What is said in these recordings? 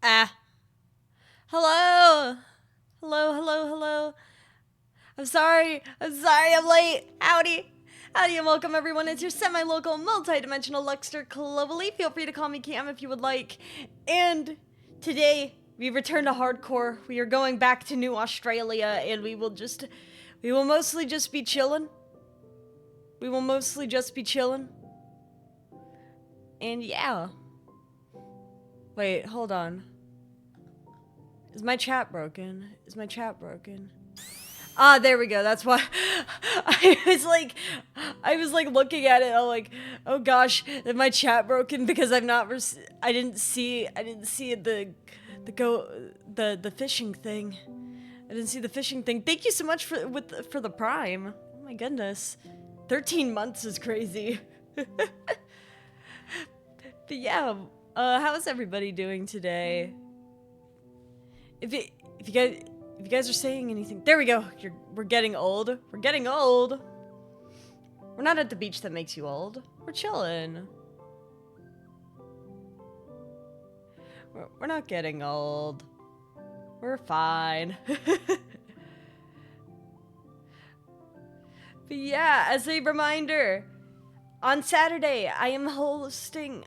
Ah. Hello. Hello. I'm sorry. I'm late. Howdy, and welcome everyone. It's your semi-local, multi-dimensional Luxter globally. Feel free to call me Cam if you would like. And today, we return to hardcore. We are going back to New Australia, and we will mostly just be chilling. And yeah. Wait, hold on. Is my chat broken? Ah, there we go. That's why I was like looking at it. I'm like, oh gosh, is my chat broken because I didn't see the fishing thing. I didn't see the fishing thing. Thank you so much for the prime. Oh my goodness, 13 months is crazy. But yeah, how's everybody doing today? If you guys are saying anything, there we go. We're getting old. We're not at the beach that makes you old. We're chilling. We're not getting old. We're fine. But yeah, as a reminder, on Saturday I am hosting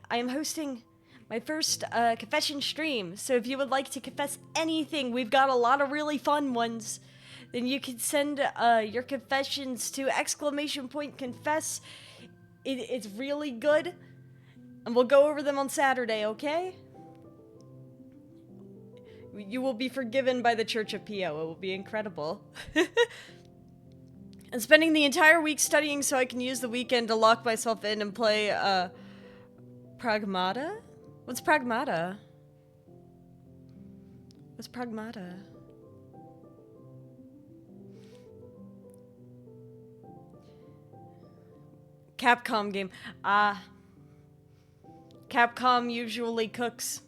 my first confession stream. So if you would like to confess anything, we've got a lot of really fun ones. Then you can send your confessions to !confess. It's really good. And we'll go over them on Saturday, okay? You will be forgiven by the Church of Pio. It will be incredible. And spending the entire week studying so I can use the weekend to lock myself in and play Pragmata? What's Pragmata? Capcom game. Capcom usually cooks.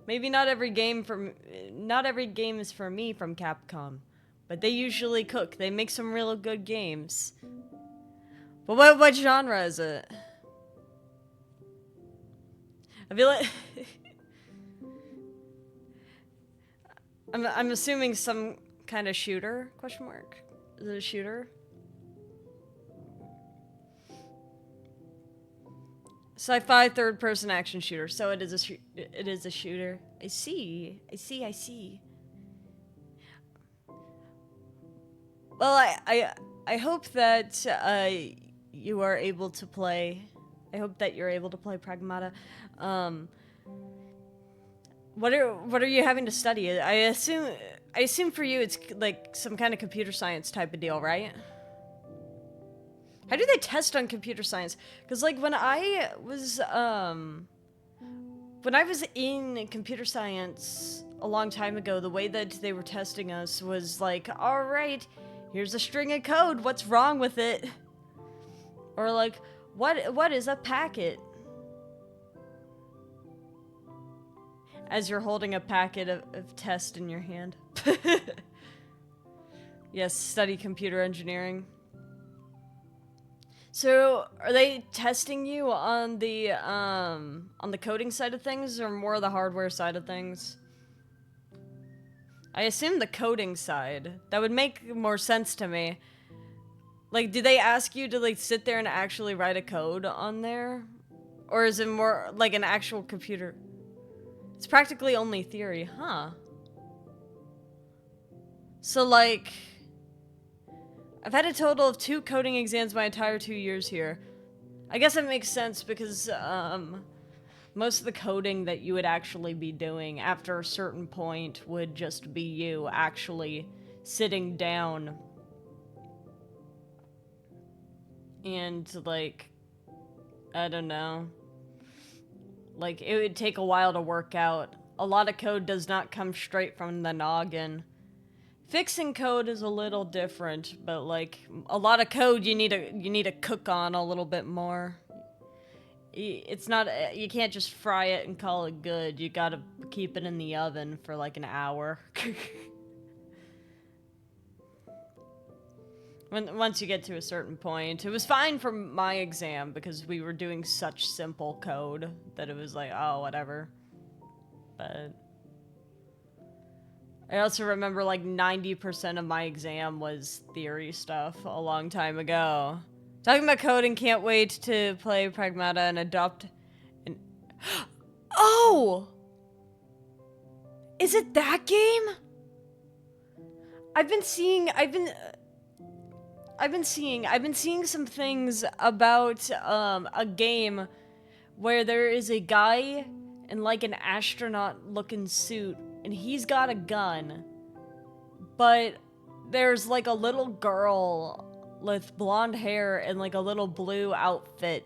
Maybe not every game is for me from Capcom, but they usually cook. They make some real good games. But what genre is it? I feel like I'm assuming some kind of shooter? Question mark. Is it a shooter? Sci-fi third-person action shooter. So it is a shooter. I see. Well, I hope that you are able to play. I hope that you're able to play Pragmata. What are you having to study? I assume for you it's like some kind of computer science type of deal, right? How do they test on computer science? Because like when I was in computer science a long time ago, the way that they were testing us was like, all right, here's a string of code. What's wrong with it? Or like, what is a packet? As you're holding a packet of test in your hand. Yes, study computer engineering. So, are they testing you on the coding side of things, or more the hardware side of things? I assume the coding side. That would make more sense to me. Like, do they ask you to, like, sit there and actually write a code on there? Or is it more like an actual computer? It's practically only theory, huh? So, like, I've had a total of 2 coding exams my entire 2 years here. I guess it makes sense because, most of the coding that you would actually be doing after a certain point would just be you actually sitting down and, like, I don't know. Like, it would take a while to work out. A lot of code does not come straight from the noggin. Fixing code is a little different, but like a lot of code you need to cook on a little bit more. It's not, you can't just fry it and call it good. You gotta keep it in the oven for like an hour. Once you get to a certain point, it was fine for my exam because we were doing such simple code that it was like, oh, whatever. But I also remember like 90% of my exam was theory stuff a long time ago. Talking about coding, can't wait to play Pragmata and adopt an... Oh! Is it that game? I've been seeing some things about a game where there is a guy in like an astronaut looking suit and he's got a gun, but there's like a little girl with blonde hair and like a little blue outfit.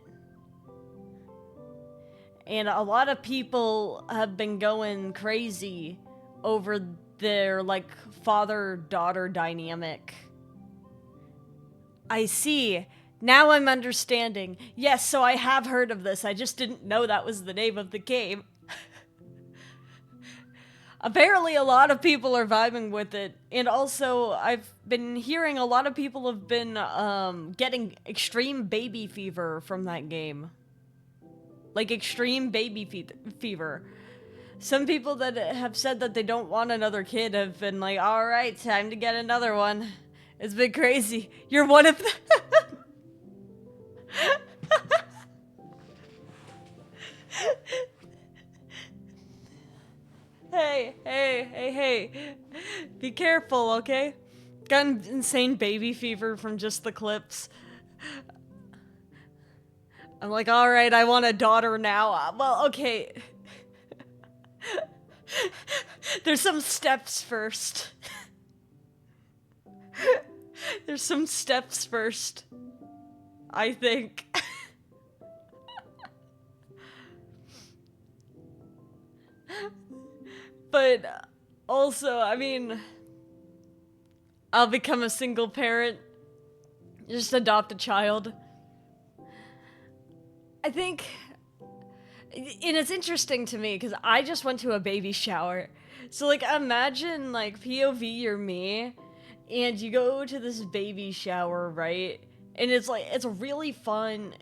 And a lot of people have been going crazy over their like father-daughter dynamic. I see. Now I'm understanding. Yes, so I have heard of this. I just didn't know that was the name of the game. Apparently a lot of people are vibing with it. And also, I've been hearing a lot of people have been getting extreme baby fever from that game. Like extreme baby fever. Some people that have said that they don't want another kid have been like, alright, time to get another one. It's been crazy. You're one of them. Hey. Be careful, okay? Got insane baby fever from just the clips. I'm like, alright, I want a daughter now. Well, okay. There's some steps first. There's some steps first, I think. But also, I mean, I'll become a single parent. Just adopt a child. I think, and it's interesting to me because I just went to a baby shower. So like imagine like POV you're me and you go to this baby shower, right? And it's like, it's a really fun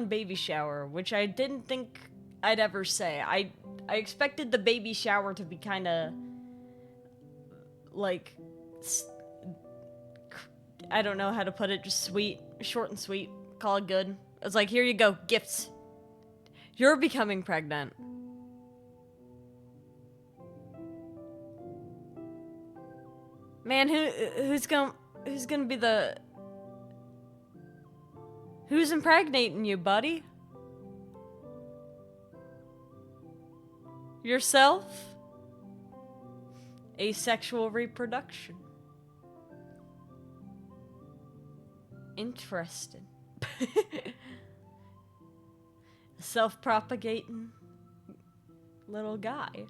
baby shower, which I didn't think I'd ever say. I expected the baby shower to be kind of like, I don't know how to put it, just sweet, short and sweet, call it good. It's like, here you go, gifts. You're becoming pregnant. Man, who's gonna be the... Who's impregnating you, buddy? Yourself? Asexual reproduction. Interesting. Self-propagating little guy.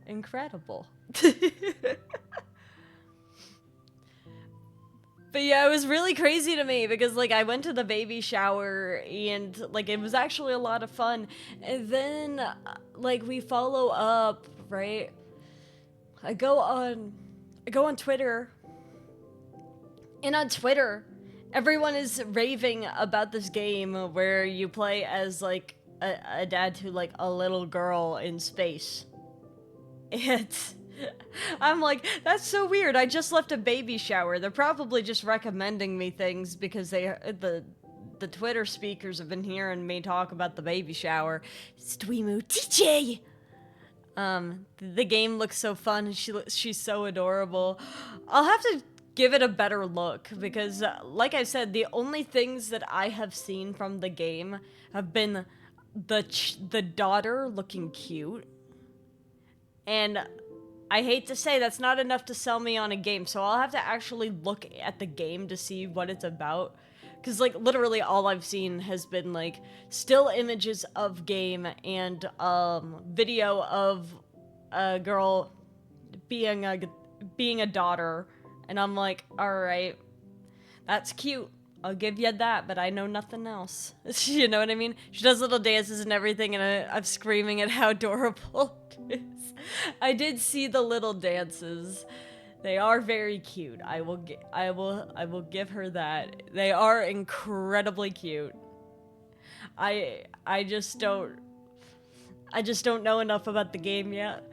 Incredible. But yeah, it was really crazy to me because like I went to the baby shower and like it was actually a lot of fun. And then like we follow up, right? I go on Twitter. And on Twitter, everyone is raving about this game where you play as like a dad to like a little girl in space. And I'm like, that's so weird. I just left a baby shower. They're probably just recommending me things because the Twitter speakers have been hearing me talk about the baby shower. It's Dweemu DJ. The game looks so fun. She's so adorable. I'll have to give it a better look because, like I said, the only things that I have seen from the game have been the daughter looking cute, and I hate to say that's not enough to sell me on a game, so I'll have to actually look at the game to see what it's about. Because, like, literally all I've seen has been, like, still images of game and, video of a girl being a daughter. And I'm like, alright, that's cute. I'll give you that, but I know nothing else. You know what I mean? She does little dances and everything, and I'm screaming at how adorable it is. I did see the little dances. They are very cute. I will give her that. They are incredibly cute. I just don't know enough about the game yet.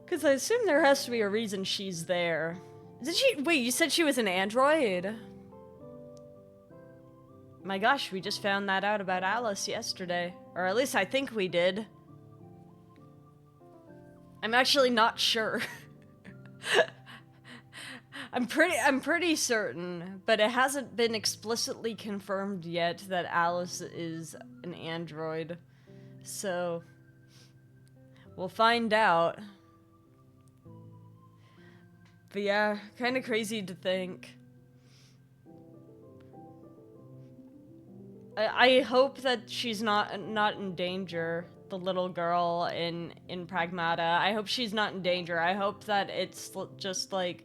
Cause I assume there has to be a reason she's there. Wait, you said she was an android? My gosh, we just found that out about Alice yesterday. Or at least I think we did. I'm actually not sure. I'm pretty certain, but it hasn't been explicitly confirmed yet that Alice is an android. So we'll find out. But yeah, kind of crazy to think. I hope that she's not in danger. The little girl in Pragmata. I hope she's not in danger. I hope that it's just like,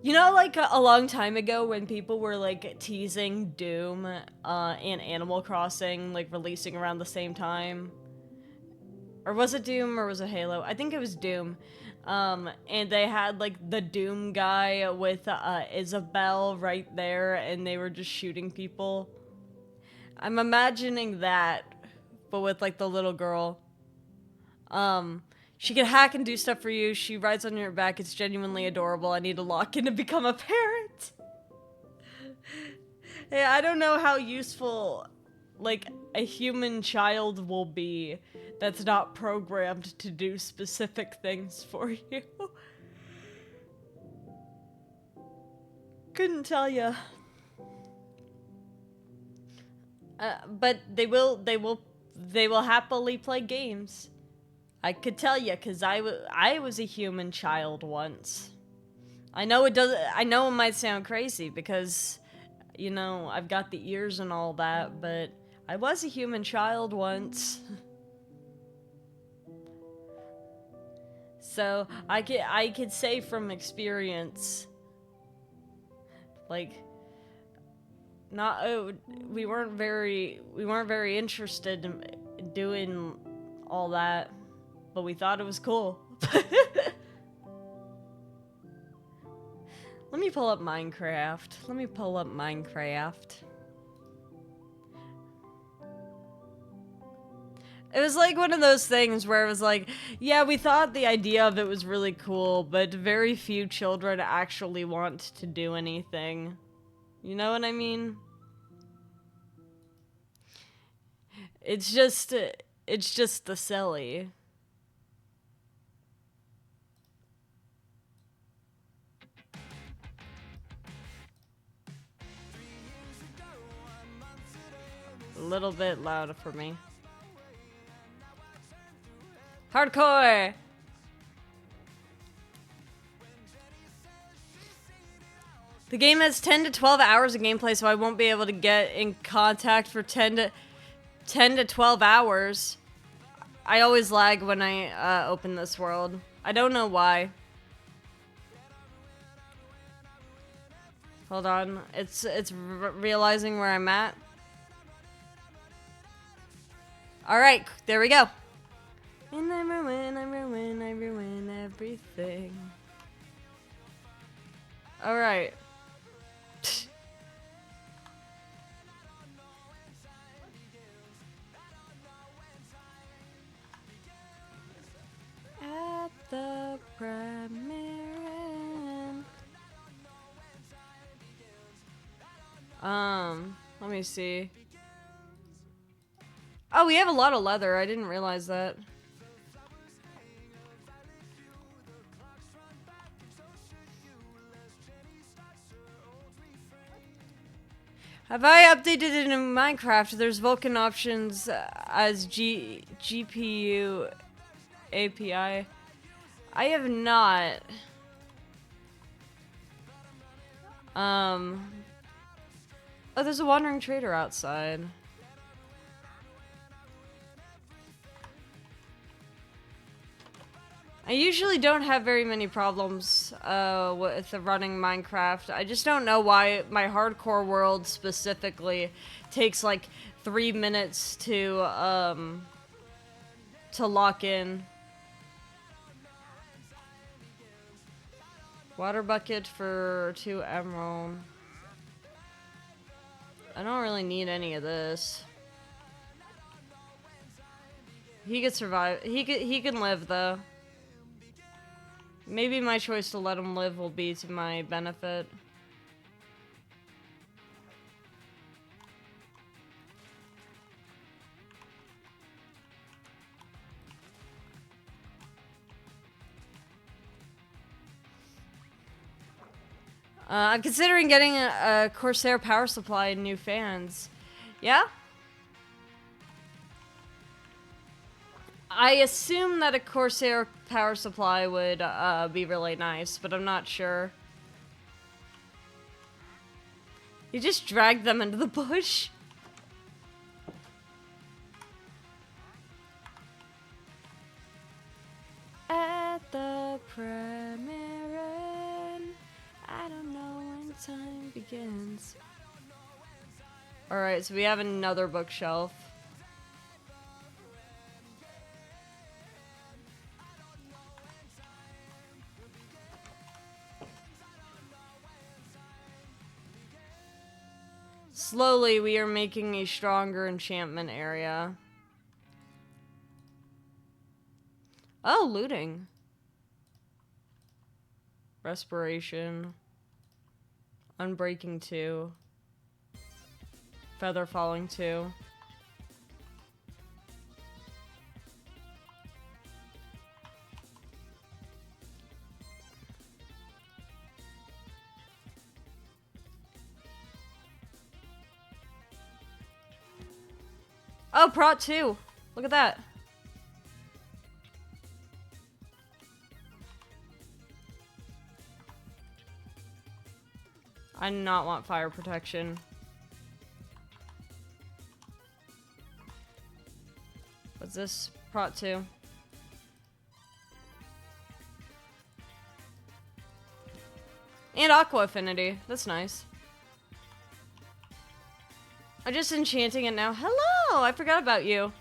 you know, like a long time ago when people were like teasing Doom and Animal Crossing like releasing around the same time. Or was it Doom or was it Halo? I think it was Doom. And they had like the Doom guy with Isabelle right there, and they were just shooting people. I'm imagining that, but with like the little girl. She can hack and do stuff for you. She rides on your back. It's genuinely adorable. I need to lock in to become a parent. Hey, I don't know how useful like a human child will be that's not programmed to do specific things for you. Couldn't tell ya. But they will happily play games. I could tell you, cause I was a human child once. I know it might sound crazy because, you know, I've got the ears and all that, but I was a human child once. So I could say from experience, like, we weren't very interested in doing all that, but we thought it was cool. Let me pull up Minecraft. It was like one of those things where it was like, yeah, we thought the idea of it was really cool, but very few children actually want to do anything. You know what I mean? It's just the silly. A little bit louder for me. Hardcore! The game has 10 to 12 hours of gameplay, so I won't be able to get in contact for 10 to 12 hours. I always lag when I open this world. I don't know why. Hold on. It's realizing where I'm at. Alright, there we go. And I ruin everything. Alright. At the primary. Let me see. Oh, we have a lot of leather. I didn't realize that. Have I updated it in Minecraft? There's Vulkan options as GPU API. I have not. Oh, there's a wandering trader outside. I usually don't have very many problems with running Minecraft. I just don't know why my hardcore world specifically takes like 3 minutes to lock in. Water bucket for 2 emerald. I don't really need any of this. He could survive. He can live though. Maybe my choice to let him live will be to my benefit. I'm considering getting a Corsair power supply and new fans. Yeah? I assume that a Corsair power supply would be really nice, but I'm not sure. You just dragged them into the bush. At the premiere, I don't know when time begins. Alright, so we have another bookshelf. Slowly, we are making a stronger enchantment area. Oh, looting. Respiration. Unbreaking 2. Feather falling 2. Oh, Prot 2. Look at that. I do not want fire protection. What's this? Prot 2. And Aqua Affinity. That's nice. I'm just enchanting it now. Hello! I forgot about you.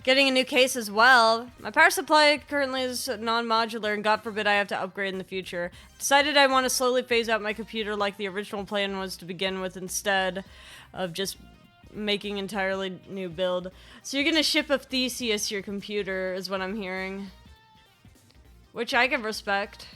Getting a new case as well. My power supply currently is non-modular, and God forbid I have to upgrade in the future. Decided I want to slowly phase out my computer like the original plan was to begin with, instead of just making entirely new build. So you're gonna ship a Theseus your computer, is what I'm hearing. Which I can respect.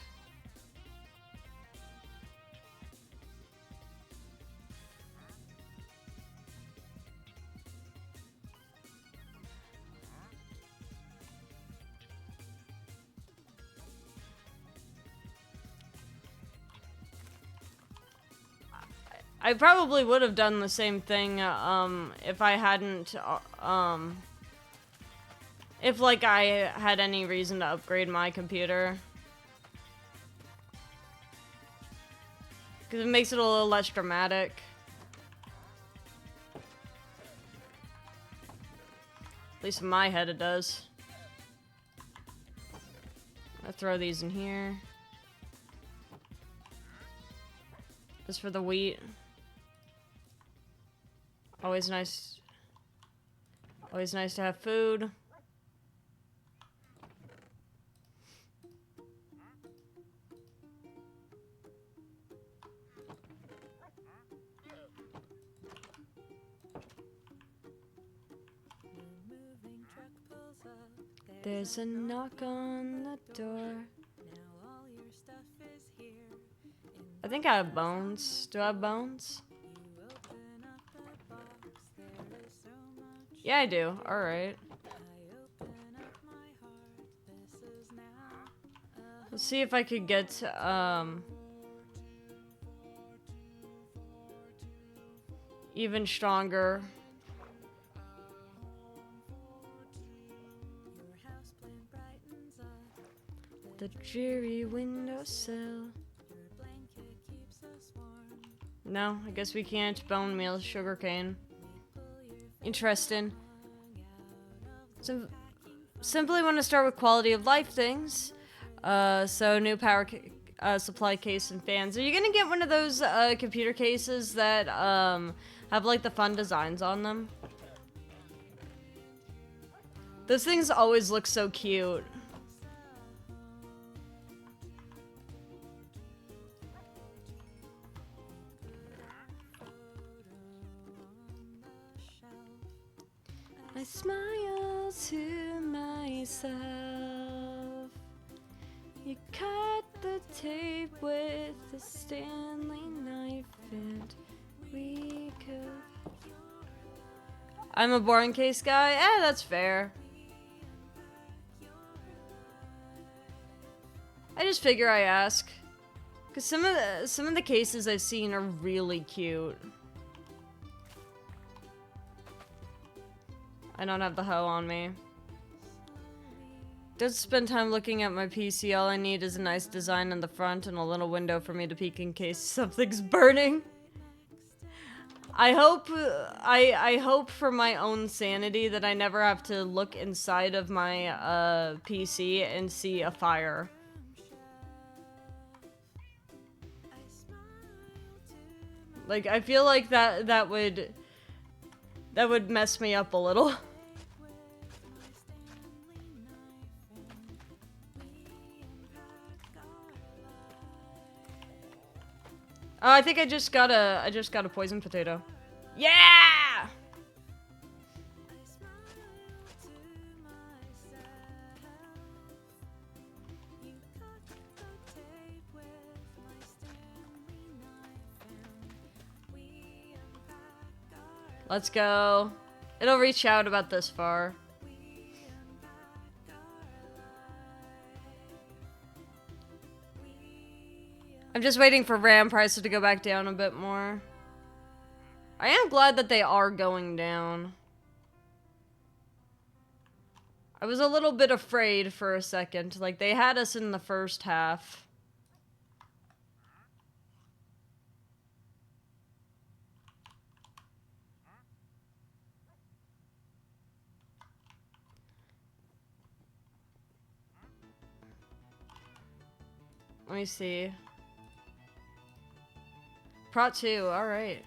I probably would have done the same thing if I hadn't, if like I had any reason to upgrade my computer. Because it makes it a little less dramatic. At least in my head it does. I'll throw these in here. Just for the wheat. Always nice to have food. There's a knock on the door. I think I have bones. Do I have bones? Yeah, I do. Alright. Let's see if I could get, even stronger. The dreary windowsill. No, I guess we can't bone meal sugarcane. Interesting. So, simply want to start with quality of life things. So new power supply case and fans. Are you gonna get one of those computer cases that have like the fun designs on them? Those things always look so cute. I smile to myself. You cut the tape with a Stanley knife and we could. I'm a boring case guy? That's fair. I just figure I ask. Cause some of the cases I've seen are really cute. I don't have the hoe on me. Don't spend time looking at my PC. All I need is a nice design in the front and a little window for me to peek in case something's burning. I hope for my own sanity that I never have to look inside of my PC and see a fire. Like, I feel like that would mess me up a little. Oh, I think I just got a poison potato. Yeah! Let's go. It'll reach out about this far. I'm just waiting for RAM prices to go back down a bit more. I am glad that they are going down. I was a little bit afraid for a second. Like, they had us in the first half. Let me see. Prot 2, alright.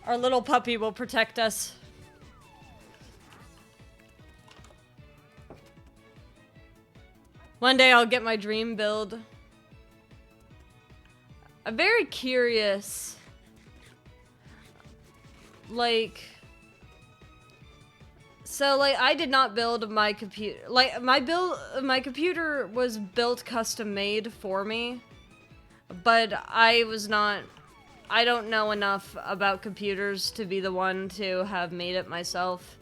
Our little puppy will protect us. One day I'll get my dream build. I'm very curious. Like, so like I did not build my computer. Like my computer was built custom made for me, but I don't know enough about computers to be the one to have made it myself.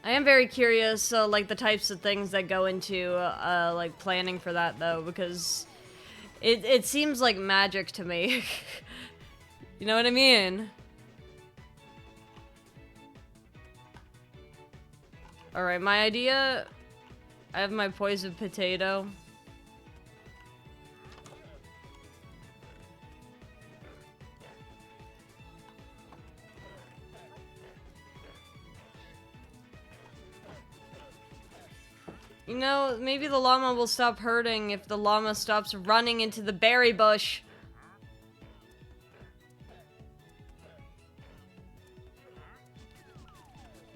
I am very curious, like, the types of things that go into, like, planning for that, though, because it seems like magic to me. You know what I mean? Alright, my idea... I have my poison potato. You know, maybe the llama will stop hurting if the llama stops running into the berry bush.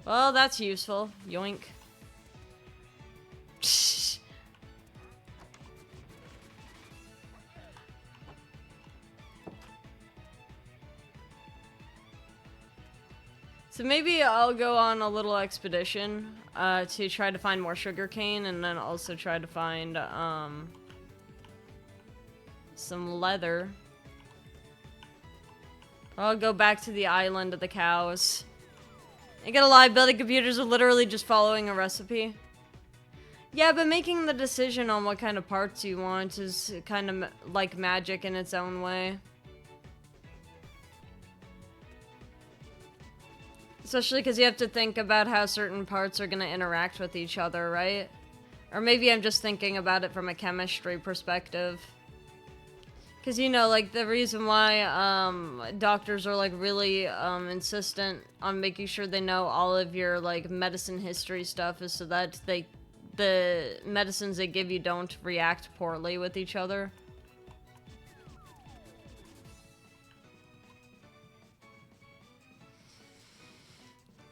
Well, that's useful. Yoink. So maybe I'll go on a little expedition to try to find more sugarcane, and then also try to find some leather. I'll go back to the island of the cows. I gotta lie, building computers are literally just following a recipe. Yeah, but making the decision on what kind of parts you want is kind of like magic in its own way. Especially because you have to think about how certain parts are going to interact with each other, right? Or maybe I'm just thinking about it from a chemistry perspective. Because, you know, like, the reason why doctors are, like, really insistent on making sure they know all of your, like, medicine history stuff is so that the medicines they give you don't react poorly with each other.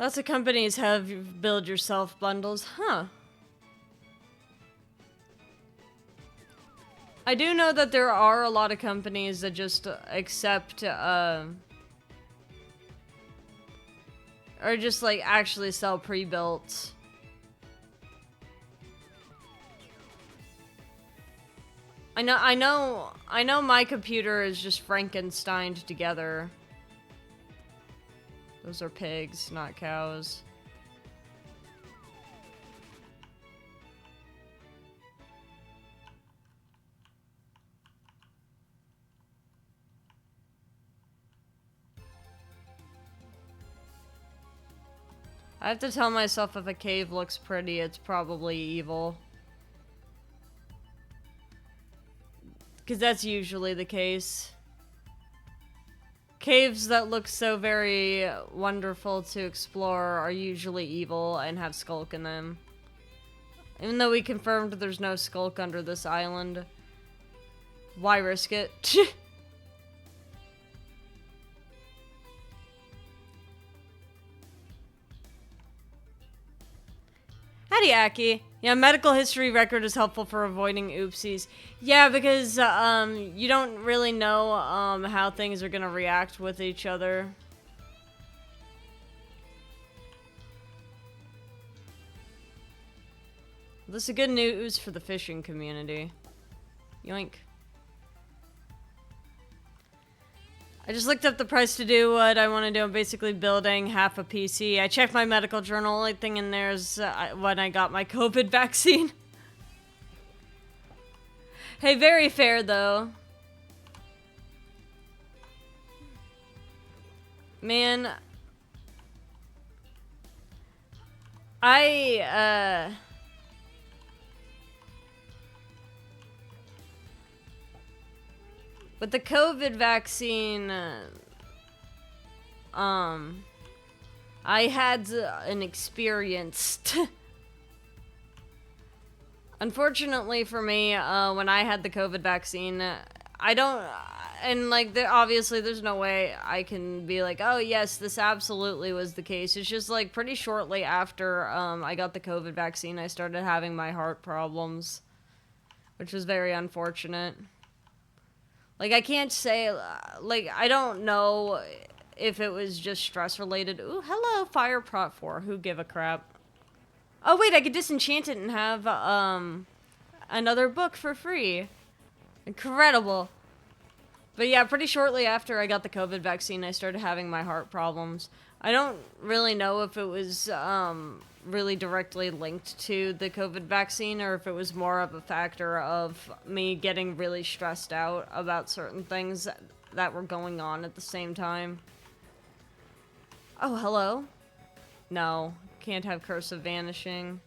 Lots of companies have build yourself bundles, huh? I do know that there are a lot of companies that just accept, or just like actually sell pre-built. I know my computer is just Frankensteined together. Those are pigs, not cows. I have to tell myself if a cave looks pretty, it's probably evil. Because that's usually the case. Caves that look so very wonderful to explore are usually evil and have skulk in them. Even though we confirmed there's no skulk under this island. Why risk it? Howdy, Aki. Yeah, medical history record is helpful for avoiding oopsies. Yeah, because you don't really know how things are gonna react with each other. This is good news for the fishing community. Yoink. I just looked up the price to do what I want to do. I'm basically building half a PC. I checked my medical journal. Only thing in there is when I got my COVID vaccine. Hey, very fair though. Man. With the COVID vaccine, I had an experience. Unfortunately for me, when I had the COVID vaccine, I don't, and like, obviously there's no way I can be like, oh yes, this absolutely was the case. It's just like pretty shortly after I got the COVID vaccine, I started having my heart problems, which was very unfortunate. Like, I can't say, like, I don't know if it was just stress-related. Ooh, hello, Fire Prot 4. Who give a crap? Oh, wait, I could disenchant it and have, another book for free. Incredible. But yeah, pretty shortly after I got the COVID vaccine, I started having my heart problems. I don't really know if it was, really directly linked to the COVID vaccine or if it was more of a factor of me getting really stressed out about certain things that were going on at the same time. Oh, hello? No, can't have Curse of Vanishing.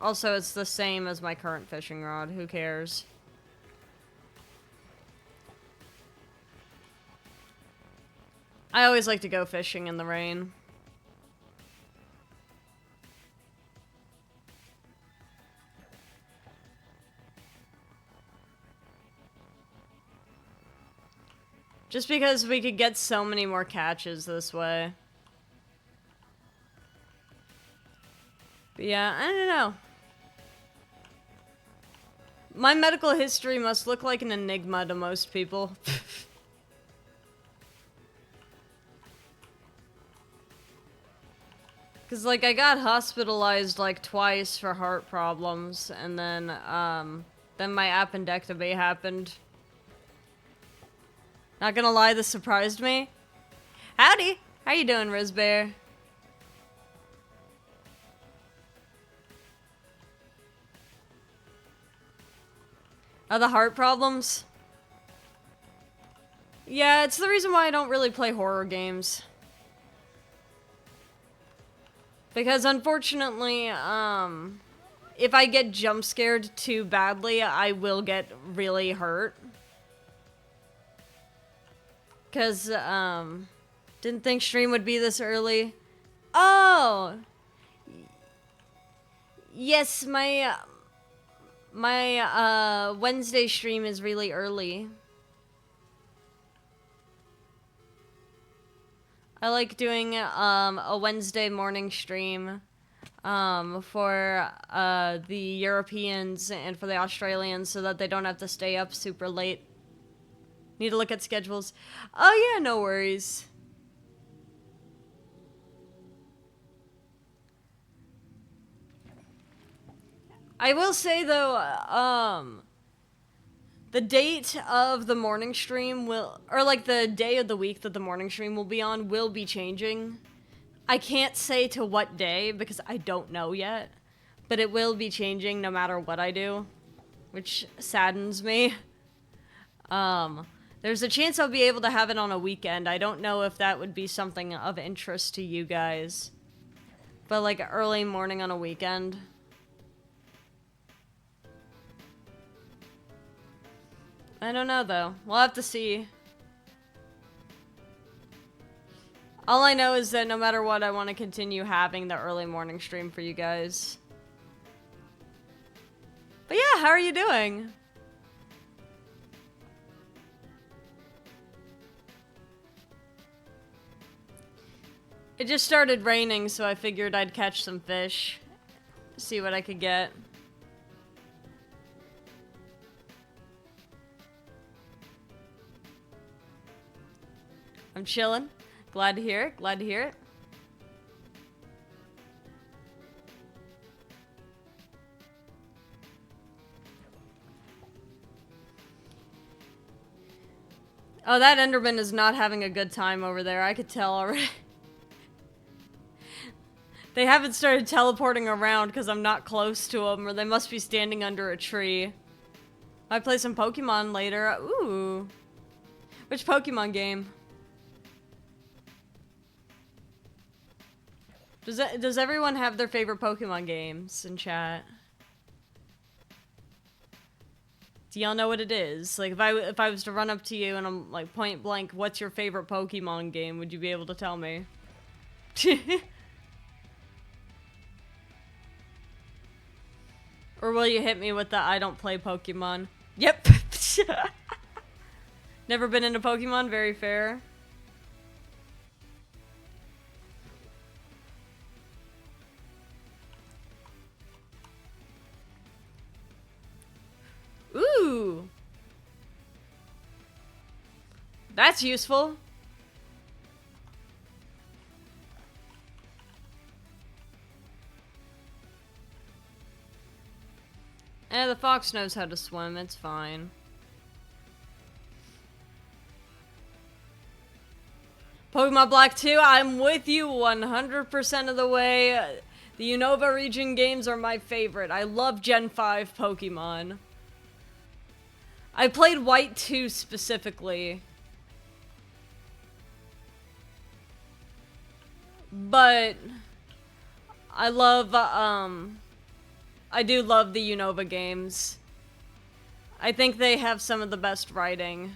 Also, it's the same as my current fishing rod. Who cares? I always like to go fishing in the rain. Just because we could get so many more catches this way. But yeah, I don't know. My medical history must look like an enigma to most people. Cause like I got hospitalized like twice for heart problems, and then my appendectomy happened. Not gonna lie, this surprised me. Howdy! How you doing, Rizbear? Are the heart problems? Yeah, it's the reason why I don't really play horror games. Because unfortunately, if I get jump scared too badly, I will get really hurt. Because, didn't think stream would be this early. Oh! Yes, my Wednesday stream is really early. I like doing a Wednesday morning stream for the Europeans and for the Australians so that they don't have to stay up super late. Need to look at schedules. Oh yeah, no worries. I will say though, the date of the morning stream will, or like the day of the week that the morning stream will be on will be changing. I can't say to what day because I don't know yet, but it will be changing no matter what I do, which saddens me. There's a chance I'll be able to have it on a weekend. I don't know if that would be something of interest to you guys, but like early morning on a weekend. I don't know though. We'll have to see. All I know is that no matter what, I want to continue having the early morning stream for you guys. But yeah, how are you doing? It just started raining, so I figured I'd catch some fish. See what I could get. I'm chilling. Glad to hear it. Glad to hear it. Oh, that Enderman is not having a good time over there. I could tell already. They haven't started teleporting around because I'm not close to them, or they must be standing under a tree. I play some Pokemon later. Ooh. Which Pokemon game? Does everyone have their favorite Pokemon games in chat? Do y'all know what it is? Like, if I was to run up to you and I'm like point blank, what's your favorite Pokemon game? Would you be able to tell me? Or will you hit me with the I don't play Pokemon? Yep. Never been into Pokemon? Very fair. Ooh. That's useful. The fox knows how to swim. It's fine. Pokemon Black 2, I'm with you 100% of the way. The Unova region games are my favorite. I love Gen 5 Pokemon. I played White 2 specifically. But I love, I do love the Unova games. I think they have some of the best writing.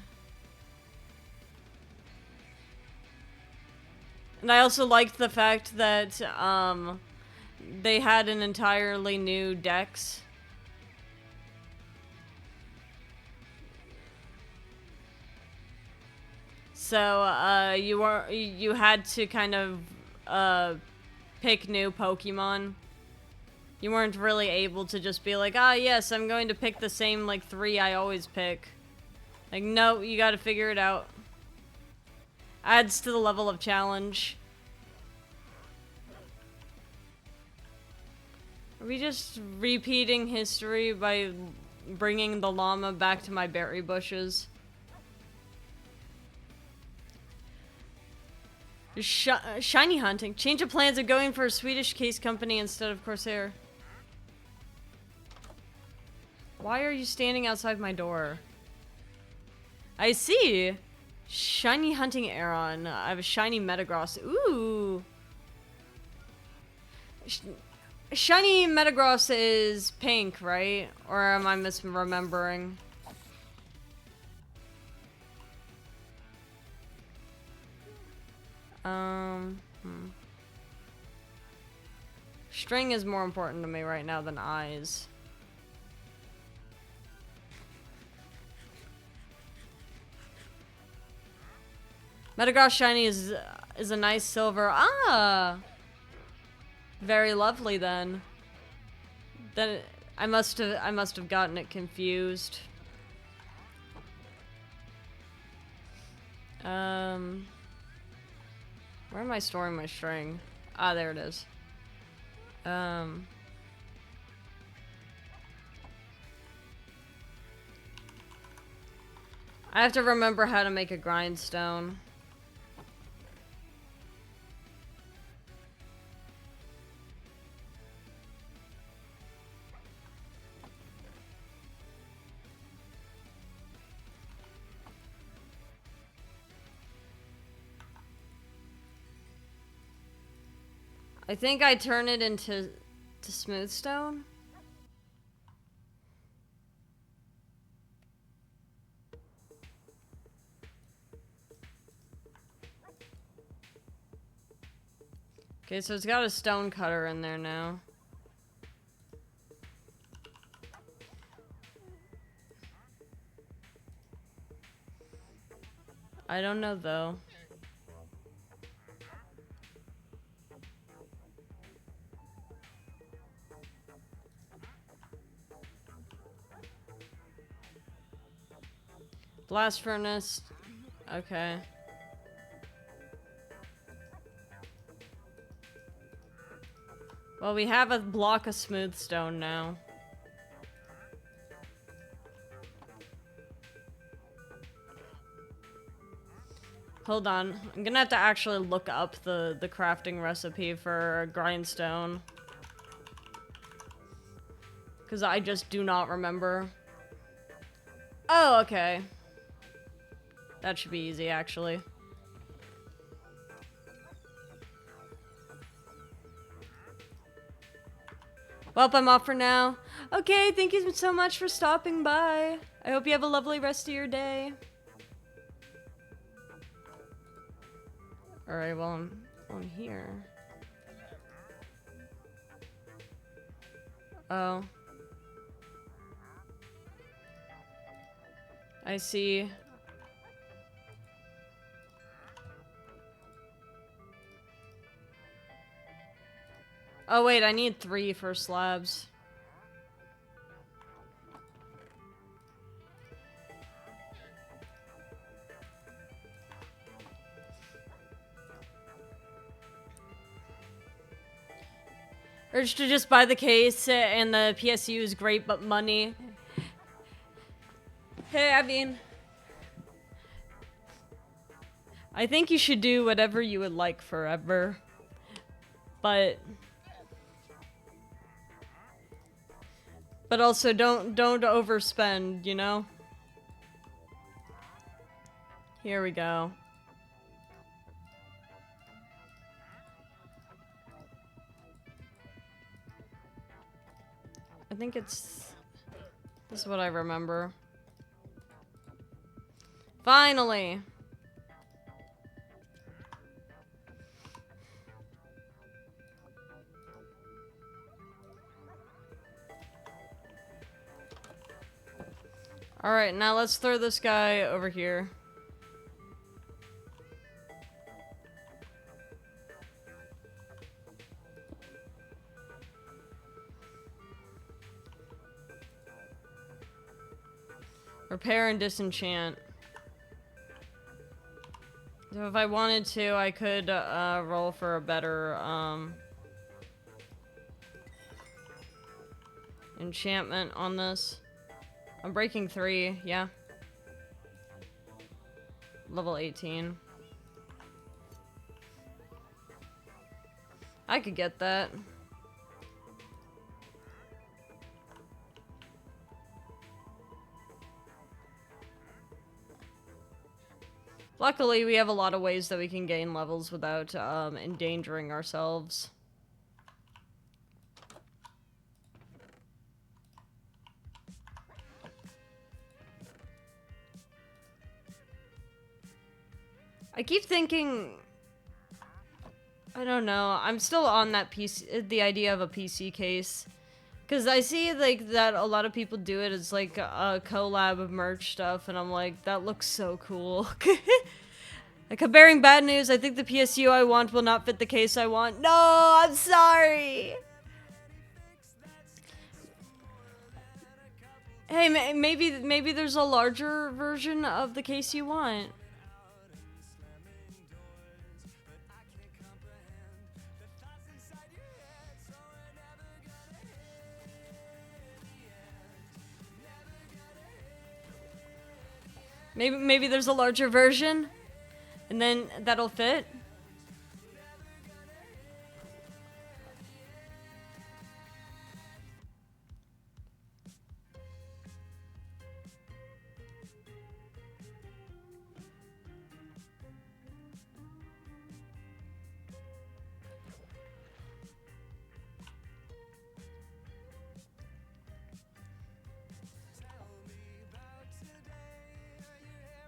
And I also liked the fact that, they had an entirely new dex. So, you had to kind of, pick new Pokemon. You weren't really able to just be like, ah, yes, I'm going to pick the same, like, 3 I always pick. Like, no, you gotta figure it out. Adds to the level of challenge. Are we just repeating history by bringing the llama back to my berry bushes? Shiny hunting. Change of plans of going for a Swedish case company instead of Corsair. Why are you standing outside my door? I see. Shiny hunting Aeron. I have a shiny Metagross. Ooh. Shiny Metagross is pink, right? Or am I misremembering? String is more important to me right now than eyes. Metagross shiny is a nice silver. Ah, very lovely then. Then I must have gotten it confused. Where am I storing my string? Ah, there it is. I have to remember how to make a grindstone. I think I turn it into smooth stone. Okay, so it's got a stone cutter in there now. I don't know though. Blast furnace. Okay. Well, we have a block of smooth stone now. Hold on. I'm gonna have to actually look up the crafting recipe for a grindstone. Because I just do not remember. Oh, okay. That should be easy, actually. Well, I'm off for now. Okay, thank you so much for stopping by. I hope you have a lovely rest of your day. Alright, well, I'm here. Oh. I see. Oh wait, I need 3 for slabs. Urge to just buy the case and the PSU is great, but money. Hey, I mean, I think you should do whatever you would like forever, but also don't overspend, you know? Here we go. I think this is what I remember. Finally! Alright, now let's throw this guy over here. Repair and disenchant. So if I wanted to, I could roll for a better enchantment on this. I'm breaking 3, yeah. Level 18. I could get that. Luckily, we have a lot of ways that we can gain levels without endangering ourselves. I keep thinking, I don't know, I'm still on that the idea of a PC case. Because I see, like, that a lot of people do it as, like, a collab of merch stuff, and I'm like, that looks so cool. Bearing bad news, I think the PSU I want will not fit the case I want. No, I'm sorry. Hey, maybe there's a larger version of the case you want. Maybe there's a larger version, and then that'll fit.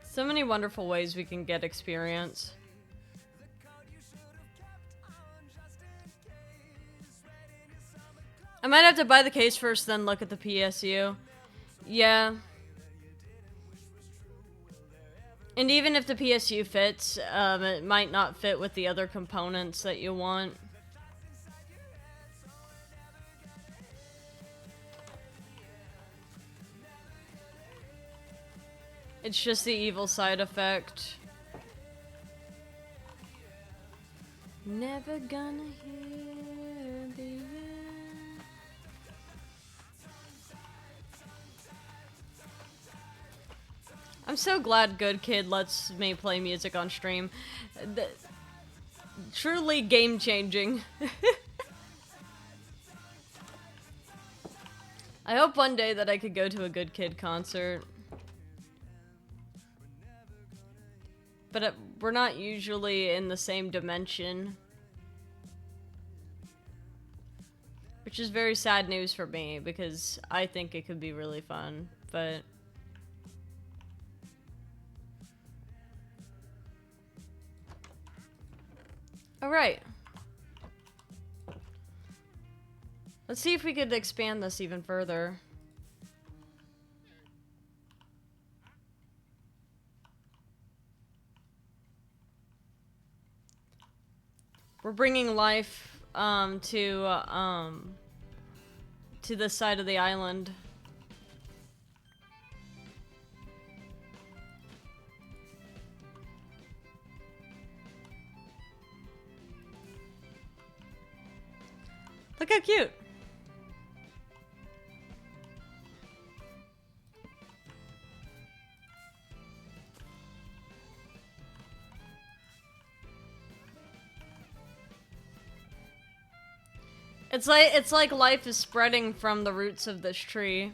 So many wonderful ways we can get experience. I might have to buy the case first, then look at the PSU. Yeah. And even if the PSU fits, it might not fit with the other components that you want. It's just the evil side effect. Never gonna hear the end. I'm so glad Good Kid lets me play music on stream. Truly game changing. I hope one day that I could go to a Good Kid concert. But we're not usually in the same dimension. Which is very sad news for me, because I think it could be really fun, but... Alright. Let's see if we could expand this even further. We're bringing life to this side of the island. Look how cute. It's like life is spreading from the roots of this tree.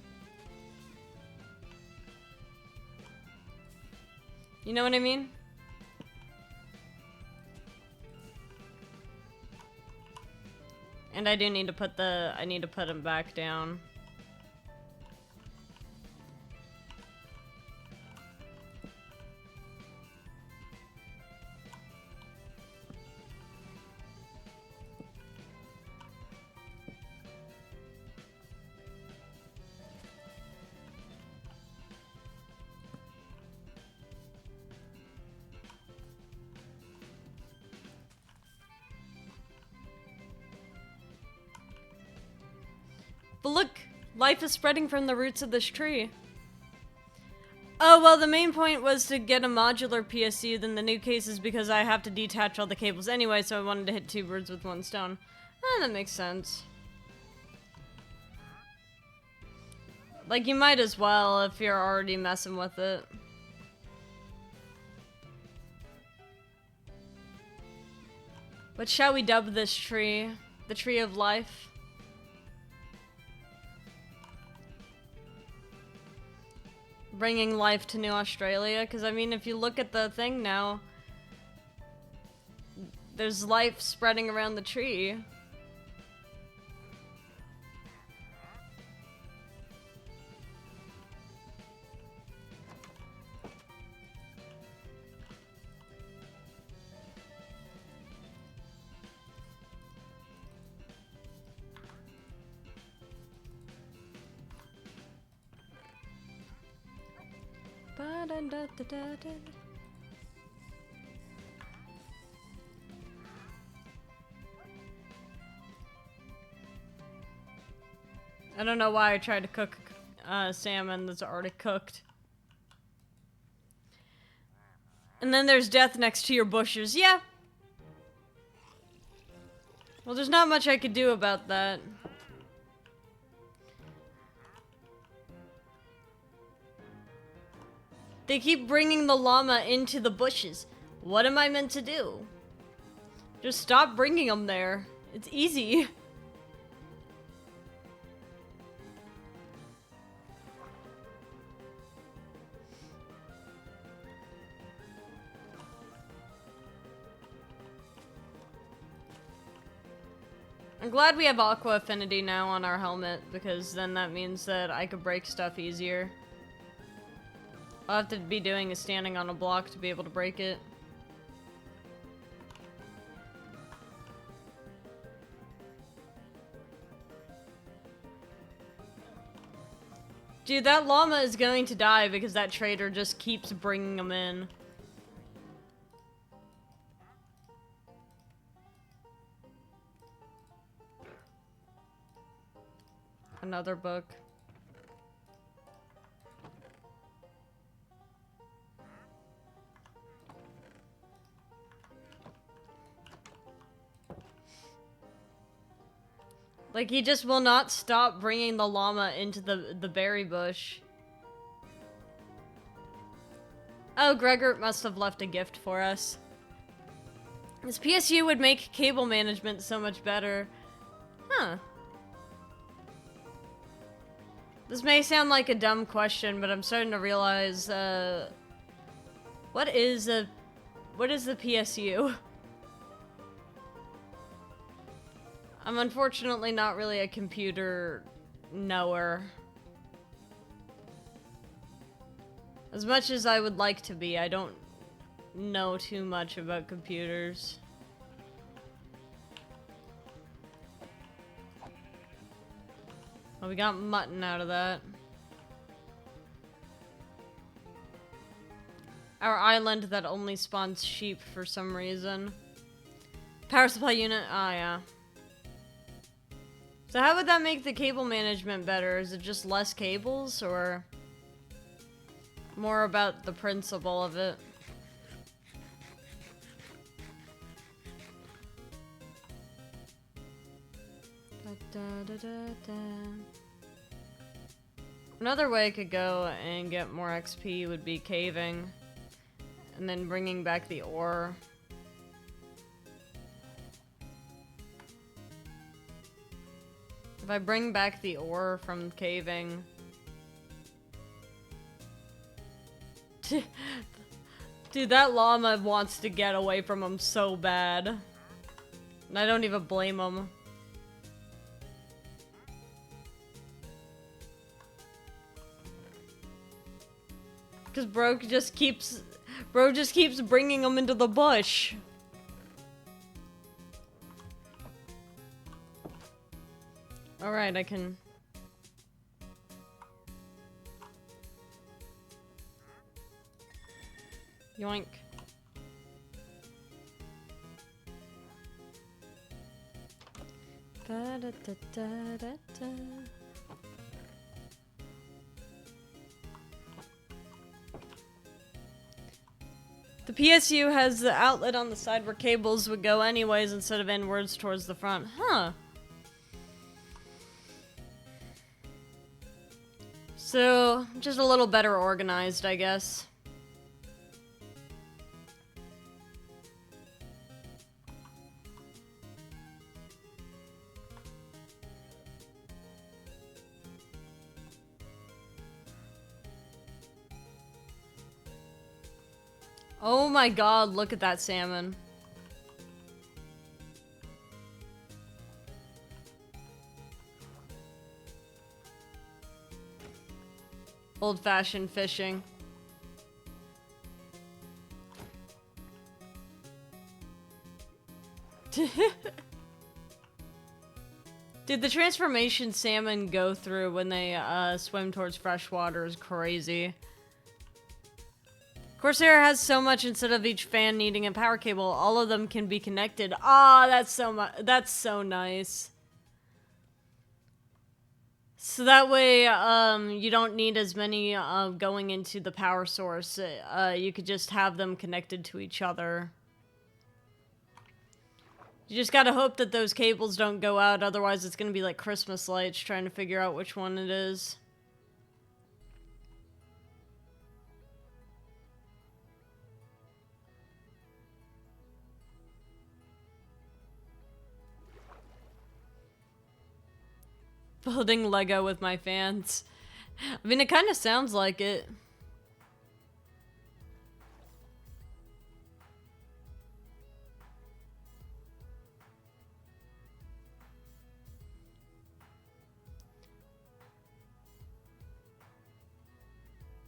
You know what I mean? And I do need to put him back down. But look, life is spreading from the roots of this tree. Oh, well, the main point was to get a modular PSU, then the new case is because I have to detach all the cables anyway, so I wanted to hit two birds with one stone. That makes sense. Like, you might as well if you're already messing with it. What shall we dub this tree? The tree of life? Bringing life to New Australia, because I mean, if you look at the thing now, there's life spreading around the tree. I don't know why I tried to cook salmon that's already cooked. And then there's death next to your bushes. Yeah. Well, there's not much I could do about that. They keep bringing the llama into the bushes. What am I meant to do? Just stop bringing them there. It's easy. I'm glad we have Aqua Affinity now on our helmet, because then that means that I could break stuff easier. All I have to be doing is standing on a block to be able to break it. Dude, that llama is going to die because that trader just keeps bringing them in. Another book. Like, he just will not stop bringing the llama into the berry bush. Oh, Gregor must have left a gift for us. This PSU would make cable management so much better. Huh. This may sound like a dumb question, but I'm starting to realize, what is the PSU? I'm unfortunately not really a computer knower. As much as I would like to be, I don't know too much about computers. Well, we got mutton out of that. Our island that only spawns sheep for some reason. Power supply unit, ah yeah. So how would that make the cable management better? Is it just less cables, or more about the principle of it? Another way I could go and get more XP would be caving, and then bringing back the ore. If I bring back the ore from caving... Dude, that llama wants to get away from him so bad. And I don't even blame him. Because bro just keeps bringing him into the bush. Alright, I can... Yoink. Ba-da-da-da-da-da. The PSU has the outlet on the side where cables would go anyways instead of inwards towards the front. Huh. So, just a little better organized, I guess. Oh my god, look at that salmon. Old-fashioned fishing. Dude, the transformation salmon go through when they swim towards fresh water is crazy. Corsair has so much instead of each fan needing a power cable. All of them can be connected. Ah, that's so nice. So that way, you don't need as many going into the power source. You could just have them connected to each other. You just gotta hope that those cables don't go out, otherwise it's gonna be like Christmas lights trying to figure out which one it is. Building Lego with my fans. I mean, it kind of sounds like it.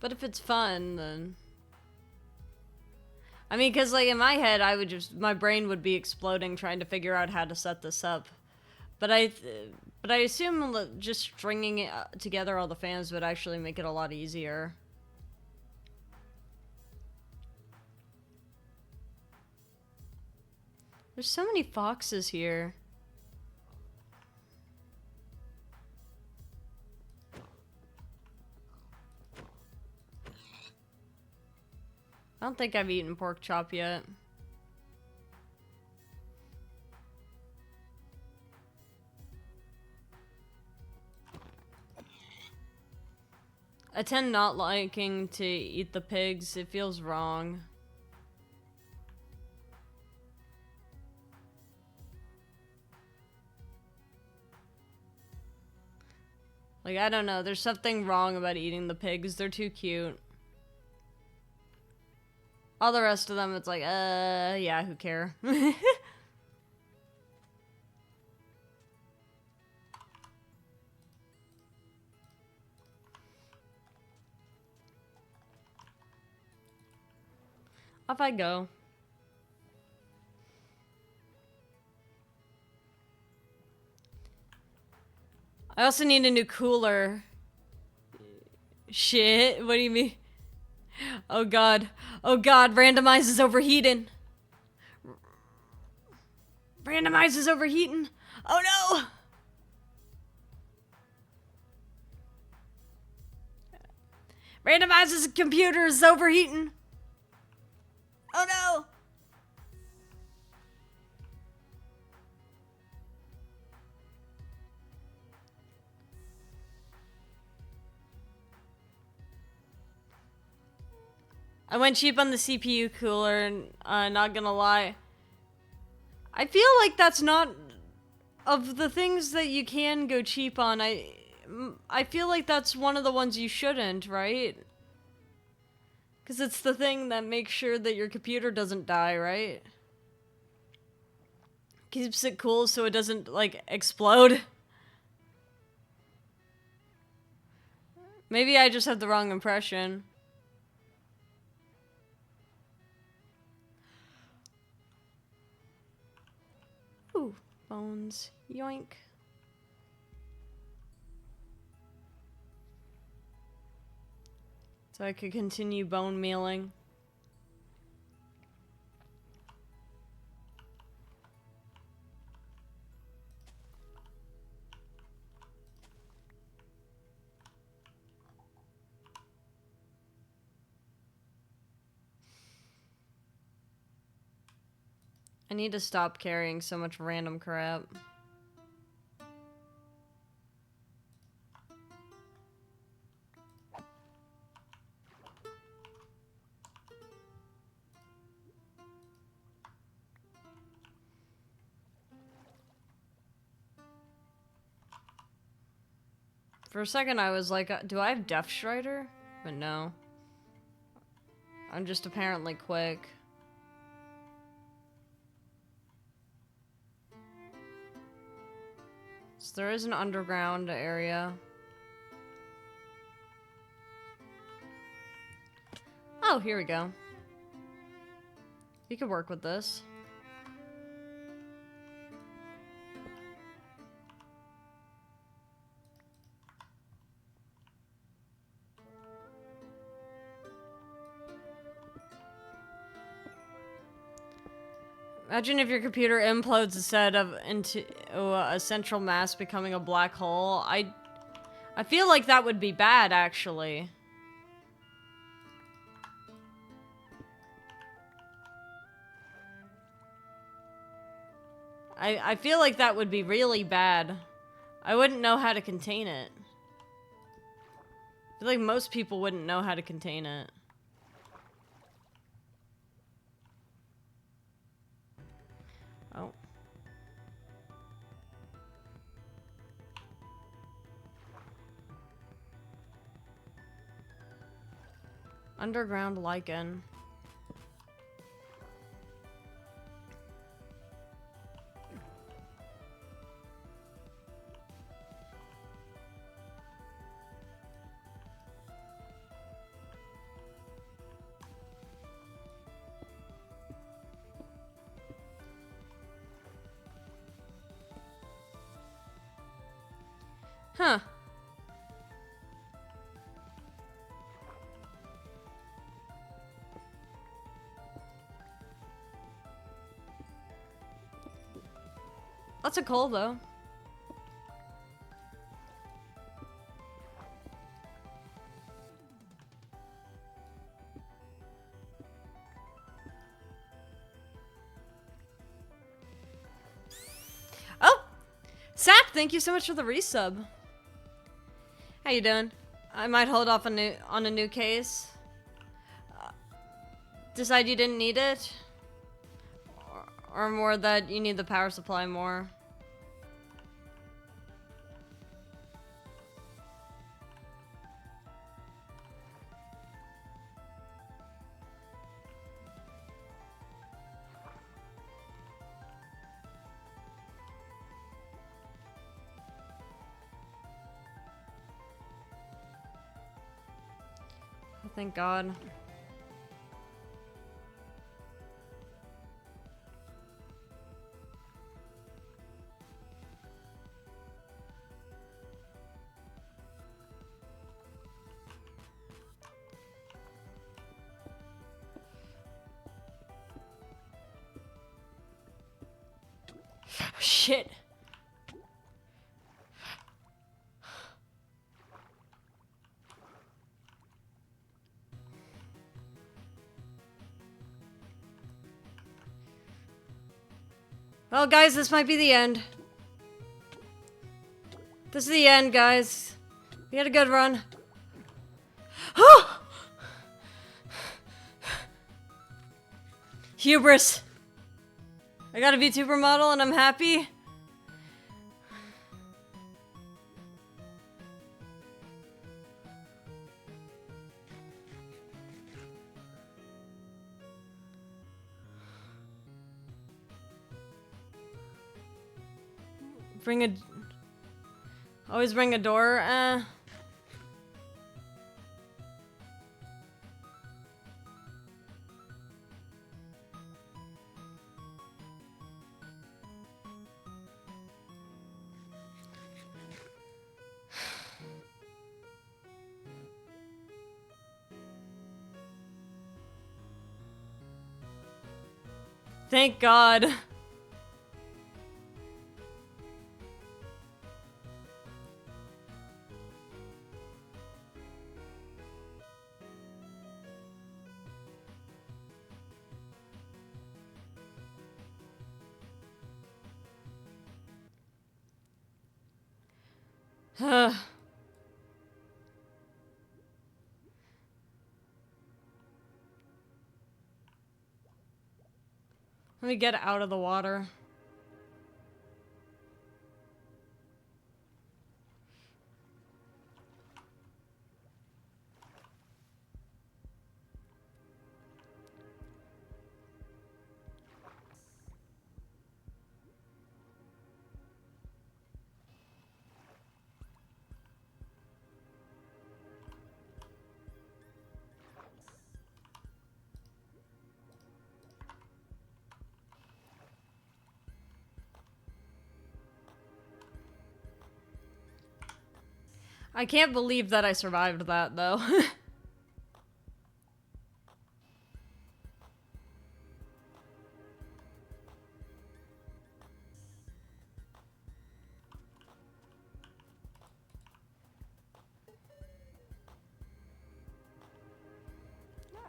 But if it's fun, then... I mean, because, like, in my head, my brain would be exploding trying to figure out how to set this up. But I assume just stringing it together all the fans would actually make it a lot easier. There's so many foxes here. I don't think I've eaten pork chop yet. I tend not liking to eat the pigs. It feels wrong. Like, I don't know. There's something wrong about eating the pigs. They're too cute. All the rest of them, it's like, yeah, who care? Off I go. I also need a new cooler. Shit, what do you mean? Oh god. Oh god, randomize is overheating. Randomize is overheating. Oh no! Randomizer's computer is overheating. Oh no! I went cheap on the CPU cooler, and not gonna lie, I feel like that's not, of the things that you can go cheap on, I feel like that's one of the ones you shouldn't, right? Because it's the thing that makes sure that your computer doesn't die, right? Keeps it cool so it doesn't, like, explode. Maybe I just have the wrong impression. Ooh, bones. Yoink. So I could continue bone mealing. I need to stop carrying so much random crap. For a second I was like, do I have Death Strider? But no. I'm just apparently quick. So there is an underground area. Oh, here we go. We could work with this. Imagine if your computer implodes instead of into a central mass becoming a black hole. I feel like that would be bad, actually. I feel like that would be really bad. I wouldn't know how to contain it. I feel like most people wouldn't know how to contain it. Oh. Underground lichen. Huh. Lots of coal, though. Oh! Sap, thank you so much for the resub. How you doing? I might hold off on a new case. Decide you didn't need it? Or more that you need the power supply more? Oh, thank God. Shit. Well, guys, this might be the end. This is the end, guys. We had a good run. Hubris. I got a VTuber model and I'm happy. Always bring a door, Thank God. Let me get out of the water. I can't believe that I survived that, though.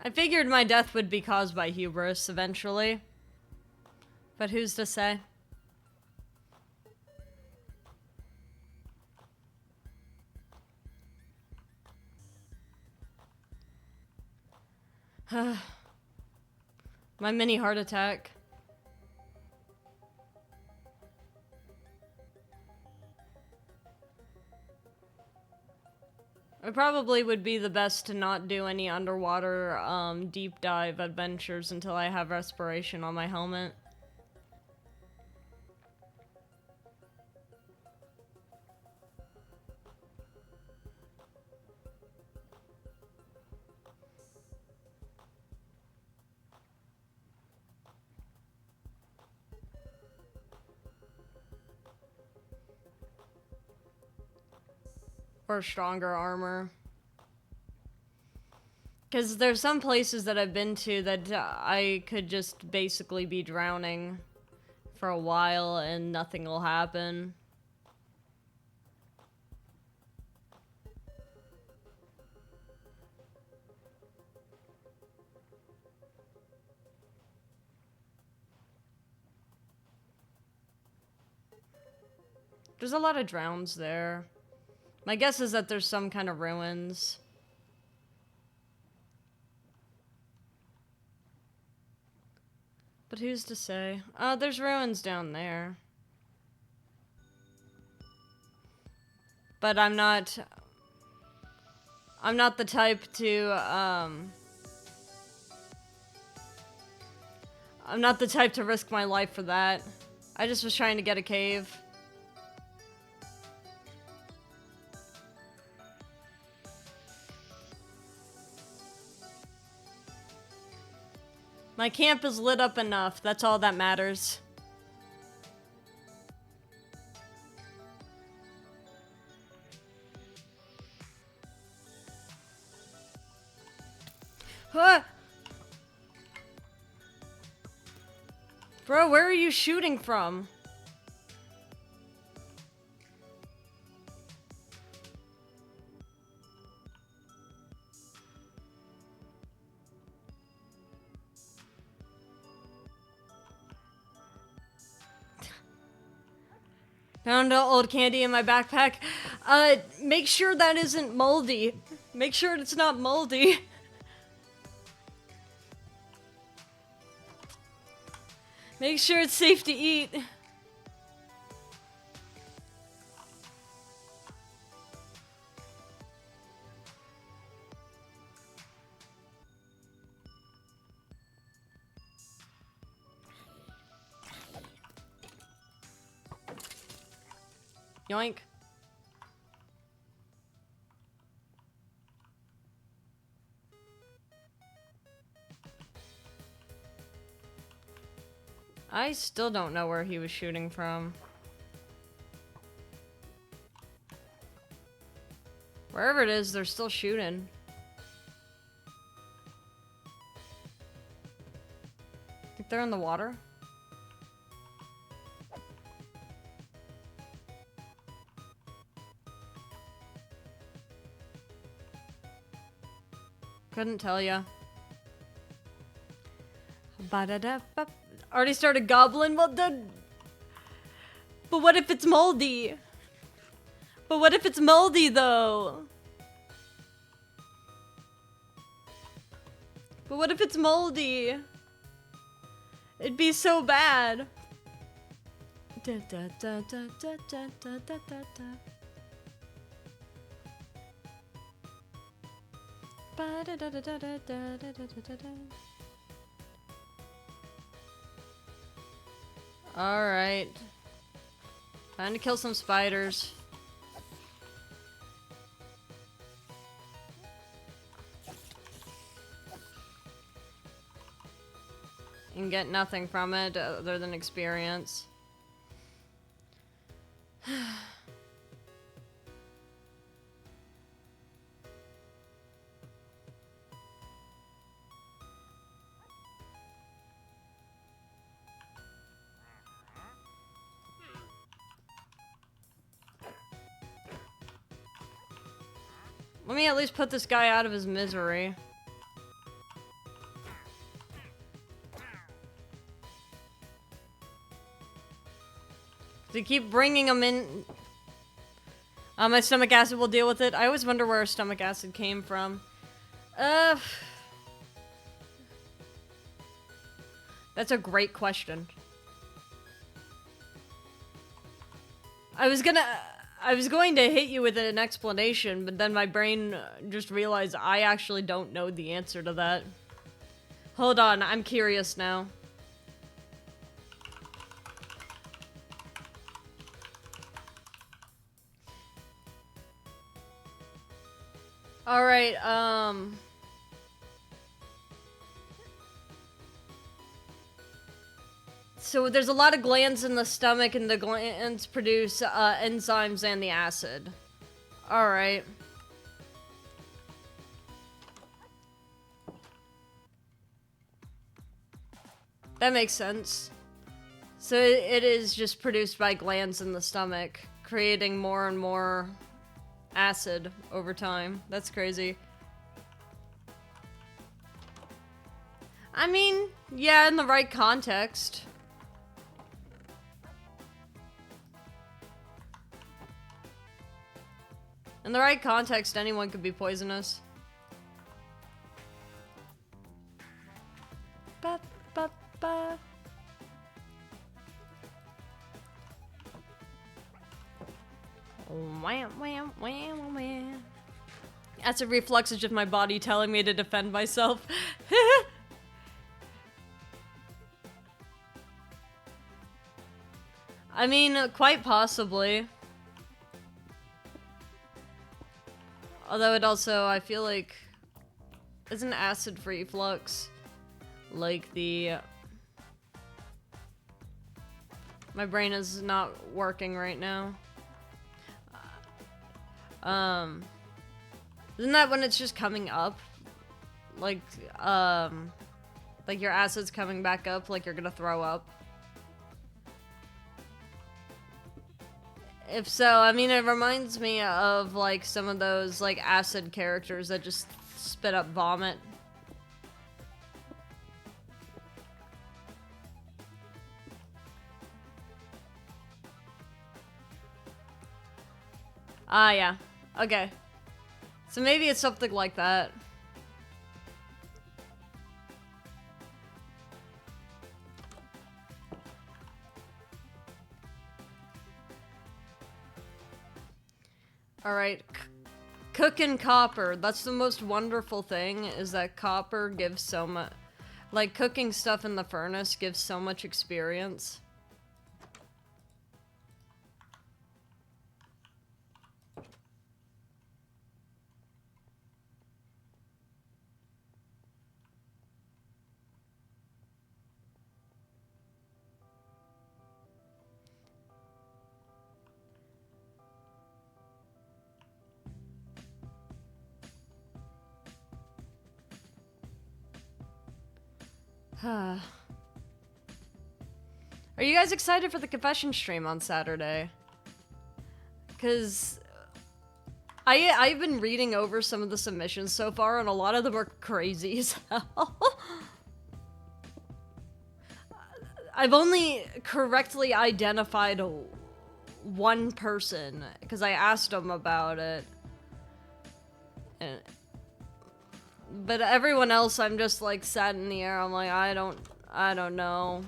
I figured my death would be caused by hubris eventually. But who's to say? My mini heart attack. It probably would be the best to not do any underwater deep dive adventures until I have respiration on my helmet. Or stronger armor. Because there's some places that I've been to that I could just basically be drowning for a while and nothing will happen. There's a lot of drowns there. My guess is that there's some kind of ruins. But who's to say? There's ruins down there. But I'm not the type to, I'm not the type to risk my life for that. I just was trying to get a cave. My camp is lit up enough, that's all that matters. Huh? Bro, where are you shooting from? Found old candy in my backpack. Make sure that isn't moldy. Make sure it's not moldy. Make sure it's safe to eat. Yoink. I still don't know where he was shooting from. Wherever it is, they're still shooting. Think they're in the water? Couldn't tell ya. Ba-da-da-ba. Already started gobbling? Well done. But what if it's moldy? But what if it's moldy though? But what if it's moldy? It'd be so bad. Da, da, da, da, da, da, da, da, da. Ba, da, da, da, da, da, da, da, da, da. Alright. Time to kill some spiders. And get nothing from it other than experience. Let me at least put this guy out of his misery. To keep bringing them in. My stomach acid will deal with it. I always wonder where our stomach acid came from. That's a great question. I was going to hit you with an explanation, but then my brain just realized I actually don't know the answer to that. Hold on, I'm curious now. Alright, so there's a lot of glands in the stomach, and the glands produce enzymes and the acid. Alright. That makes sense. So it is just produced by glands in the stomach, creating more and more acid over time. That's crazy. I mean, yeah, in the right context. In the right context, anyone could be poisonous. Ba, ba, ba. Wham, wham, wham, wham. Acid reflux is just my body telling me to defend myself. I mean, quite possibly. Although it also, I feel like, isn't acid reflux like the... My brain is not working right now. Isn't that when it's just coming up? Like your acid's coming back up, like you're gonna throw up? If so, I mean, it reminds me of, like, some of those, like, acid characters that just spit up vomit. Ah, yeah. Okay. So maybe it's something like that. Alright. Cooking copper. That's the most wonderful thing, is that copper gives so much... Like, cooking stuff in the furnace gives so much experience. Are you guys excited for the confession stream on Saturday? Because I've been reading over some of the submissions so far, and a lot of them are crazy as hell. I've only correctly identified one person, because I asked them about it. But everyone else, I'm just like sat in the air. I'm like, I don't know.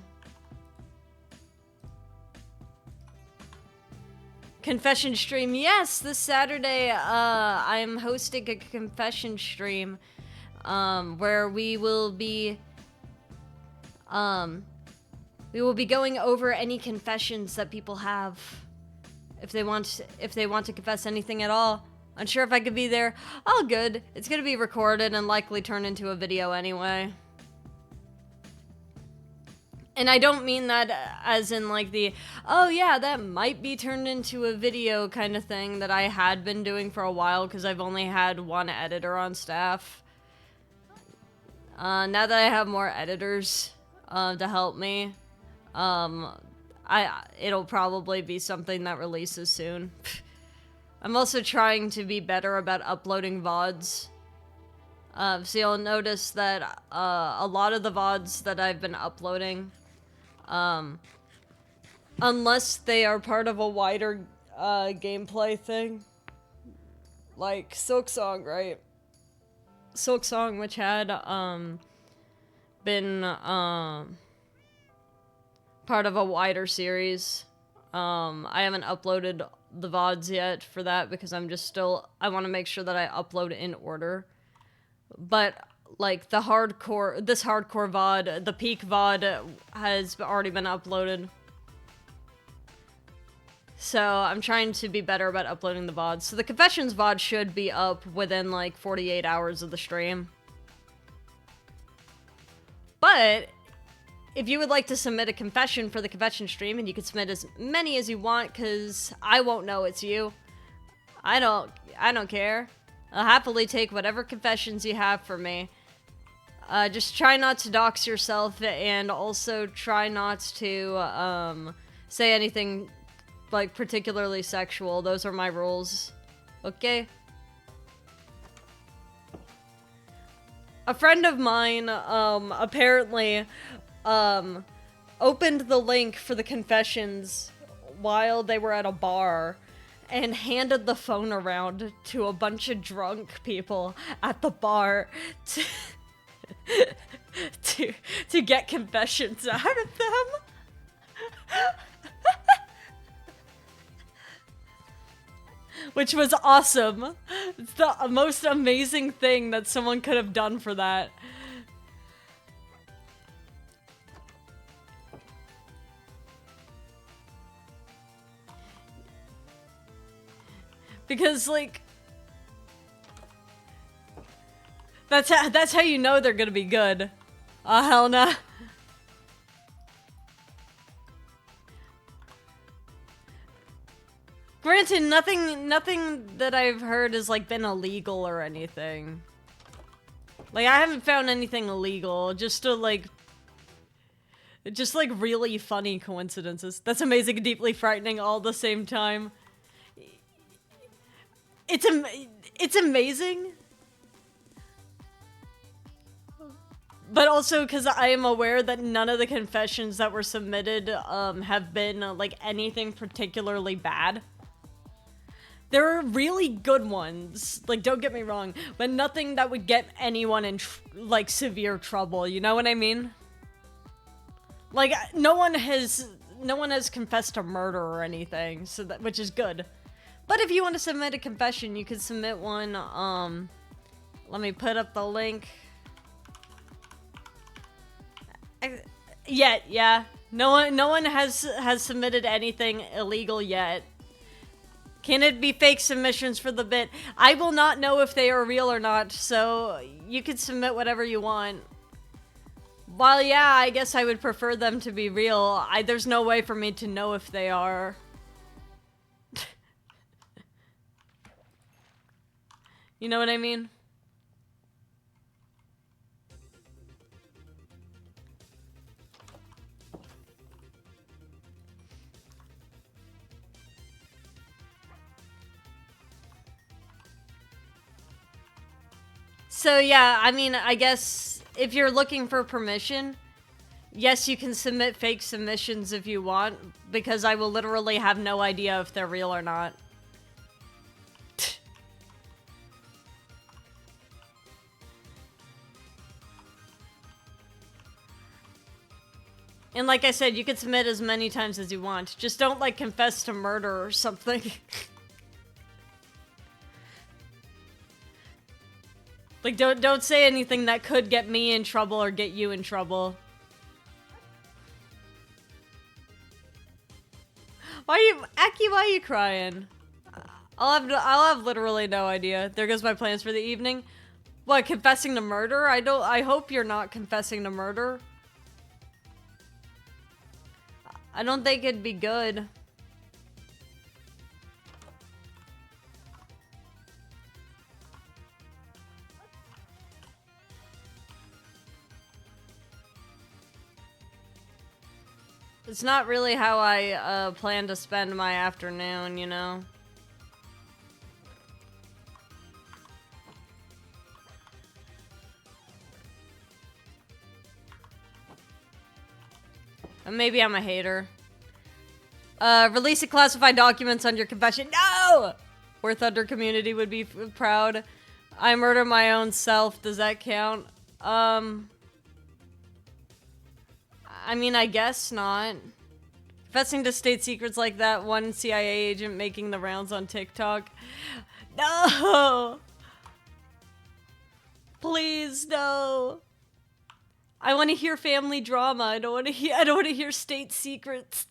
Confession stream, yes, this Saturday, I'm hosting a confession stream, where we will be going over any confessions that people have, if they want to confess anything at all. Unsure if I could be there. All good. It's gonna be recorded and likely turn into a video anyway. And I don't mean that as in like the, oh yeah, that might be turned into a video kind of thing that I had been doing for a while, because I've only had one editor on staff. Now that I have more editors to help me, it'll probably be something that releases soon. I'm also trying to be better about uploading VODs. So you'll notice that a lot of the VODs that I've been uploading, Unless they are part of a wider gameplay thing. Like Silk Song, right? Silk Song, which had been part of a wider series. I haven't uploaded the VODs yet for that because I'm just still, I want to make sure that I upload in order. But like this hardcore VOD, the peak VOD has already been uploaded. So I'm trying to be better about uploading the VODs. So the Confessions VOD should be up within like 48 hours of the stream. But if you would like to submit a confession for the confession stream, and you can submit as many as you want, because I won't know it's you. I don't care. I'll happily take whatever confessions you have for me. Just try not to dox yourself, and also try not to say anything like particularly sexual. Those are my rules. Okay? A friend of mine apparently opened the link for the confessions while they were at a bar and handed the phone around to a bunch of drunk people at the bar to get confessions out of them. Which was awesome. It's the most amazing thing that someone could have done for that. Because, like, that's how you know they're gonna be good. Oh, hell nah. Granted, nothing that I've heard has, like, been illegal or anything. Like, I haven't found anything illegal, just like, really funny coincidences. That's amazing and deeply frightening all at the same time. It's amazing. But also because I am aware that none of the confessions that were submitted have been, like, anything particularly bad. There are really good ones, like, don't get me wrong, but nothing that would get anyone in, like, severe trouble, you know what I mean? Like, no one has confessed to murder or anything, so that, which is good. But if you want to submit a confession, you can submit one, let me put up the link. Yeah. No one has submitted anything illegal yet. Can it be fake submissions for the bit? I will not know if they are real or not, so you can submit whatever you want. While yeah, I guess I would prefer them to be real, there's no way for me to know if they are. You know what I mean? So yeah, I mean, I guess if you're looking for permission, yes, you can submit fake submissions if you want, because I will literally have no idea if they're real or not. And like I said, you can submit as many times as you want. Just don't, like, confess to murder or something. Like, don't say anything that could get me in trouble or get you in trouble. Aki, why are you crying? I'll have literally no idea. There goes my plans for the evening. What, confessing to murder? I hope you're not confessing to murder. I don't think it'd be good. It's not really how I plan to spend my afternoon, you know? And maybe I'm a hater. Release classified documents on your confession. No! Or Thunder community would be proud. I murder my own self. Does that count? I mean, I guess not. Confessing to state secrets like that one CIA agent making the rounds on TikTok. No! Please, no. I want to hear family drama. I don't want to hear state secrets.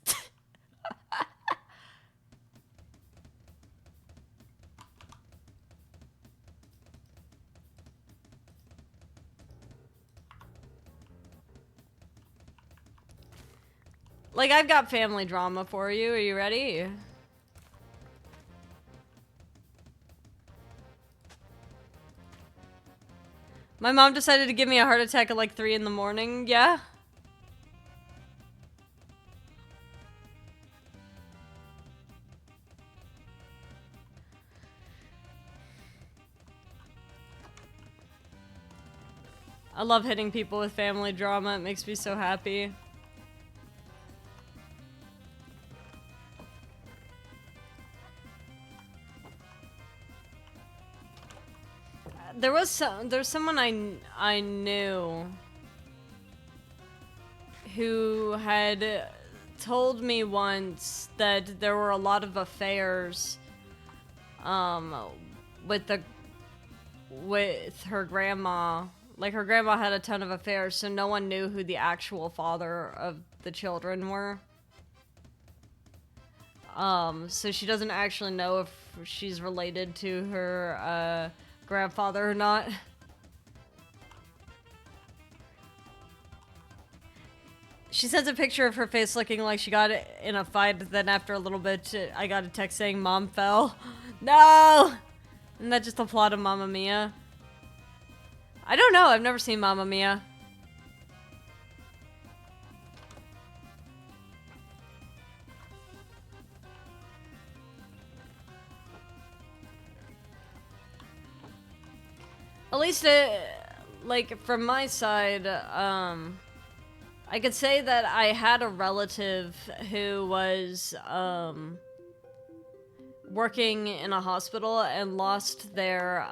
Like, I've got family drama for you. Are you ready? My mom decided to give me a heart attack at like 3 in the morning. Yeah? I love hitting people with family drama. It makes me so happy. There's someone I knew who had told me once that there were a lot of affairs with her grandma. Like, her grandma had a ton of affairs, so no one knew who the actual father of the children were. So she doesn't actually know if she's related to her grandfather or not. She sends a picture of her face looking like she got in a fight, then after a little bit, I got a text saying, "Mom fell." No! Isn't that just the plot of Mamma Mia? I don't know, I've never seen Mamma Mia. At least, like, from my side, I could say that I had a relative who was, working in a hospital and lost their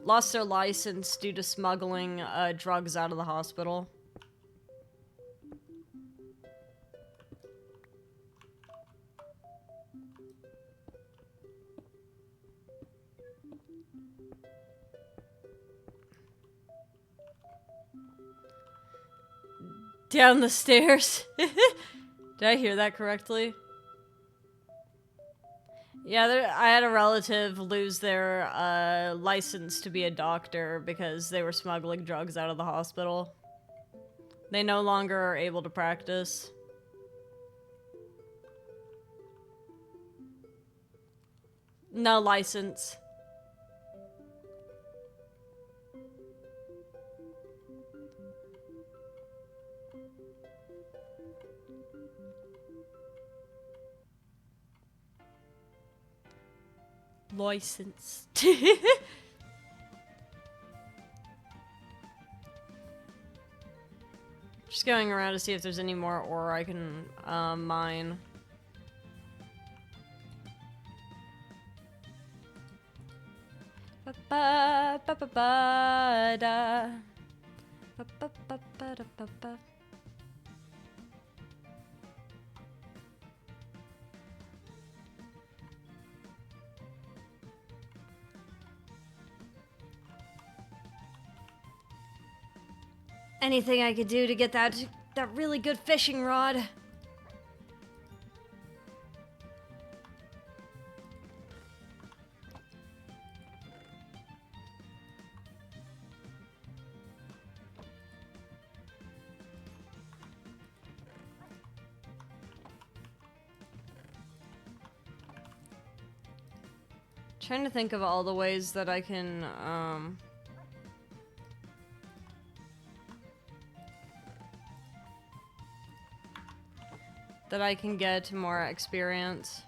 license due to smuggling, drugs out of the hospital. Down the stairs. Did I hear that correctly? Yeah, I had a relative lose their license to be a doctor because they were smuggling drugs out of the hospital. They no longer are able to practice. No license. License. Just going around to see if there's any more ore I can mine. Anything I could do to get that really good fishing rod. Trying to think of all the ways that I can get more experience.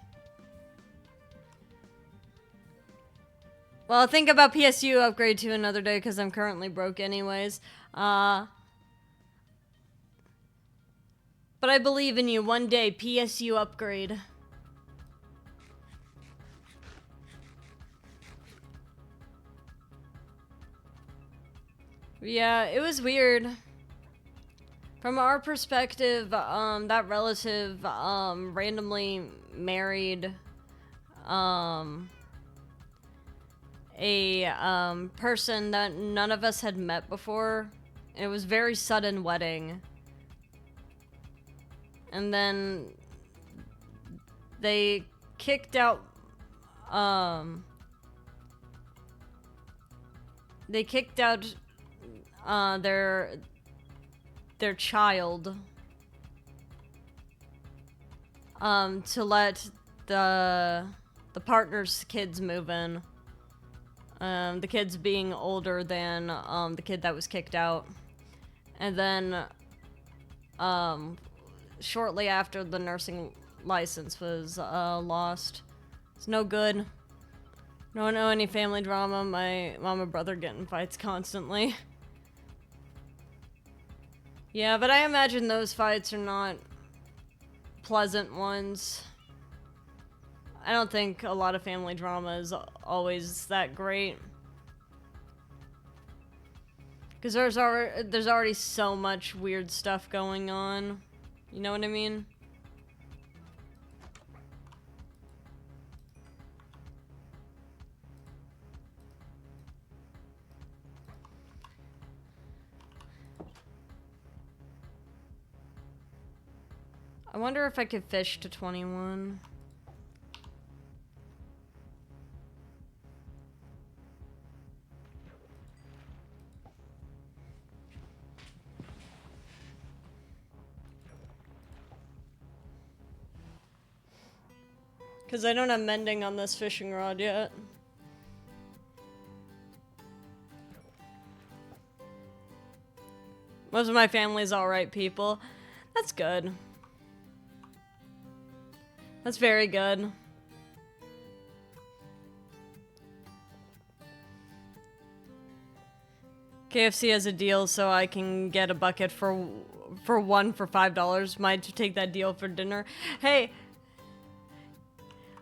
Well, I'll think about PSU upgrade to another day because I'm currently broke anyways. But But I believe in you. One day, PSU upgrade. Yeah, it was weird. From our perspective, that relative, randomly married, a, person that none of us had met before. It was very sudden wedding. And then they kicked out, they kicked out, their child, to let the partner's kids move in. The kids being older than, the kid that was kicked out. And then, shortly after, the nursing license was, lost. It's no good. Don't know any family drama. My mom and brother get in fights constantly. Yeah, but I imagine those fights are not pleasant ones. I don't think a lot of family drama is always that great. Because there's already so much weird stuff going on. You know what I mean? I wonder if I could fish to 21. Because I don't have mending on this fishing rod yet. Most of my family's alright people. That's good. That's very good. KFC has a deal, so I can get a bucket for one for $5. Might take that deal for dinner. Hey,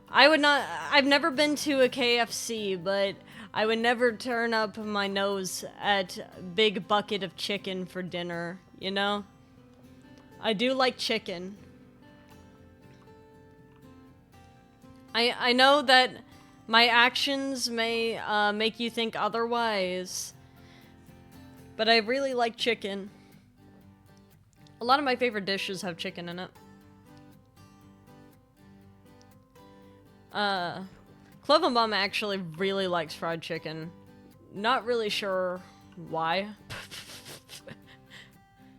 I would not. I've never been to a KFC, but I would never turn up my nose at big bucket of chicken for dinner. You know, I do like chicken. I know that my actions may make you think otherwise, but I really like chicken. A lot of my favorite dishes have chicken in it. Clove and Mom actually really likes fried chicken. Not really sure why.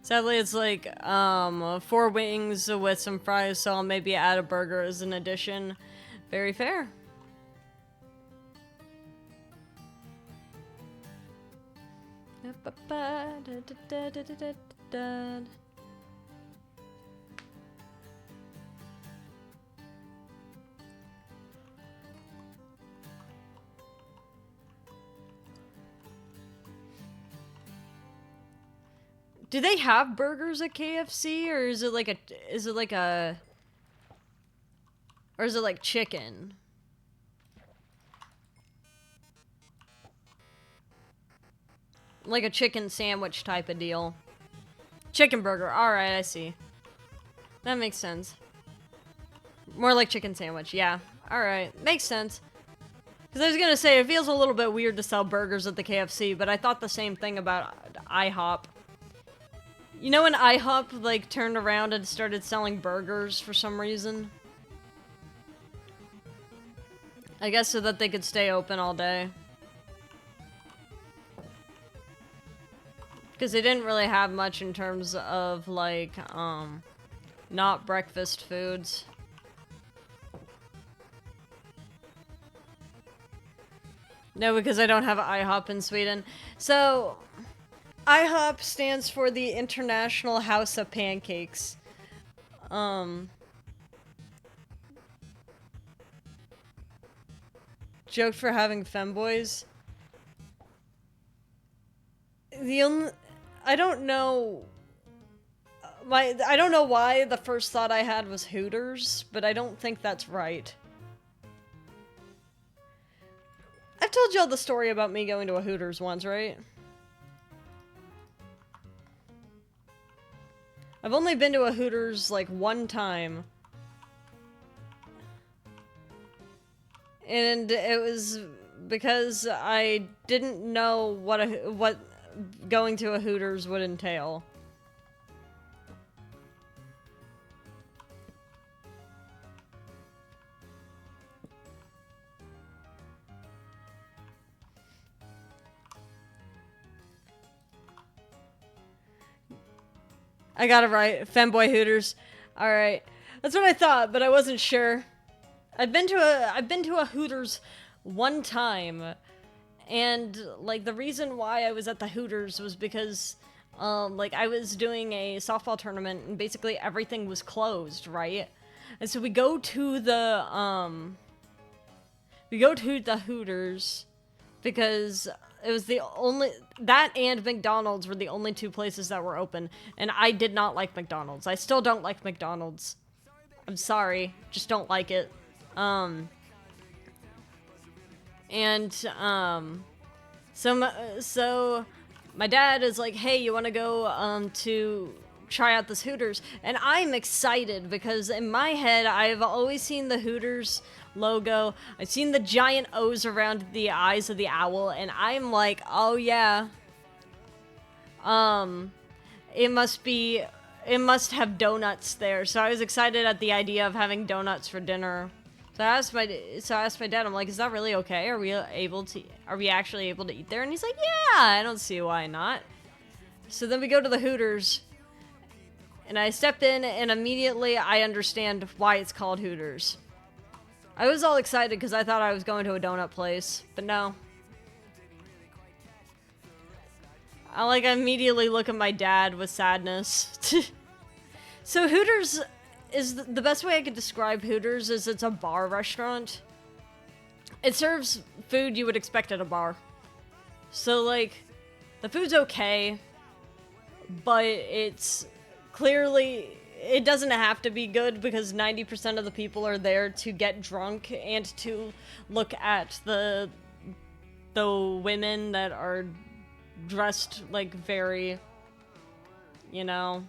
Sadly, it's like 4 wings with some fries, so I'll maybe add a burger as an addition. Very fair. Do they have burgers at KFC, or is it like or is it like chicken? Like a chicken sandwich type of deal. Chicken burger. Alright, I see. That makes sense. More like chicken sandwich, yeah. Alright, makes sense. Because I was gonna say, it feels a little bit weird to sell burgers at the KFC, but I thought the same thing about IHOP. You know when IHOP, like, turned around and started selling burgers for some reason? I guess so that they could stay open all day. Because they didn't really have much in terms of, like, not breakfast foods. No, because I don't have IHOP in Sweden. So, IHOP stands for the International House of Pancakes. Joke for having femboys. The only... I don't know I don't know why the first thought I had was Hooters, but I don't think that's right. I've told y'all the story about me going to a Hooters once, right? I've only been to a Hooters, like, one time. And it was because I didn't know what going to a Hooters would entail. I got it right. Femboy Hooters. Alright. That's what I thought, but I wasn't sure. I've been to a Hooters one time, and like the reason why I was at the Hooters was because like I was doing a softball tournament and basically everything was closed, right? And so we go to the Hooters because it was the only, that and McDonald's were the only two places that were open, and I did not like McDonald's. I still don't like McDonald's. I'm sorry, just don't like it. So my dad is like, hey, you want to go to try out this Hooters? And I'm excited because in my head I've always seen the Hooters logo. I've seen the giant O's around the eyes of the owl, and I'm like, oh yeah. It must have donuts there. So I was excited at the idea of having donuts for dinner. So I asked my dad, I'm like, is that really okay? Are we actually able to eat there? And he's like, yeah, I don't see why not. So then we go to the Hooters, and I step in, and immediately I understand why it's called Hooters. I was all excited because I thought I was going to a donut place, but no. I immediately look at my dad with sadness. So Hooters is the best way I could describe Hooters is it's a bar restaurant. It serves food you would expect at a bar. So like, the food's okay, but it's clearly, it doesn't have to be good because 90% of the people are there to get drunk and to look at the women that are dressed like very, you know,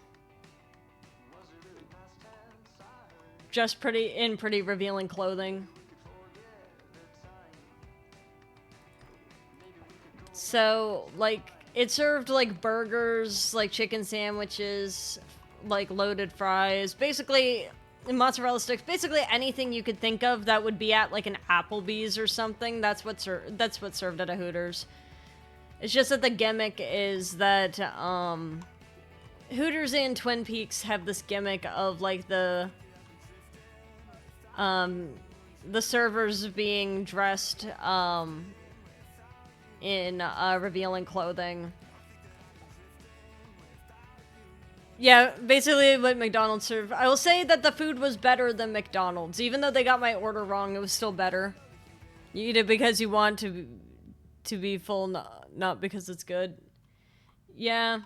just pretty revealing clothing. So like it served like burgers, like chicken sandwiches, like loaded fries, basically mozzarella sticks, basically anything you could think of that would be at like an Applebee's or something. That's what's served at a Hooters. It's just that the gimmick is that Hooters and Twin Peaks have this gimmick of like the servers being dressed in revealing clothing. Yeah, basically what McDonald's served. I will say that the food was better than McDonald's. Even though they got my order wrong, it was still better. You eat it because you want to be full, not because it's good. Yeah.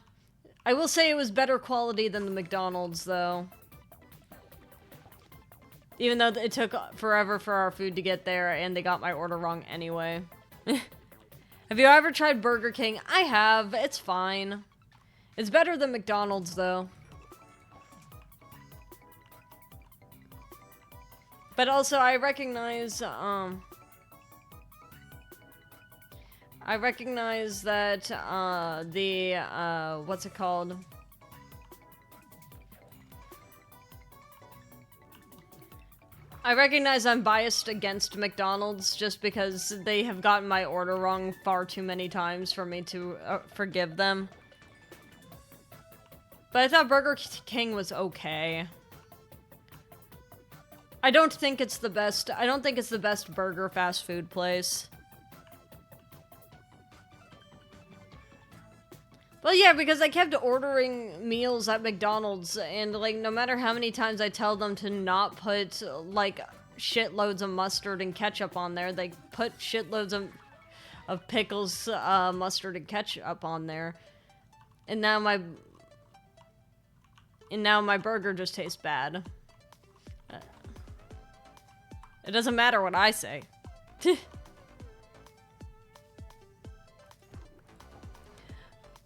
I will say it was better quality than the McDonald's, though. Even though it took forever for our food to get there, and they got my order wrong anyway. Have you ever tried Burger King? I have. It's fine. It's better than McDonald's, though. But also, I recognize that, what's it called? I recognize I'm biased against McDonald's just because they have gotten my order wrong far too many times for me to forgive them. But I thought Burger King was okay. I don't think it's the best burger fast food place. Well, yeah, because I kept ordering meals at McDonald's, and, like, no matter how many times I tell them to not put, like, shitloads of mustard and ketchup on there, they put shitloads of pickles, mustard, and ketchup on there. And now And now my burger just tastes bad. It doesn't matter what I say.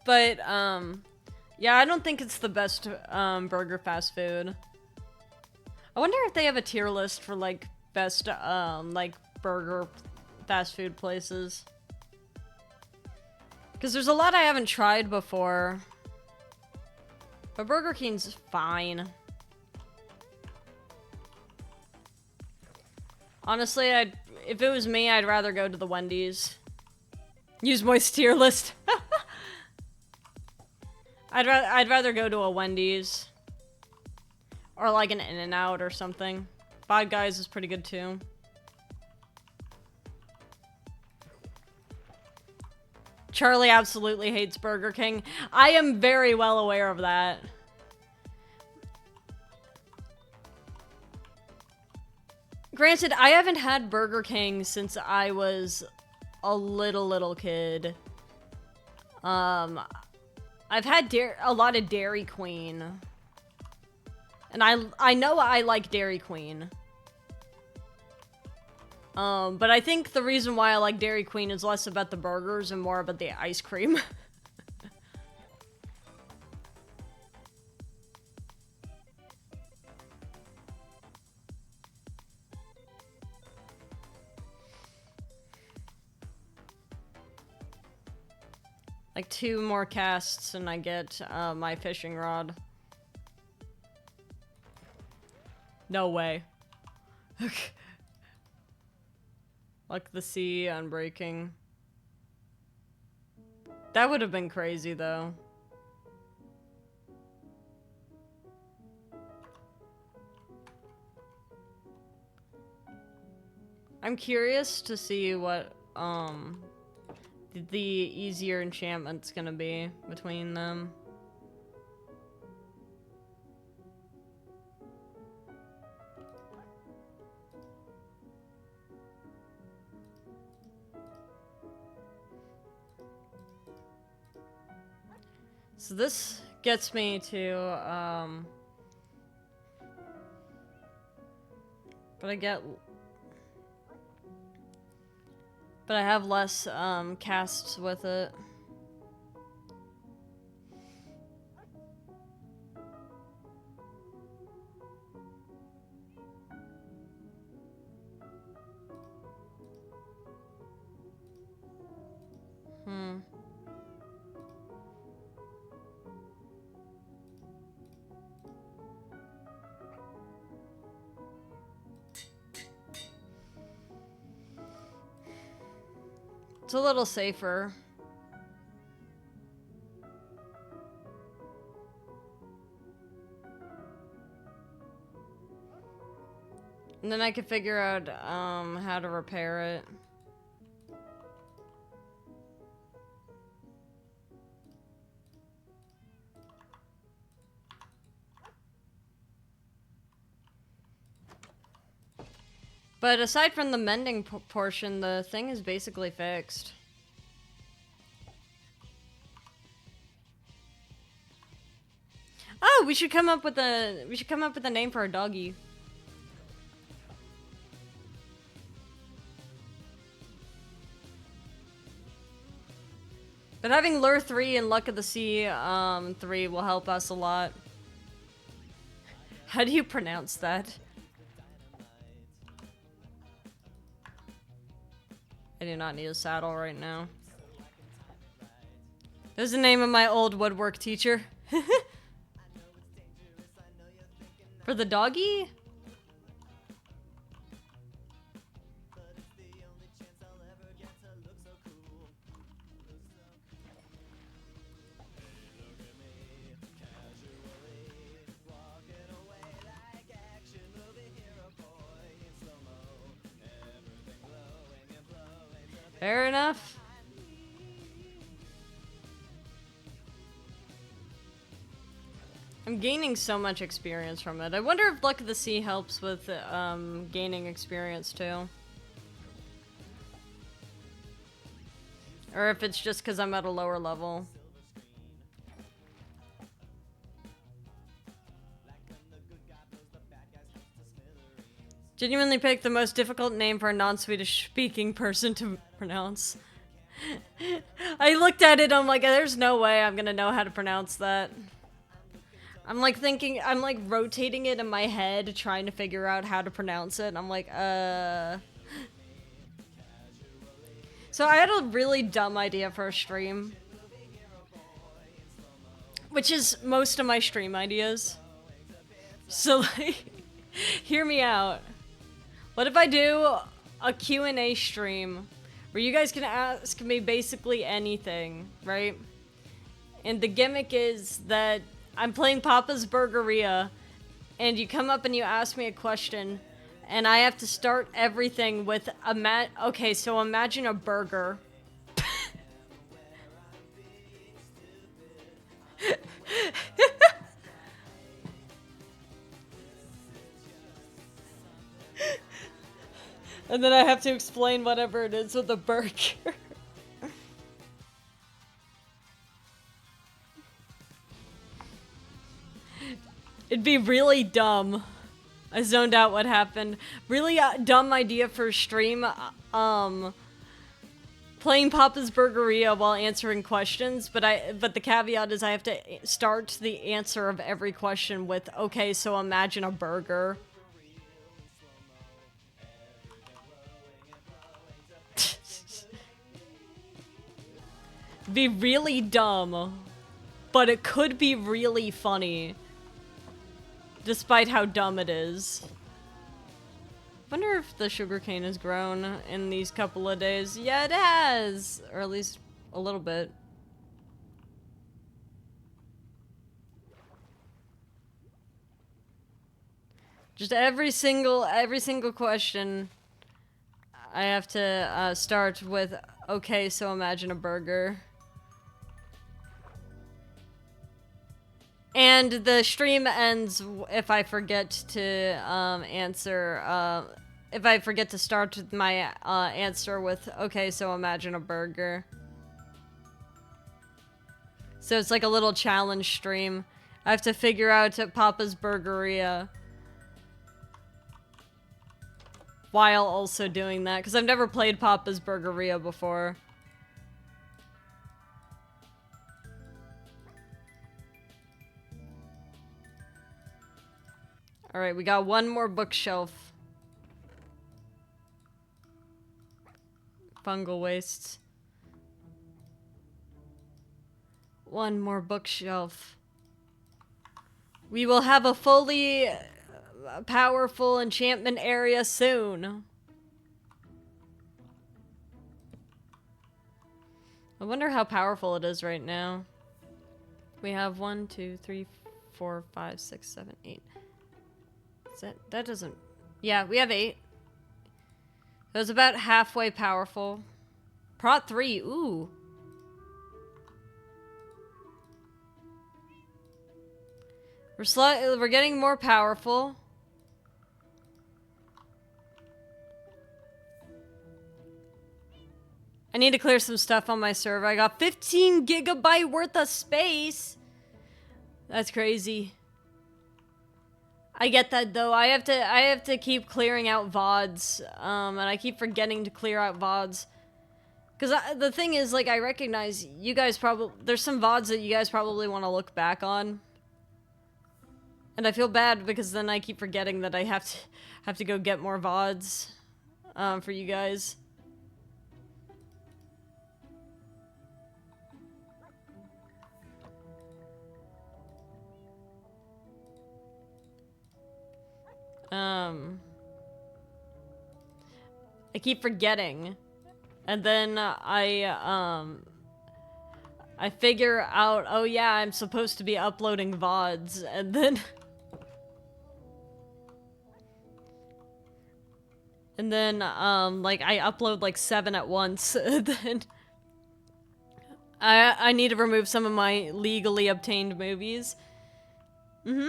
But, yeah, I don't think it's the best, burger fast food. I wonder if they have a tier list for, like, best, like, burger fast food places. Because there's a lot I haven't tried before. But Burger King's fine. Honestly, if it was me, I'd rather go to the Wendy's. Use Moist tier list. I'd rather go to a Wendy's. Or like an In-N-Out or something. Five Guys is pretty good too. Charlie absolutely hates Burger King. I am very well aware of that. Granted, I haven't had Burger King since I was a little kid. I've had a lot of Dairy Queen. And I know I like Dairy Queen. But I think the reason why I like Dairy Queen is less about the burgers and more about the ice cream. Like 2 more casts and I get my fishing rod. No way. Like the sea unbreaking. That would have been crazy though. I'm curious to see what the easier enchantment's gonna be between them. So this gets me to, but I have less, casts with it. It's a little safer. And then I could figure out, how to repair it. But aside from the mending portion, the thing is basically fixed. Oh, we should come up with a name for our doggy. But having Lure 3 and Luck of the Sea 3 will help us a lot. How do you pronounce that? I do not need a saddle right now. There's the name of my old woodwork teacher. For the doggy? Fair enough. I'm gaining so much experience from it. I wonder if Luck of the Sea helps with gaining experience too. Or if it's just because I'm at a lower level. Genuinely picked the most difficult name for a non-Swedish speaking person to pronounce. I looked at it, I'm like, there's no way I'm gonna know how to pronounce that. I'm like thinking, I'm like rotating it in my head, trying to figure out how to pronounce it, and I'm like, So I had a really dumb idea for a stream. Which is most of my stream ideas. So like, hear me out. What if I do a Q&A stream where you guys can ask me basically anything, right? And the gimmick is that I'm playing Papa's Burgeria, and you come up and you ask me a question, and I have to start everything with okay, so imagine a burger. And then I have to explain whatever it is with a burger. It'd be really dumb. I zoned out what happened. Really dumb idea for a stream. Playing Papa's Burgeria while answering questions, but the caveat is I have to start the answer of every question with, okay, so imagine a burger. Be really dumb, but it could be really funny, despite how dumb it is. Wonder if the sugarcane has grown in these couple of days. Yeah, it has, or at least a little bit. Just every single question, I have to start with, okay, so imagine a burger. And the stream ends if I forget to answer, if I forget to start my answer with, okay, so imagine a burger. So it's like a little challenge stream. I have to figure out Papa's Burgeria while also doing that, because I've never played Papa's Burgeria before. Alright, we got one more bookshelf. Fungal wastes. One more bookshelf. We will have a fully powerful enchantment area soon. I wonder how powerful it is right now. We have 1, 2, 3, 4, 5, 6, 7, 8. That doesn't... Yeah, we have 8. It was about halfway powerful. Prot 3, ooh. We're getting more powerful. I need to clear some stuff on my server. I got 15 gigabyte worth of space. That's crazy. I get that though. I have to keep clearing out VODs, and I keep forgetting to clear out VODs. Because the thing is, like, I recognize you guys there's some VODs that you guys probably want to look back on. And I feel bad because then I keep forgetting that I have to go get more VODs, for you guys. I keep forgetting. And then I figure out, oh yeah, I'm supposed to be uploading VODs, and then... and then, like, I upload, like, 7 at once, and then... I need to remove some of my legally obtained movies. Mm-hmm.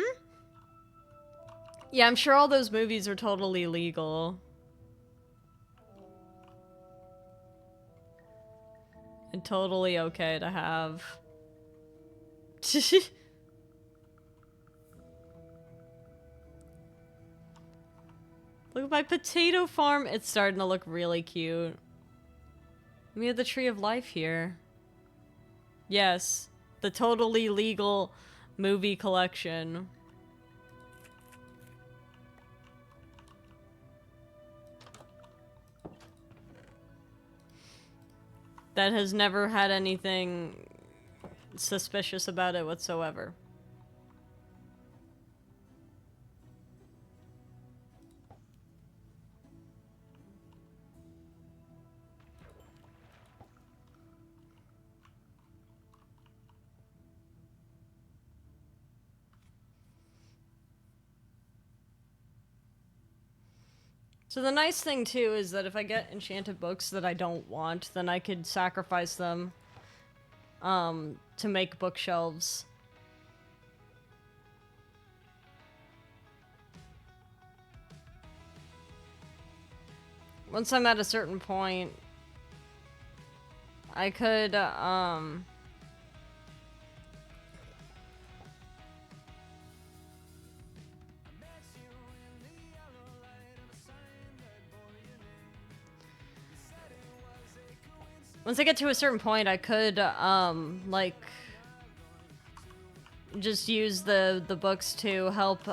Yeah, I'm sure all those movies are totally legal. And totally okay to have. Look at my potato farm. It's starting to look really cute. We have the Tree of Life here. Yes, the totally legal movie collection. That has never had anything suspicious about it whatsoever. So the nice thing too is that if I get enchanted books that I don't want, then I could sacrifice them to make bookshelves. Once I'm at a certain point, I could once I get to a certain point, I could, like, just use the books to help,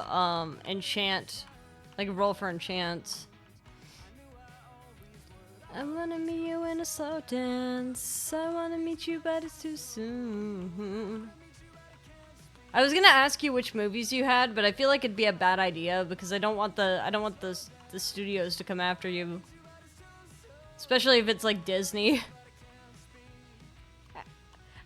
enchant, like, roll for enchants. I wanna meet you in a slow dance. I wanna meet you, but it's too soon. I was gonna ask you which movies you had, but I feel like it'd be a bad idea because I don't want the studios to come after you. Especially if it's, like, Disney.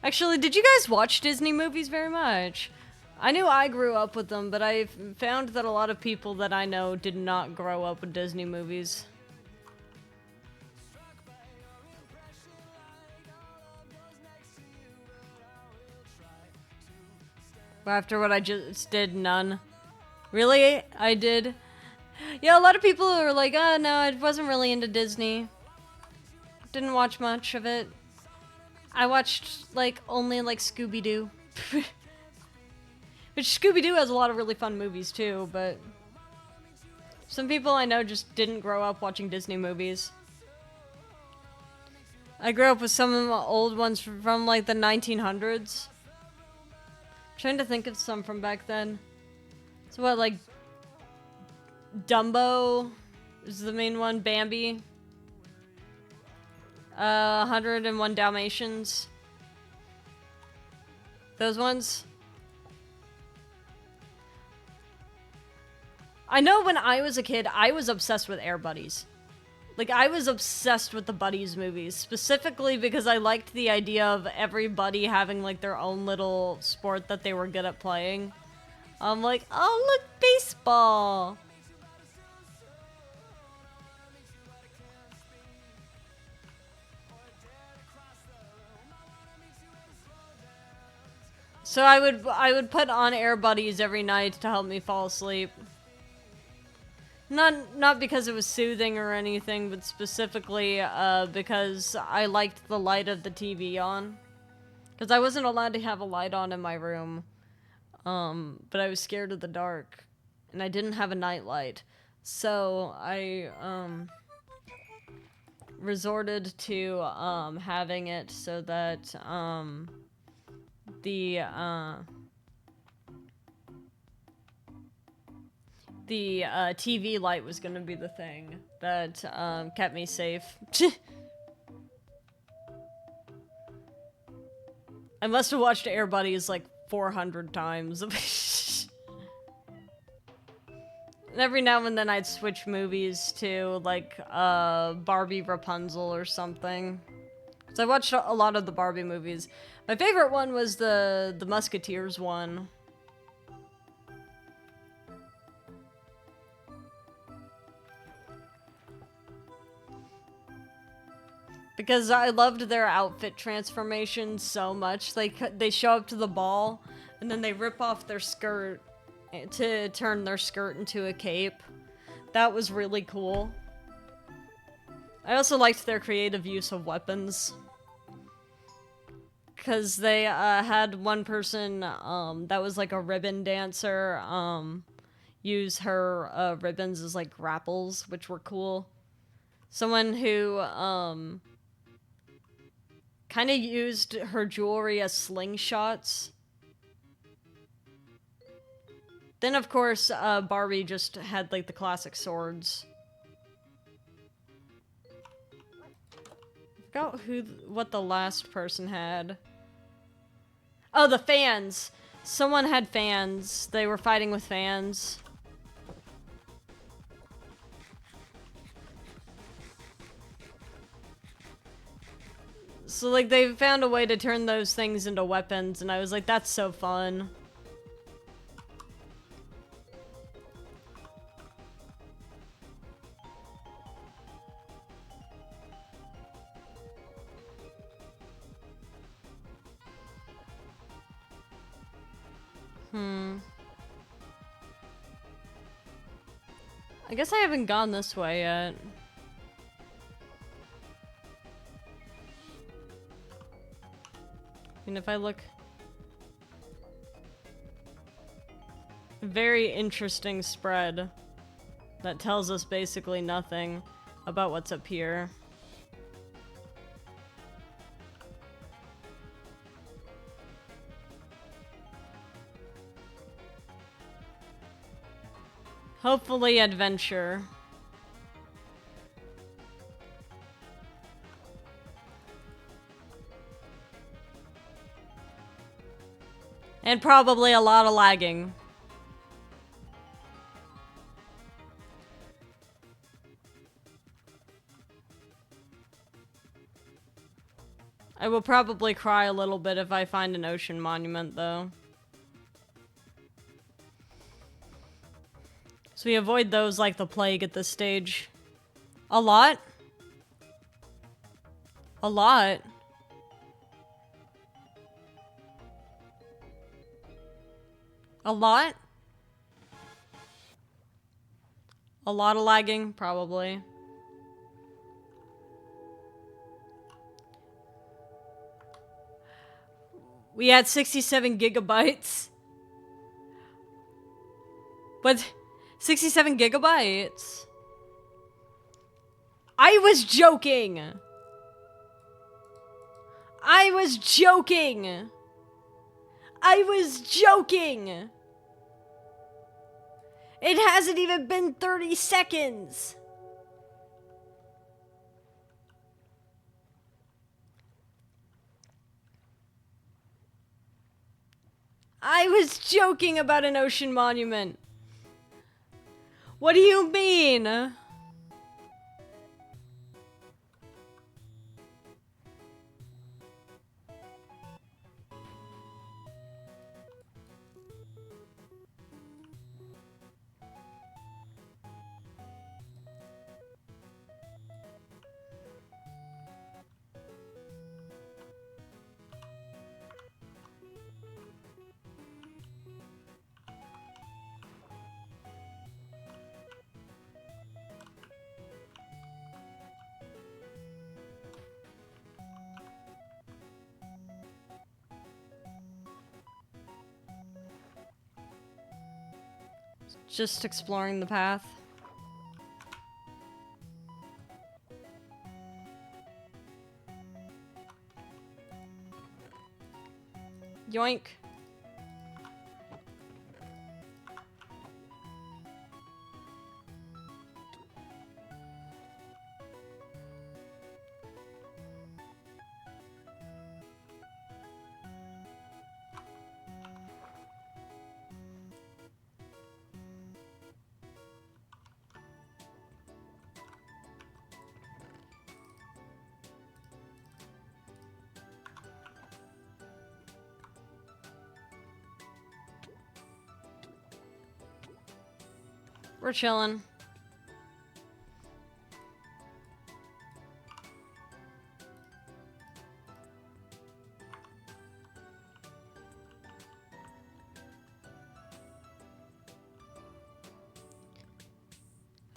Actually, did you guys watch Disney movies very much? I knew I grew up with them, but I found that a lot of people that I know did not grow up with Disney movies. After what I just did, none. Really? I did? Yeah, a lot of people are like, oh, no, I wasn't really into Disney. Didn't watch much of it. I watched, like, only, like, Scooby-Doo. Which Scooby-Doo has a lot of really fun movies, too, but... some people I know just didn't grow up watching Disney movies. I grew up with some of the old ones from, like, the 1900s. Trying to think of some from back then. So what, like... Dumbo is the main one, Bambi. 101 Dalmatians. Those ones. I know when I was a kid, I was obsessed with Air Buddies. Like, I was obsessed with the Buddies movies, specifically because I liked the idea of everybody having, like, their own little sport that they were good at playing. I'm like, oh, look, baseball! So I would put on Air Buddies every night to help me fall asleep. Not because it was soothing or anything, but specifically because I liked the light of the TV on. Because I wasn't allowed to have a light on in my room. But I was scared of the dark. And I didn't have a nightlight. So I resorted to having it so that the TV light was gonna be the thing that kept me safe. I must have watched Air Buddies like 400 times. And every now and then I'd switch movies to like Barbie Rapunzel or something. So I watched a lot of the Barbie movies. My favorite one was the Musketeers one. Because I loved their outfit transformation so much. They show up to the ball, and then they rip off their skirt to turn their skirt into a cape. That was really cool. I also liked their creative use of weapons. Because they had one person that was like a ribbon dancer use her ribbons as like grapples, which were cool. Someone who kind of used her jewelry as slingshots. Then of course Barbie just had like the classic swords. I forgot what the last person had. Oh, the fans. Someone had fans. They were fighting with fans. So, like, they found a way to turn those things into weapons, and I was like, that's so fun. I guess I haven't gone this way yet. I mean, if I look... Very interesting spread that tells us basically nothing about what's up here. Hopefully adventure. And probably a lot of lagging. I will probably cry a little bit if I find an ocean monument, though. So we avoid those like the plague at this stage. A lot? A lot? A lot? A lot of lagging? Probably. We had 67 gigabytes. But 67 gigabytes? I was joking! I was joking! I was joking! It hasn't even been 30 seconds! I was joking about an ocean monument. What do you mean? Just exploring the path. Yoink. We're chilling.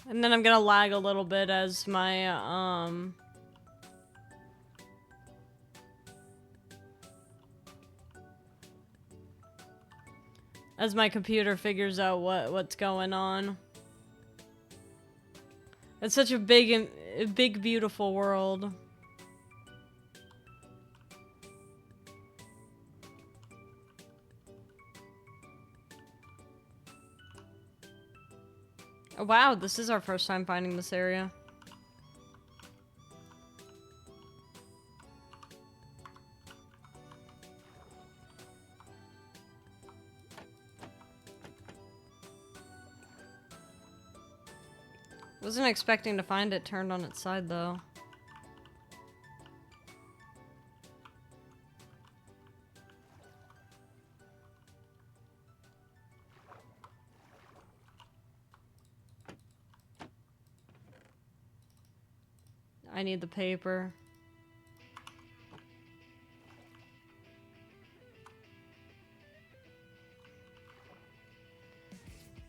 And then I'm gonna lag a little bit as my, As my computer figures out what's going on. It's such a big, beautiful world. Oh, wow, this is our first time finding this area. Wasn't expecting to find it turned on its side, though. I need the paper.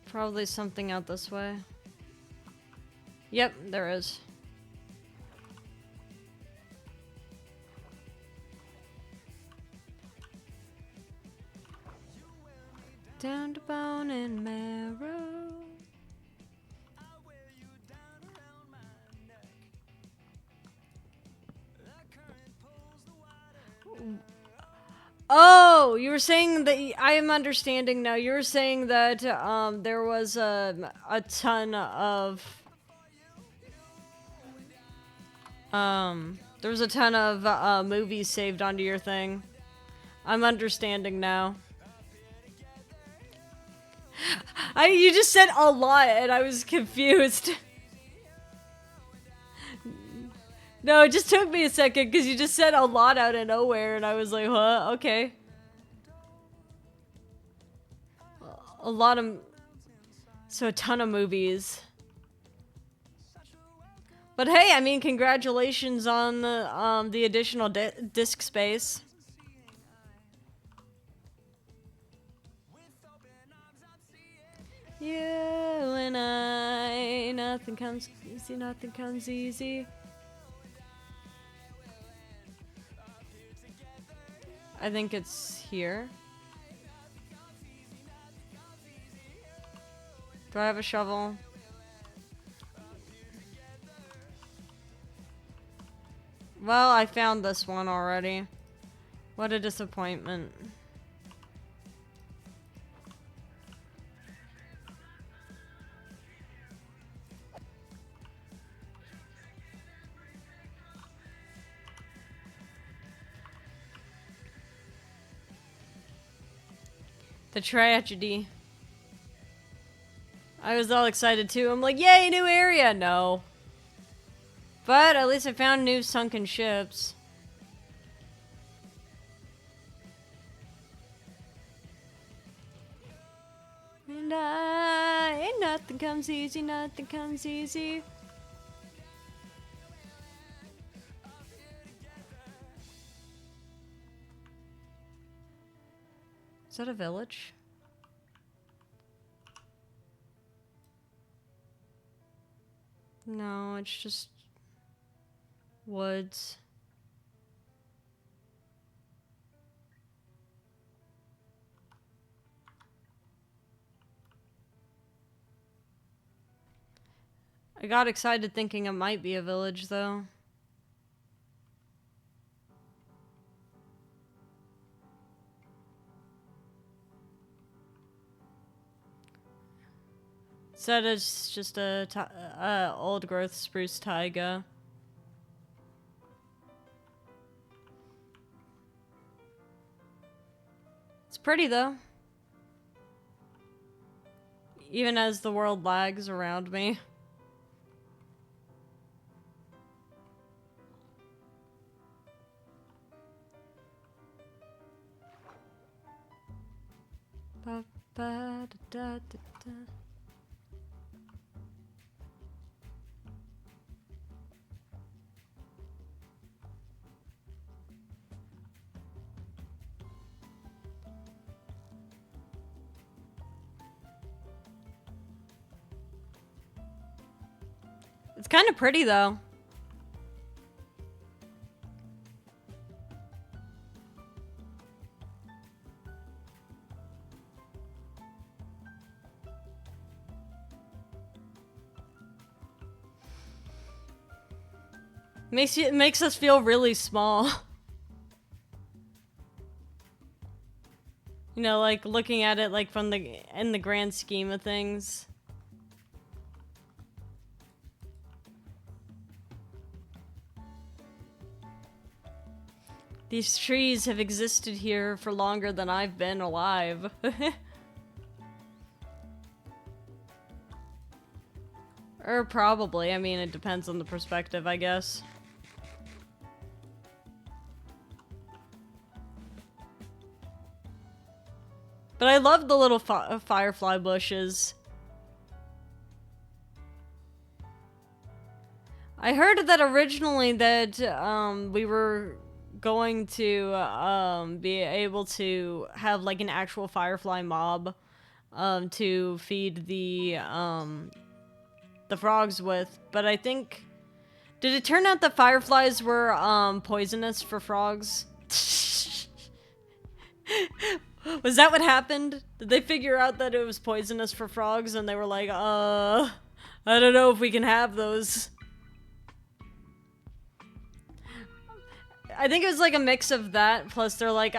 Probably something out this way. Yep, there is. Down to bone and marrow. Oh, you were saying that I am understanding now. You were saying that there was a ton of there was a ton of movies saved onto your thing. I'm understanding now. You just said a lot and I was confused. No, it just took me a second because you just said a lot out of nowhere and I was like, huh, okay. A lot of... So a ton of movies. But hey, I mean, congratulations on the additional disk space. You and I, nothing comes easy, nothing comes easy. I think it's here. Do I have a shovel? Well, I found this one already. What a disappointment. The tragedy. I was all excited too. I'm like, yay, new area! No. But at least I found new sunken ships. And nothing comes easy, nothing comes easy. Is that a village? No, it's just woods. I got excited thinking it might be a village, though. Said it's just a old growth spruce taiga. It's pretty though. Even as the world lags around me. Ba, ba, da, da, da, da. It's kind of pretty, though. Makes us feel really small. You know, like looking at it like from in the grand scheme of things. These trees have existed here for longer than I've been alive. Or probably, I mean, it depends on the perspective, I guess. But I love the little firefly bushes. I heard that originally that we were going to be able to have like an actual firefly mob to feed the frogs with, but I think, did it turn out that fireflies were poisonous for frogs? Was that what happened? Did they figure out that it was poisonous for frogs and they were like, I don't know if we can have those. I think it was like a mix of that, plus they're like,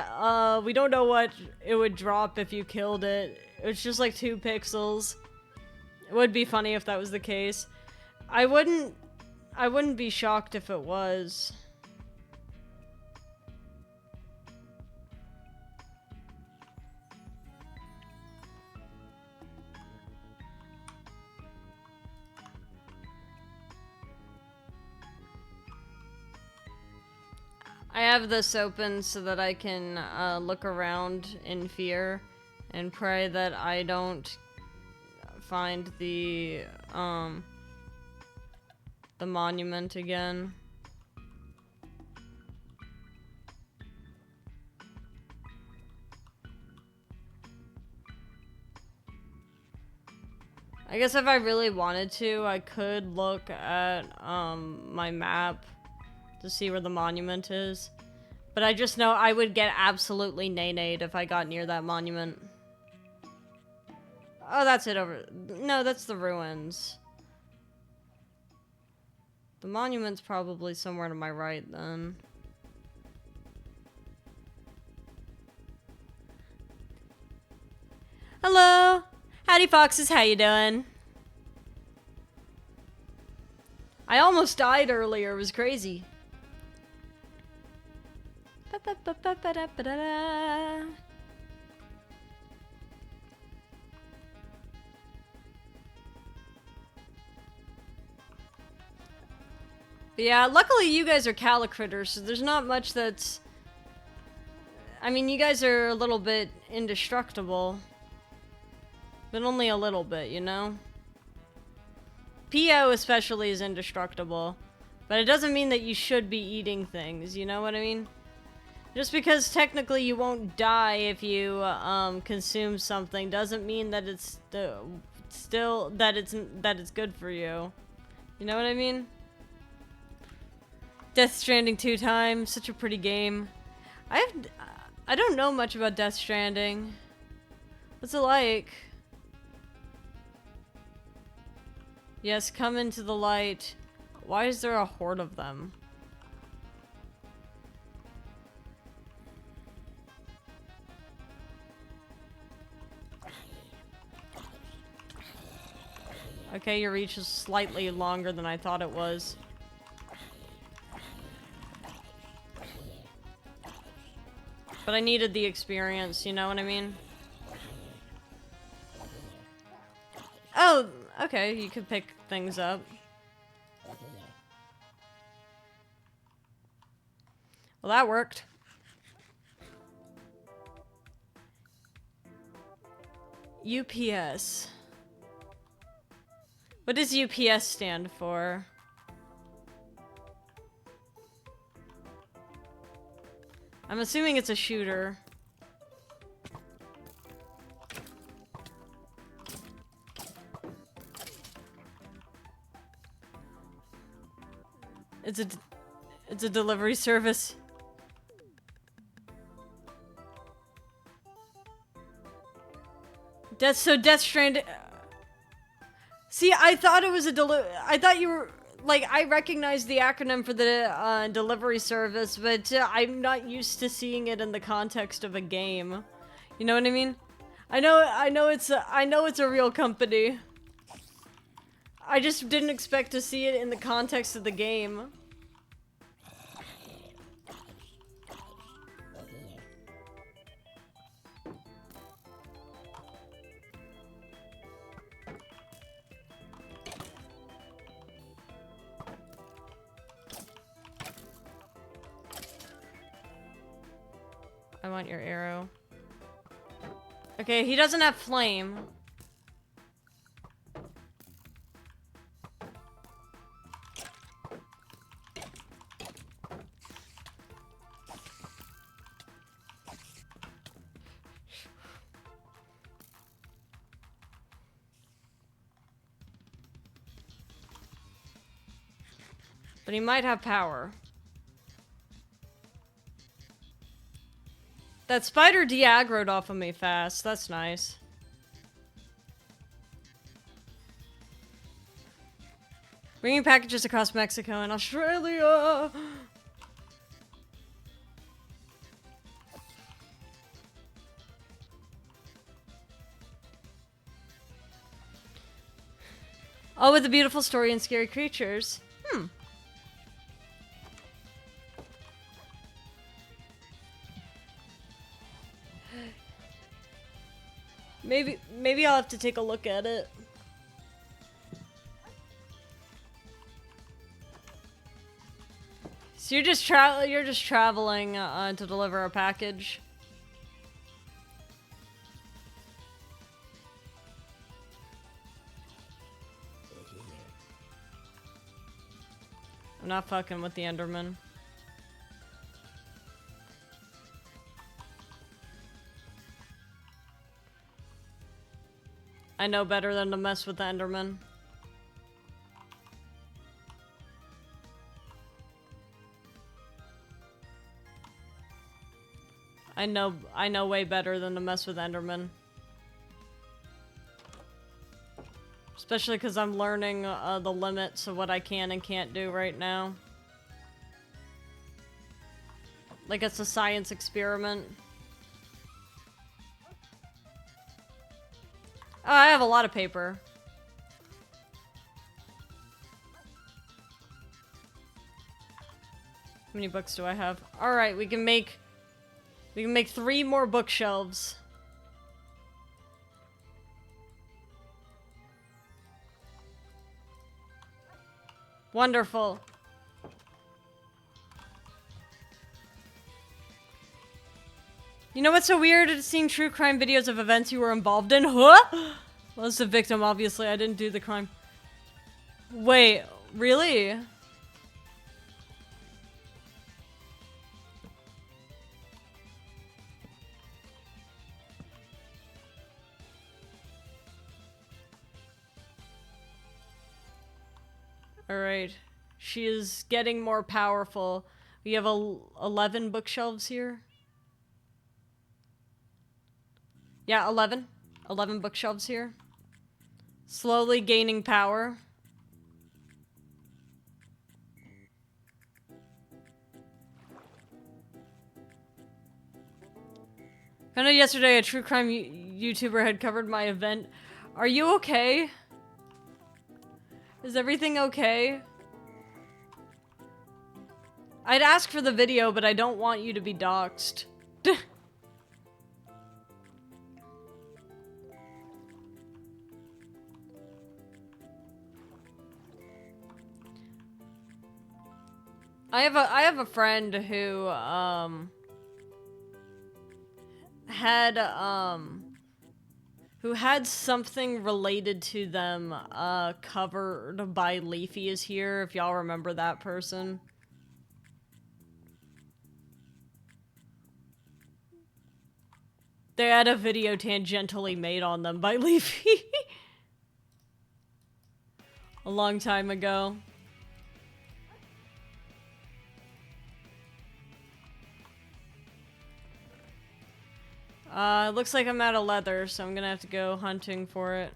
we don't know what it would drop if you killed it. It's just like 2 pixels. It would be funny if that was the case. I wouldn't be shocked if it was. I have this open so that I can look around in fear and pray that I don't find the monument again. I guess if I really wanted to, I could look at my map to see where the monument is. But I just know I would get absolutely nay-nayed if I got near that monument. Oh, that's it over... No, that's the ruins. The monument's probably somewhere to my right, then. Hello! Howdy, foxes, how you doing? I almost died earlier, it was crazy. Yeah, luckily you guys are calicritters, so there's not much that's... I mean, you guys are a little bit indestructible. But only a little bit, you know? PO especially is indestructible. But it doesn't mean that you should be eating things, you know what I mean? Just because technically you won't die if you consume something doesn't mean that it's still that it's good for you. You know what I mean? Death Stranding 2 times, such a pretty game. I don't know much about Death Stranding. What's it like? Yes, come into the light. Why is there a horde of them? Okay, your reach is slightly longer than I thought it was. But I needed the experience, you know what I mean? Oh, okay, you could pick things up. Well, that worked. UPS. What does UPS stand for? I'm assuming it's a shooter. It's a delivery service. Death Stranding. See, I thought it was I thought you were like, I recognize the acronym for the delivery service, but I'm not used to seeing it in the context of a game. You know what I mean? I know it's a real company. I just didn't expect to see it in the context of the game. I want your arrow. Okay, he doesn't have flame. But he might have power. That spider de-aggroed off of me fast. That's nice. Bringing packages across Mexico and Australia. Oh, with a beautiful story and scary creatures. Maybe I'll have to take a look at it. So you're just traveling to deliver a package. I'm not fucking with the Enderman. I know better than to mess with the Enderman. I know way better than to mess with Enderman. Especially because I'm learning the limits of what I can and can't do right now. Like it's a science experiment. Oh, I have a lot of paper. How many books do I have? Alright, we can make 3 more bookshelves. Wonderful. You know what's so weird? It's seeing true crime videos of events you were involved in. Huh? Well, as a victim, obviously, I didn't do the crime. Wait, really? Alright. She is getting more powerful. We have 11 bookshelves here. Yeah, 11. 11 bookshelves here. Slowly gaining power. I know yesterday a true crime YouTuber had covered my event. Are you okay? Is everything okay? I'd ask for the video, but I don't want you to be doxxed. I have a friend who had something related to them covered by Leafy is Here, if y'all remember that person. They had a video tangentially made on them by Leafy. A long time ago. Looks like I'm out of leather, so I'm gonna have to go hunting for it.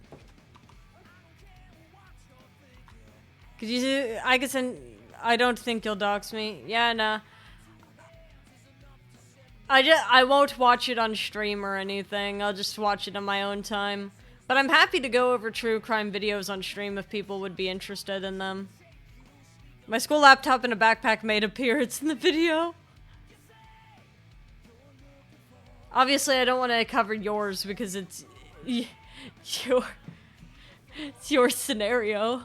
Could you? I guess I don't think you'll dox me. Yeah, nah. I won't watch it on stream or anything. I'll just watch it on my own time. But I'm happy to go over true crime videos on stream if people would be interested in them. My school laptop and a backpack made appearance in the video. Obviously, I don't want to cover yours because it's your scenario.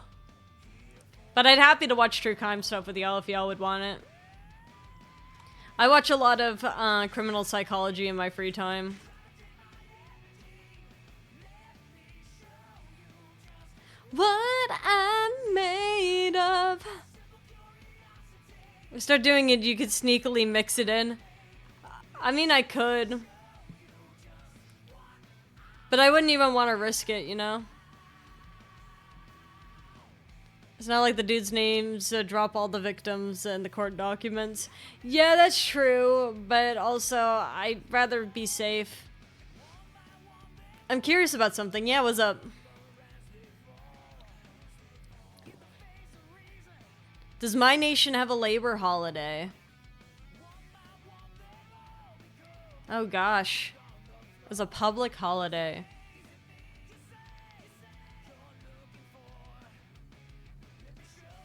But I'd happy to watch true crime stuff with y'all if y'all would want it. I watch a lot of criminal psychology in my free time. What I'm made of. If we start doing it, you could sneakily mix it in. I mean, I could. But I wouldn't even want to risk it, you know? It's not like the dude's names drop all the victims and the court documents. Yeah, that's true, but also, I'd rather be safe. I'm curious about something. Yeah, what's up? Does my nation have a labor holiday? Oh gosh. It was a public holiday.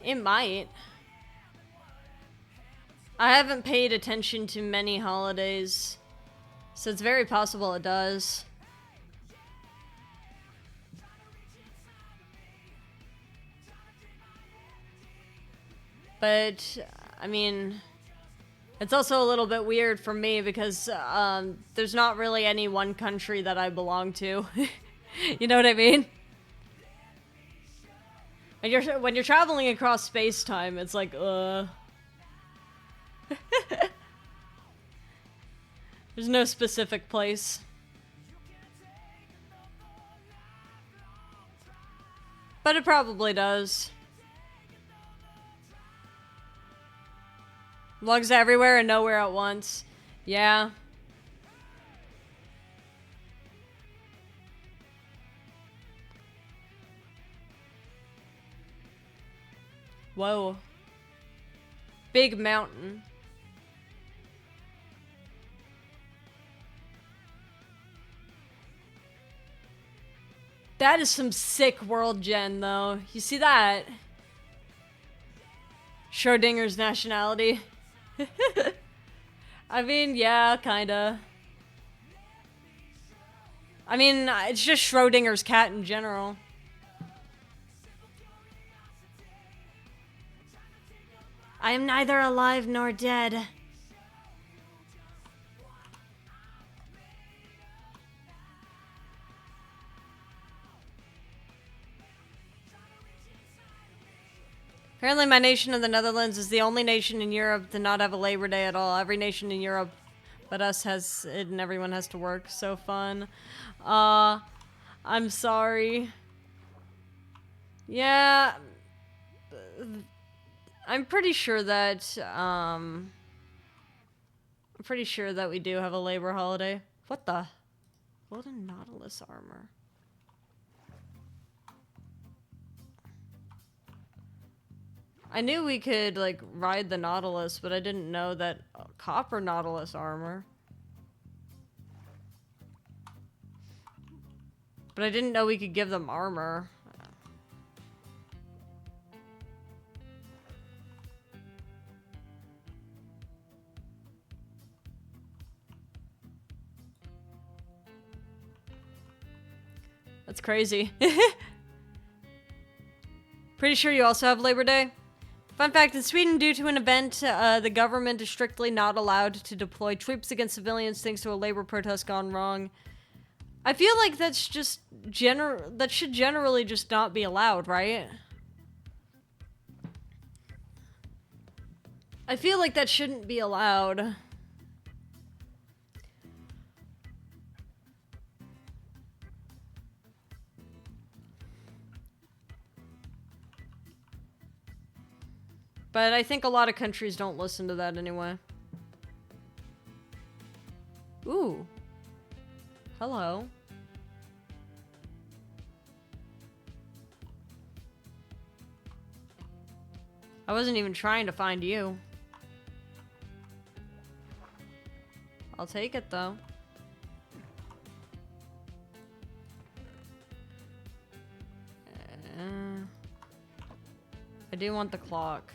It might. I haven't paid attention to many holidays, so it's very possible it does. But, I mean, it's also a little bit weird for me because there's not really any one country that I belong to. You know what I mean? When you're traveling across space-time, it's like, There's no specific place. But it probably does. Logs everywhere and nowhere at once. Yeah. Whoa. Big mountain. That is some sick world gen, though. You see that? Schrodinger's nationality. I mean, yeah, kinda. I mean, it's just Schrodinger's cat in general. I am neither alive nor dead. Apparently my nation of the Netherlands is the only nation in Europe to not have a Labor Day at all. Every nation in Europe but us has it and everyone has to work. So fun. I'm sorry. Yeah. I'm pretty sure that, we do have a labor holiday. What the? Golden Nautilus armor. I knew we could, like, ride the Nautilus, but I didn't know that copper Nautilus armor. But I didn't know we could give them armor. That's crazy. Pretty sure you also have Labor Day? Fun fact, in Sweden, due to an event, the government is strictly not allowed to deploy troops against civilians thanks to a labor protest gone wrong. I feel like that's just that should generally just not be allowed, right? I feel like that shouldn't be allowed. But I think a lot of countries don't listen to that anyway. Ooh. Hello. I wasn't even trying to find you. I'll take it though. I do want the clock.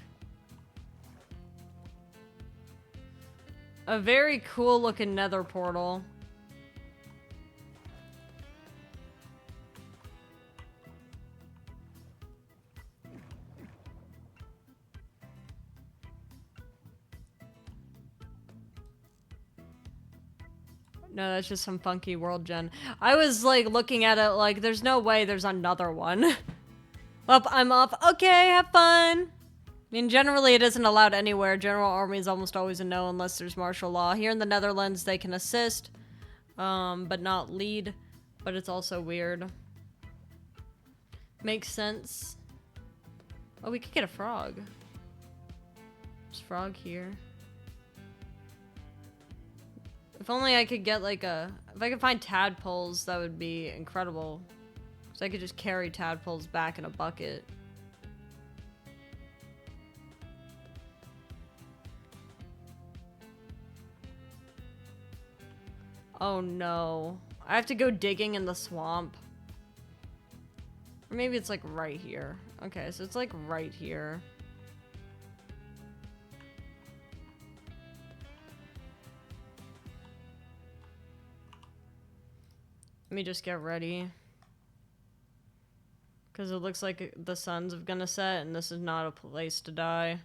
A very cool looking nether portal. No, that's just some funky world gen. I was like looking at it like there's no way there's another one. Up, I'm off. Okay, have fun. I mean, generally it isn't allowed anywhere. General army is almost always a no unless there's martial law. Here in the Netherlands, they can assist, but not lead. But it's also weird. Makes sense. Oh, we could get a frog. There's a frog here. If only I could get like a... If I could find tadpoles, that would be incredible. So I could just carry tadpoles back in a bucket. Oh no. I have to go digging in the swamp. Or maybe it's like right here. Okay, so it's like right here. Let me just get ready. Because it looks like the sun's gonna set and this is not a place to die.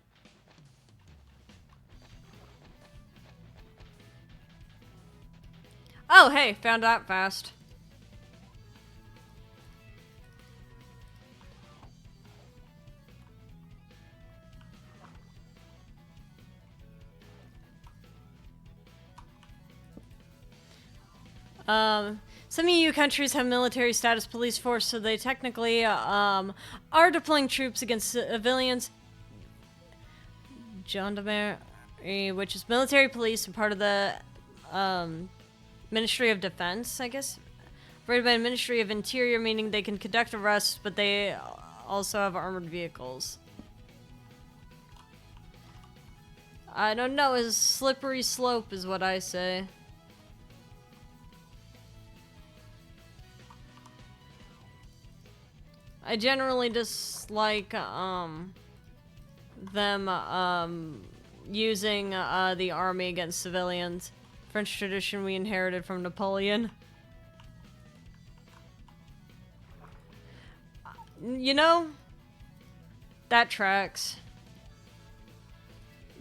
Oh, hey, found that fast. Some EU countries have military status police force, so they technically, are deploying troops against civilians. Gendarmerie, which is military police and part of the, Ministry of Defense, I guess. Operated by the Ministry of Interior, meaning they can conduct arrests, but they also have armored vehicles. I don't know, a slippery slope is what I say. I generally dislike, them, using, the army against civilians. French tradition we inherited from Napoleon. You know, that tracks.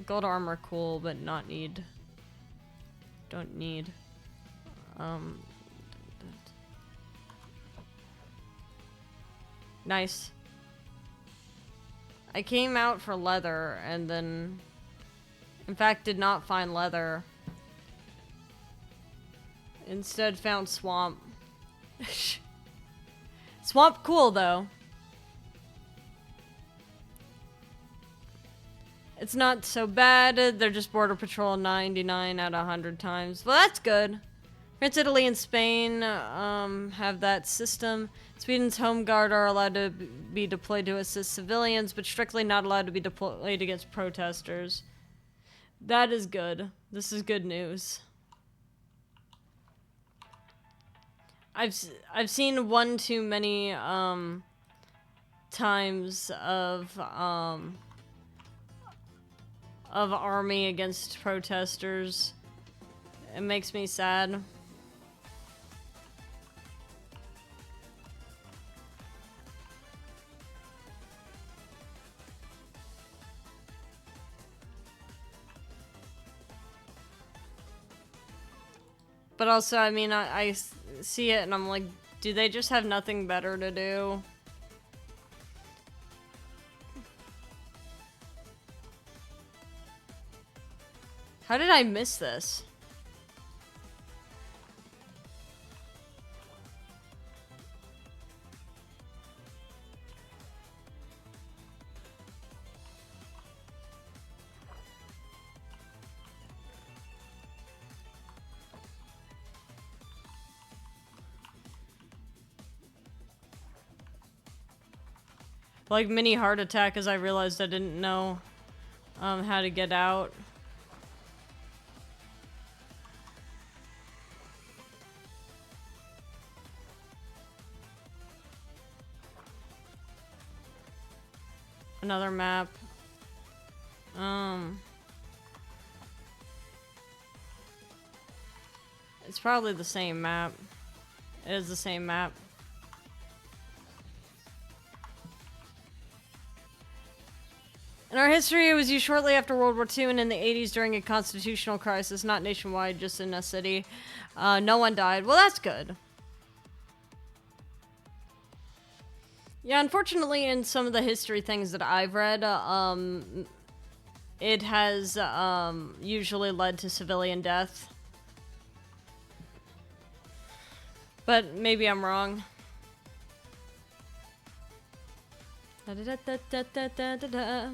Gold armor cool, but not need. Don't need. Nice. I came out for leather and then, in fact, did not find leather. Instead found swamp. Swamp cool though. It's not so bad. They're just border patrol 99 out of 100 times. Well, that's good. France, Italy, and Spain have that system. Sweden's Home Guard are allowed to be deployed to assist civilians, but strictly not allowed to be deployed against protesters. That is good. This is good news. I've seen one too many times of army against protesters. It makes me sad. But also, I mean, I see it and I'm like, do they just have nothing better to do? How did I miss this? Like mini heart attack as I realized I didn't know how to get out. Another map. It's probably the same map. It is the same map. In our history, it was used shortly after World War II and in the 80s during a constitutional crisis, not nationwide, just in a city. No one died. Well, that's good. Yeah, unfortunately, in some of the history things that I've read, it has usually led to civilian death. But maybe I'm wrong. Da da da da da da da da.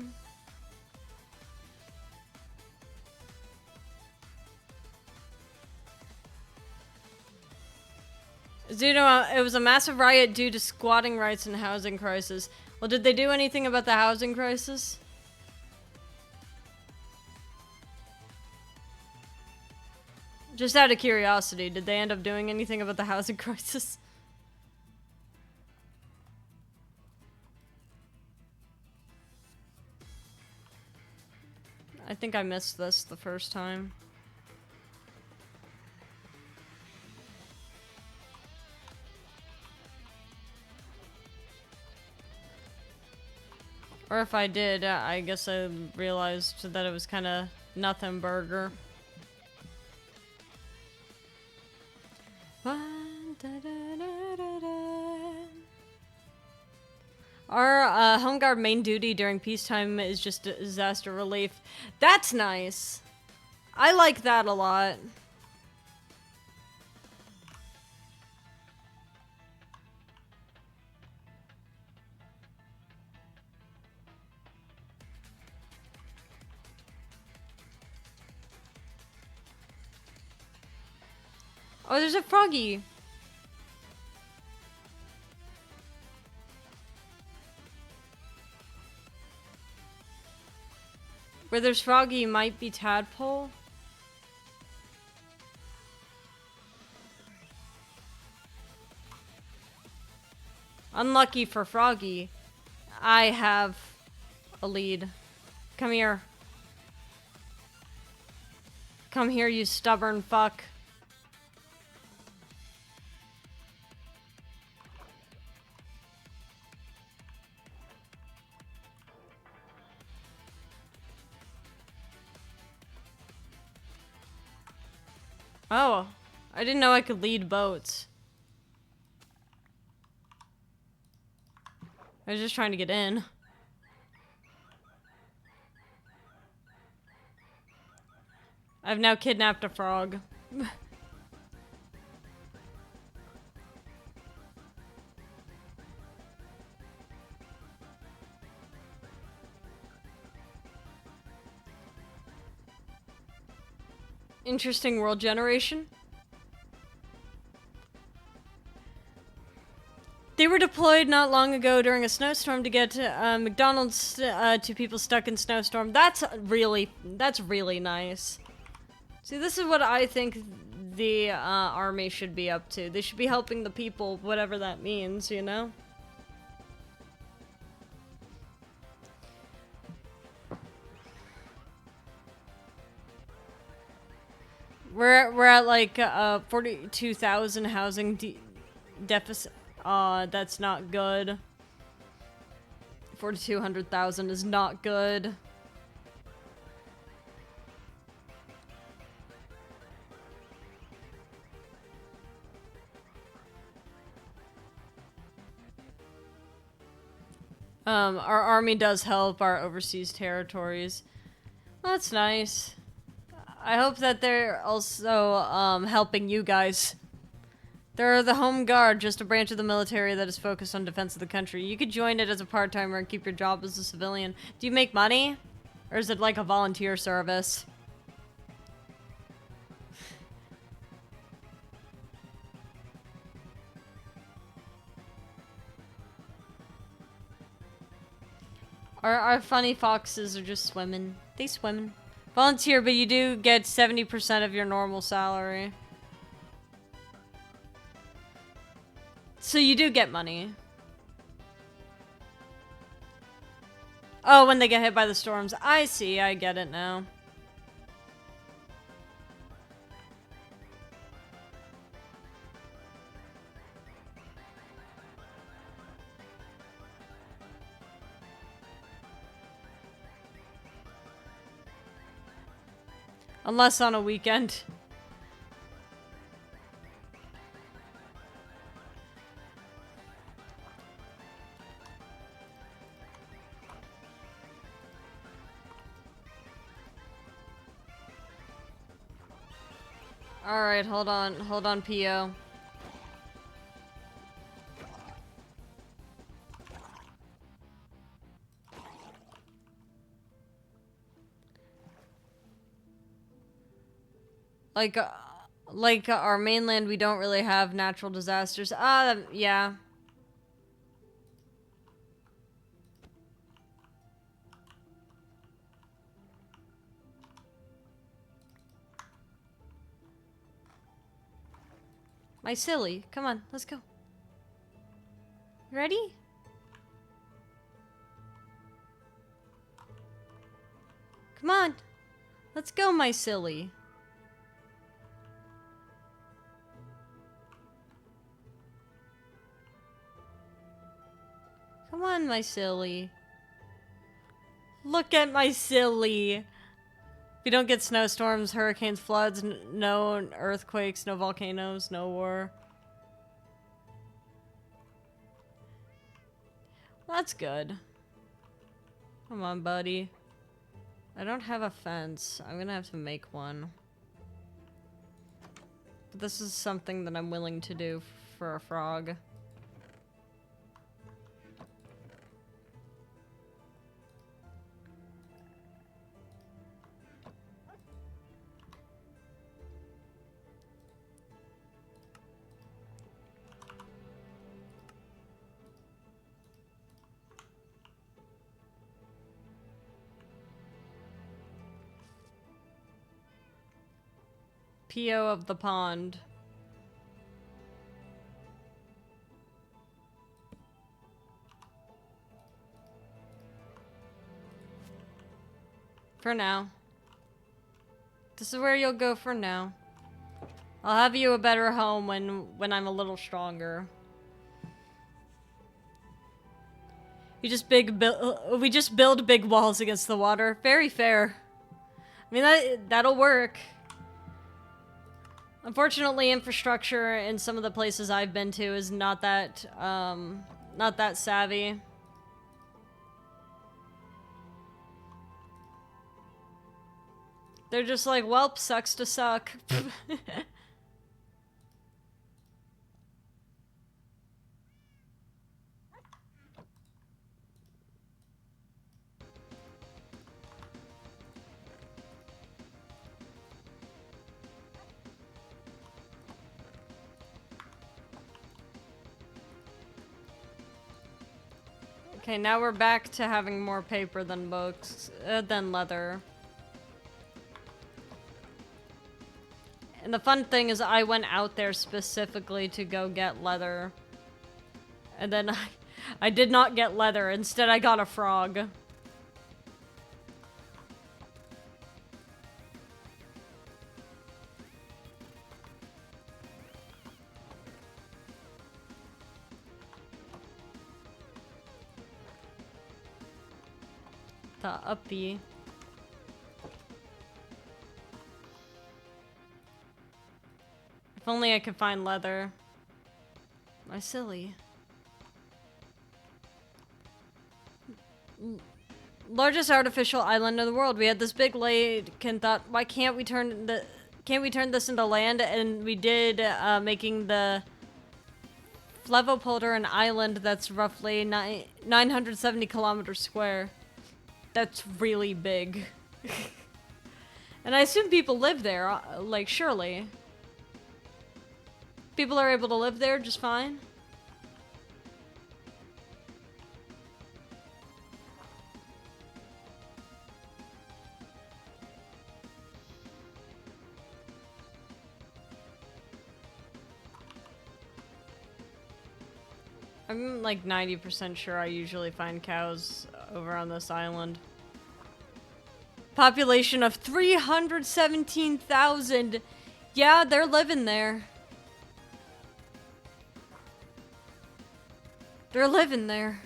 Due to it was a massive riot due to squatting rights and housing crisis. Well, did they do anything about the housing crisis? Just out of curiosity, did they end up doing anything about the housing crisis? I think I missed this the first time. Or if I did, I guess I realized that it was kind of nothing burger. Our home guard main duty during peacetime is just disaster relief. That's nice. I like that a lot. Oh, there's a froggy. Where there's froggy might be tadpole. Unlucky for froggy. I have a lead. Come here. Come here, you stubborn fuck. Oh, I didn't know I could lead boats. I was just trying to get in. I've now kidnapped a frog. Interesting world generation. They were deployed not long ago during a snowstorm to get McDonald's to people stuck in snowstorm. That's really nice. See, this is what I think the army should be up to. They should be helping the people, whatever that means, you know? We're at like 42,000 housing deficit. That's not good. 4,200,000 is not good. Our army does help our overseas territories. Well, that's nice. I hope that they're also helping you guys. They're the Home Guard, just a branch of the military that is focused on defense of the country. You could join it as a part-timer and keep your job as a civilian. Do you make money? Or is it like a volunteer service? Our funny foxes are just swimming. They swimming. Volunteer, but you do get 70% of your normal salary. So you do get money. Oh, when they get hit by the storms. I see, I get it now. Unless on a weekend. Alright, hold on, PO. Like our mainland, we don't really have natural disasters. Yeah. My silly. Come on, let's go. Ready? Come on. Let's go, my silly. Come on, my silly. Look at my silly. If you don't get snowstorms, hurricanes, floods, no earthquakes, no volcanoes, no war. That's good. Come on, buddy. I don't have a fence. I'm gonna have to make one. But this is something that I'm willing to do for a frog. PO of the pond. For now. This is where you'll go for now. I'll have you a better home when I'm a little stronger. We just build big walls against the water. Very fair. I mean, that'll work. Unfortunately, infrastructure in some of the places I've been to is not that savvy. They're just like, welp, sucks to suck. Okay, now we're back to having more paper than books, than leather. And the fun thing is I went out there specifically to go get leather. And then I did not get leather. Instead, I got a frog. The uppy. If only I could find leather. My silly. Largest artificial island in the world. We had this big lake and thought, why can't we turn this into land? And we did, making the Flevopolder an island that's roughly 970 kilometers square. That's really big. And I assume people live there, like, surely. People are able to live there just fine. I'm like 90% sure I usually find cows over on this island. Population of 317,000. Yeah, they're living there. They're living there.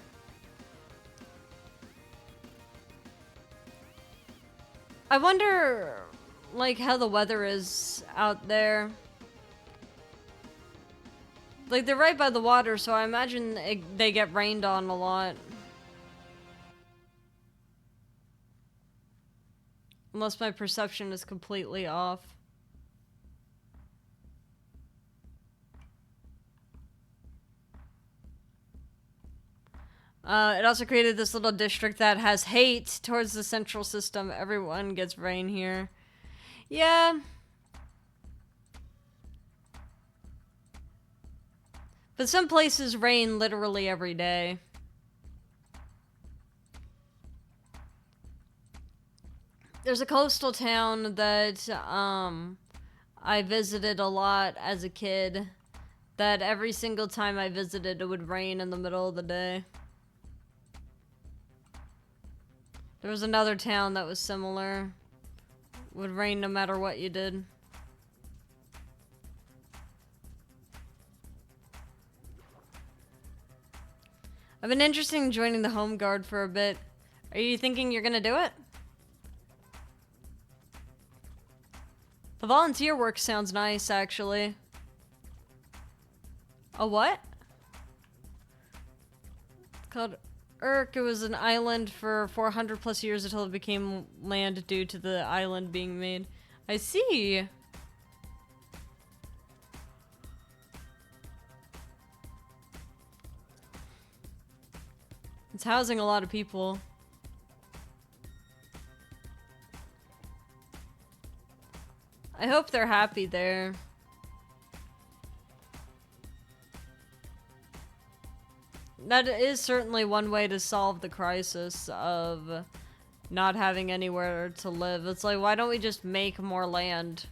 I wonder, like, how the weather is out there. Like, they're right by the water, so I imagine they get rained on a lot. Unless my perception is completely off. It also created this little district that has hate towards the central system. Everyone gets rain here. Yeah. But some places rain literally every day. There's a coastal town that, I visited a lot as a kid. That every single time I visited, it would rain in the middle of the day. There was another town that was similar. Would rain no matter what you did. I've been interested in joining the Home Guard for a bit. Are you thinking you're gonna do it? The volunteer work sounds nice, actually. A what? It's called Urk. It was an island for 400 plus years until it became land due to the island being made. I see. It's housing a lot of people. I hope they're happy there. That is certainly one way to solve the crisis of not having anywhere to live. It's like, why don't we just make more land?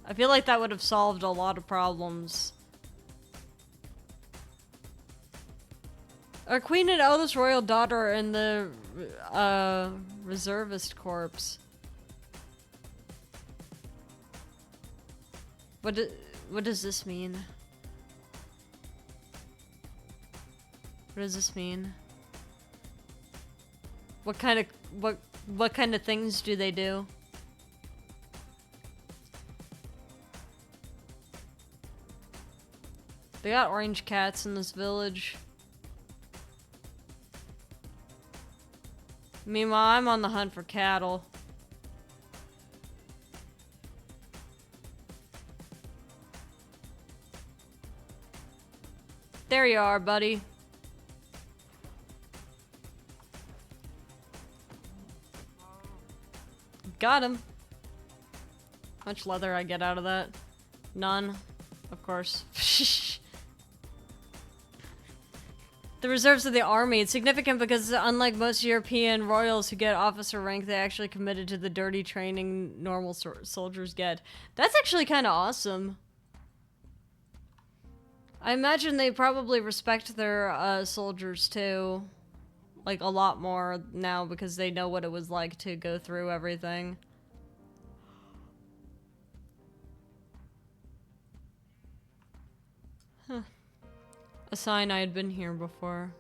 I feel like that would have solved a lot of problems. Our queen and eldest royal daughter are in the reservist corps. What does this mean? What does this mean? What kind of things do they do? They got orange cats in this village. Meanwhile, I'm on the hunt for cattle. There you are, buddy. Got him. How much leather I get out of that? None. Of course. The reserves of the army. It's significant because unlike most European royals who get officer rank, they actually committed to the dirty training normal soldiers get. That's actually kind of awesome. I imagine they probably respect their soldiers too. Like a lot more now because they know what it was like to go through everything. Huh. A sign I had been here before.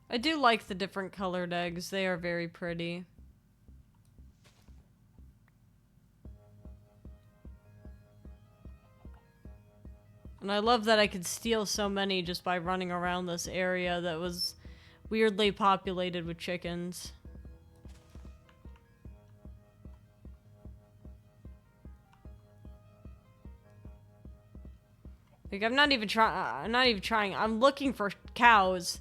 I do like the different colored eggs. They are very pretty. And I love that I could steal so many just by running around this area that was weirdly populated with chickens. Like, I'm not even trying. I'm looking for cows.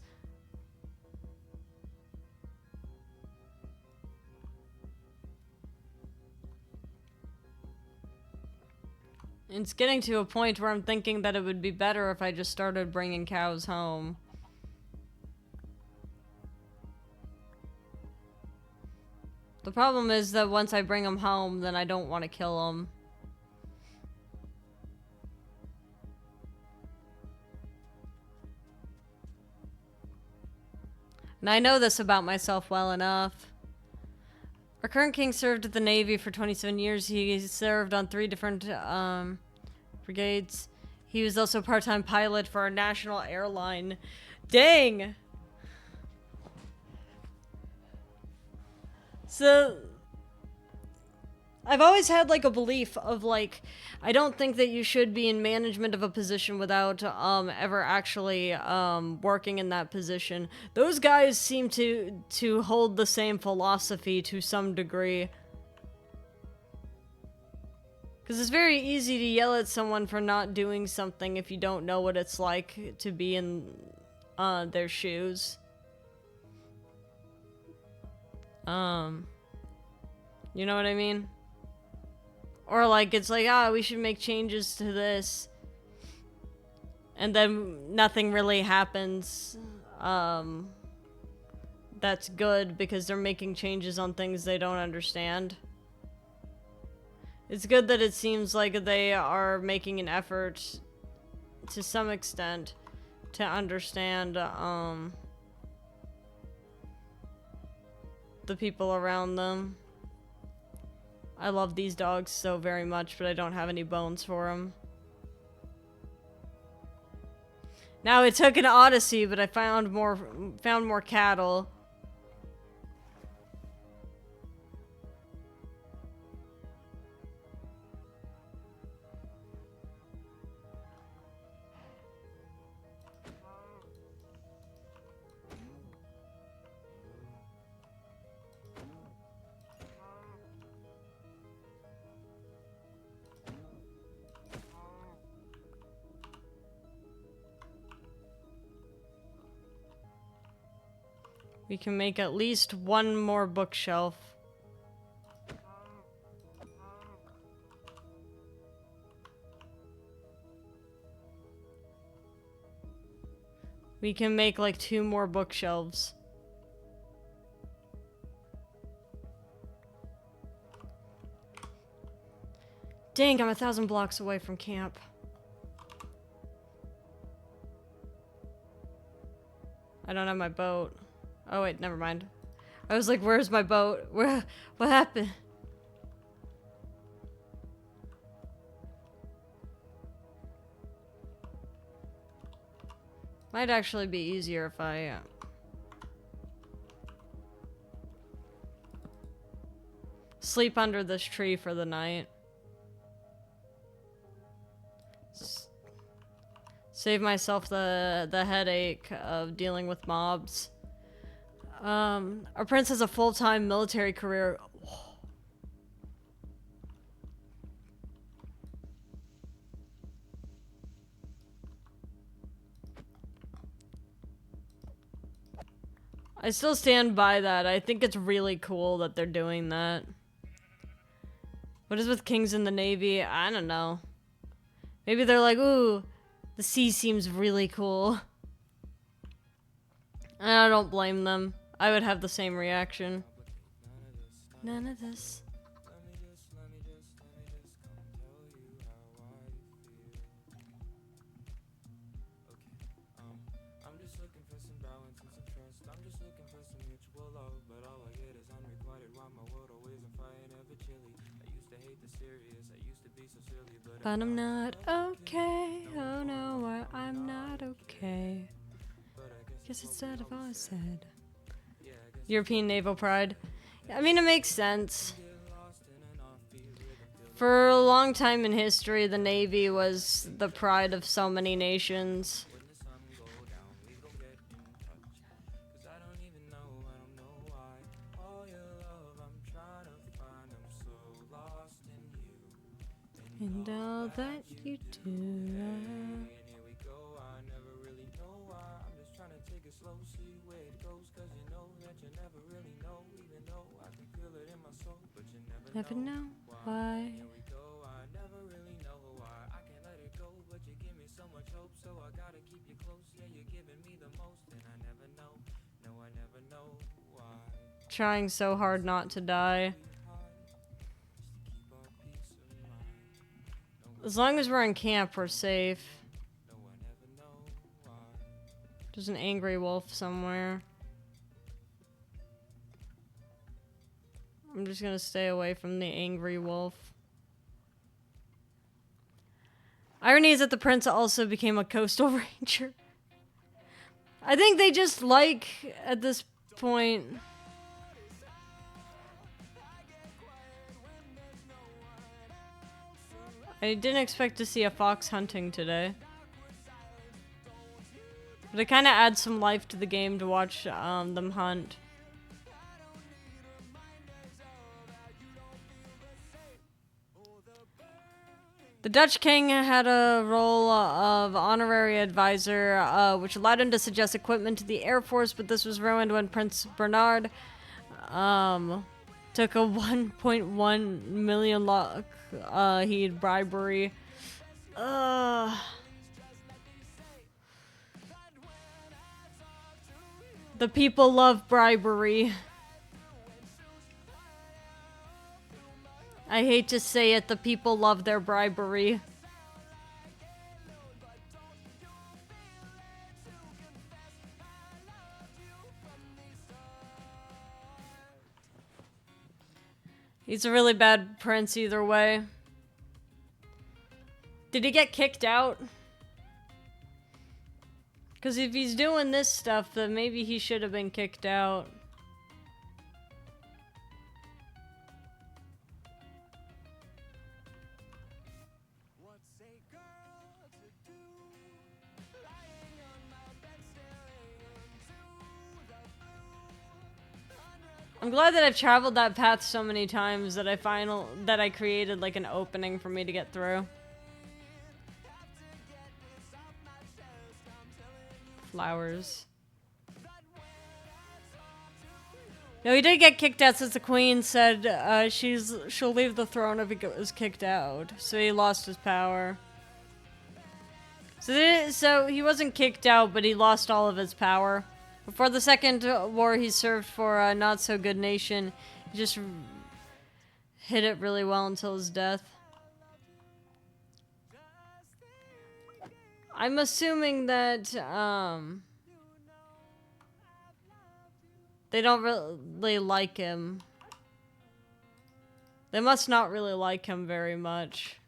It's getting to a point where I'm thinking that it would be better if I just started bringing cows home. The problem is that once I bring them home, then I don't want to kill them. And I know this about myself well enough. Our current king served at the Navy for 27 years. He served on 3 different brigades. He was also a part-time pilot for our national airline. Dang! So, I've always had, like, a belief of, like, I don't think that you should be in management of a position without ever actually working in that position. Those guys seem to hold the same philosophy to some degree. Because it's very easy to yell at someone for not doing something if you don't know what it's like to be in their shoes. You know what I mean? Or like, it's like, we should make changes to this. And then nothing really happens. That's good because they're making changes on things they don't understand. It's good that it seems like they are making an effort to some extent to understand, the people around them. I love these dogs so very much, but I don't have any bones for them. Now, it took an odyssey, but I found more cattle. We can make at least one more bookshelf. We can make like 2 more bookshelves. Dang, I'm 1,000 blocks away from camp. I don't have my boat. Oh wait, never mind. I was like, where's my boat? What happened? Might actually be easier if I sleep under this tree for the night. Save myself the headache of dealing with mobs. Our prince has a full-time military career. I still stand by that. I think it's really cool that they're doing that. What is with kings in the Navy? I don't know. Maybe they're like, ooh, the sea seems really cool. And I don't blame them. I would have the same reaction. None of this. But I'm not okay. Oh no, I'm not okay. Guess it's that I've always said. European naval pride. I mean, it makes sense. For a long time in history, the Navy was the pride of so many nations. And all that you do. Never know why. Trying so hard not to die. As long as we're in camp, we're safe. There's an angry wolf somewhere. I'm just gonna stay away from the angry wolf. Irony is that the prince also became a coastal ranger. I think they just like, at this point... I didn't expect to see a fox hunting today. But it kind of adds some life to the game to watch them hunt. The Dutch king had a role of honorary advisor, which allowed him to suggest equipment to the Air Force, but this was ruined when Prince Bernard took a 1.1 million he'd bribery. The people love bribery. I hate to say it, the people love their bribery. He's a really bad prince either way. Did he get kicked out? Because if he's doing this stuff, then maybe he should have been kicked out. I'm glad that I've traveled that path so many times that I created like an opening for me to get through. Flowers. No, he did get kicked out since the queen said she'll leave the throne if he was kicked out. So he lost his power. So he wasn't kicked out, but he lost all of his power. Before the Second War, he served for a not-so-good nation. He just hit it really well until his death. I'm assuming that they don't really like him. They must not really like him very much.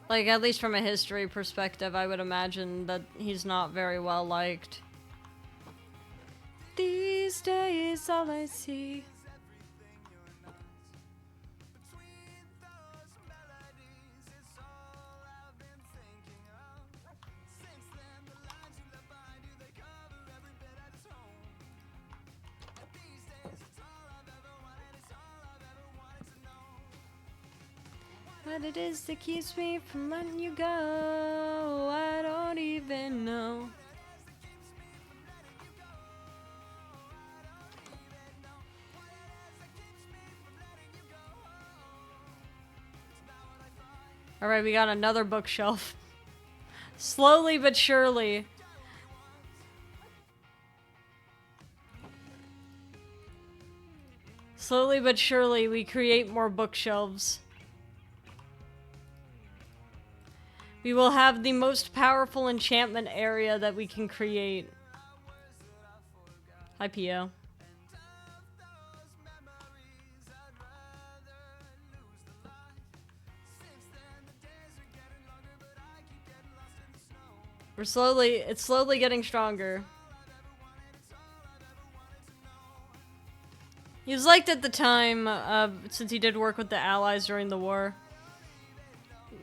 Like, at least from a history perspective, I would imagine that he's not very well liked. These days, all I see. What it is that keeps me from letting you go, I don't even know. Alright, we got another bookshelf. Slowly but surely. Slowly but surely, we create more bookshelves. We will have the most powerful enchantment area that we can create. Hi, Pio. It's slowly getting stronger. He was liked at the time, since he did work with the Allies during the war.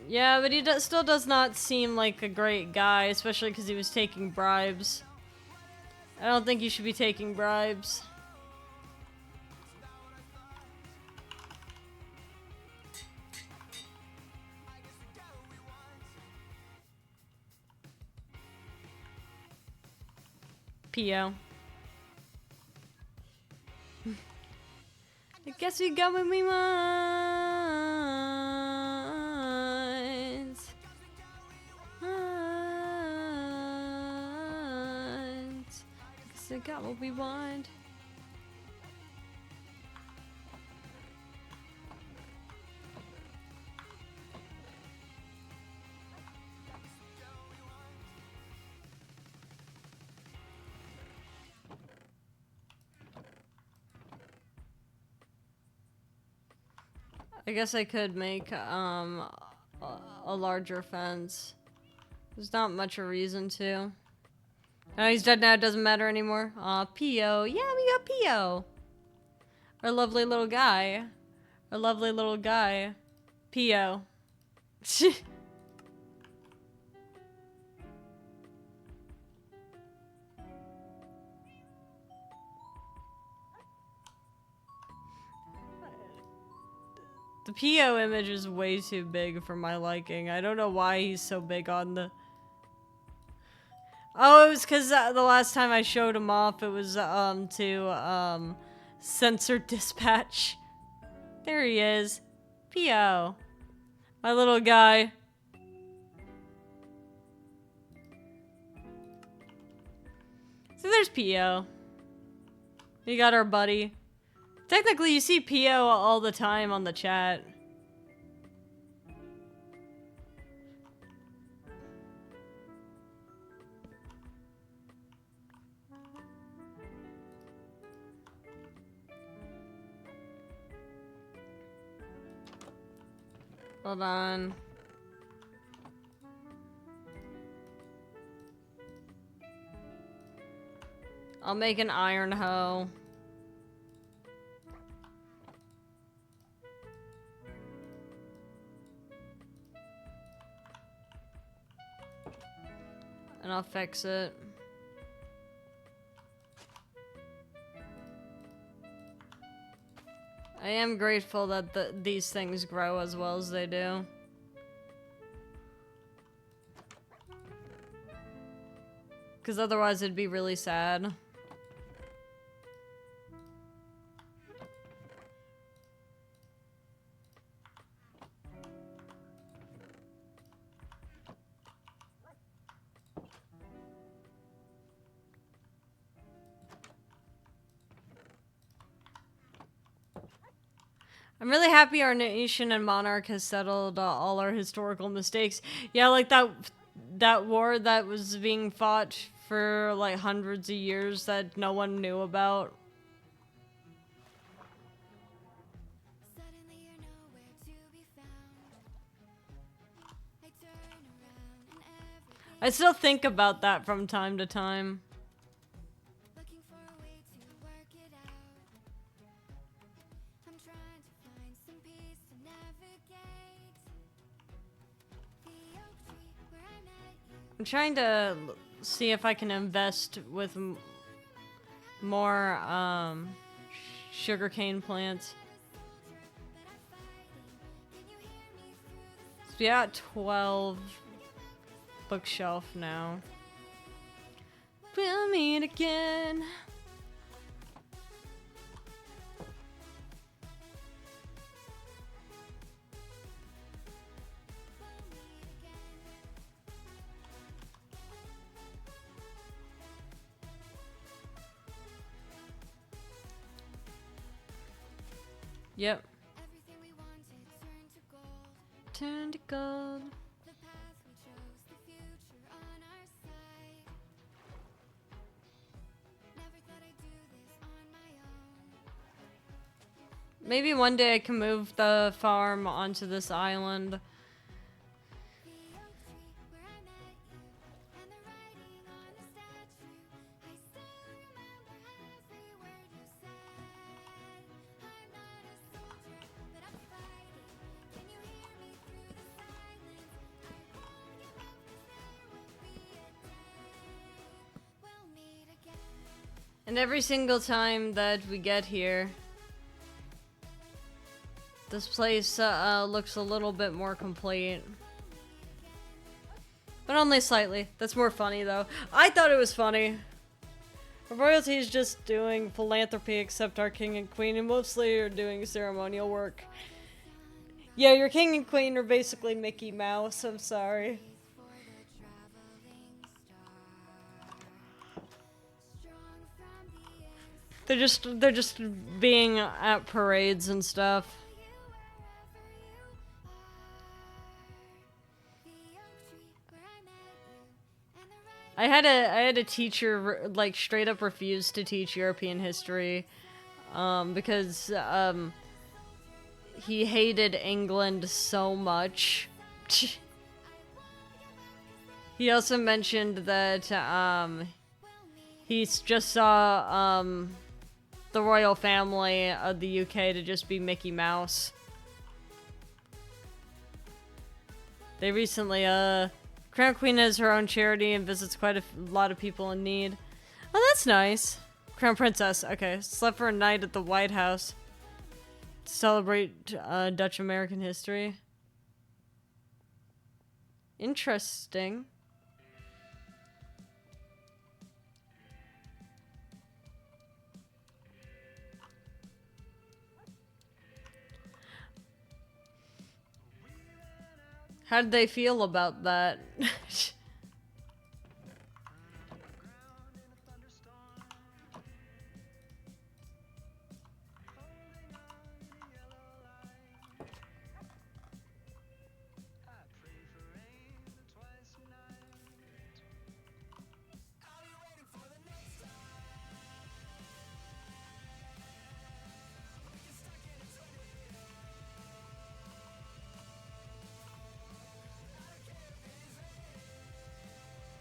Yeah, but he still does not seem like a great guy, especially because he was taking bribes. I don't think you should be taking bribes. P.O. I guess we got what we want. Guess we got what we want. I guess I could make a larger fence. There's not much a reason to. Oh, he's dead now, it doesn't matter anymore. P.O. Yeah, we got P.O. Our lovely little guy. Our lovely little guy. P.O. The P.O. image is way too big for my liking. I don't know why he's so big on the... Oh, it was because the last time I showed him off, it was to censor dispatch. There he is. P.O. My little guy. So there's P.O. We got our buddy. Technically, you see P.O. all the time on the chat. Hold on. I'll make an iron hoe. And I'll fix it. I am grateful that these things grow as well as they do. Because otherwise it'd be really sad. I'm really happy our nation and monarch has settled all our historical mistakes. Yeah, like that war that was being fought for like hundreds of years that no one knew about. I still think about that from time to time. I'm trying to see if I can invest with more sugarcane plants. So we got 12 bookshelf now. We'll meet again. Yep. Turn to gold. Maybe one day I can move the farm onto this island. And every single time that we get here, this place looks a little bit more complete. But only slightly. That's more funny though. I thought it was funny. Royalty is just doing philanthropy, except our king and queen, and mostly are doing ceremonial work. Yeah, your king and queen are basically Mickey Mouse, I'm sorry. They're just being at parades and stuff. I had a teacher like straight up refuse to teach European history because he hated England so much. He also mentioned that he just saw the royal family of the UK to just be Mickey Mouse. They recently, Crown Queen has her own charity and visits quite a lot of people in need. Oh, that's nice. Crown Princess, okay. Slept for a night at the White House to celebrate Dutch American history. Interesting. How did they feel about that?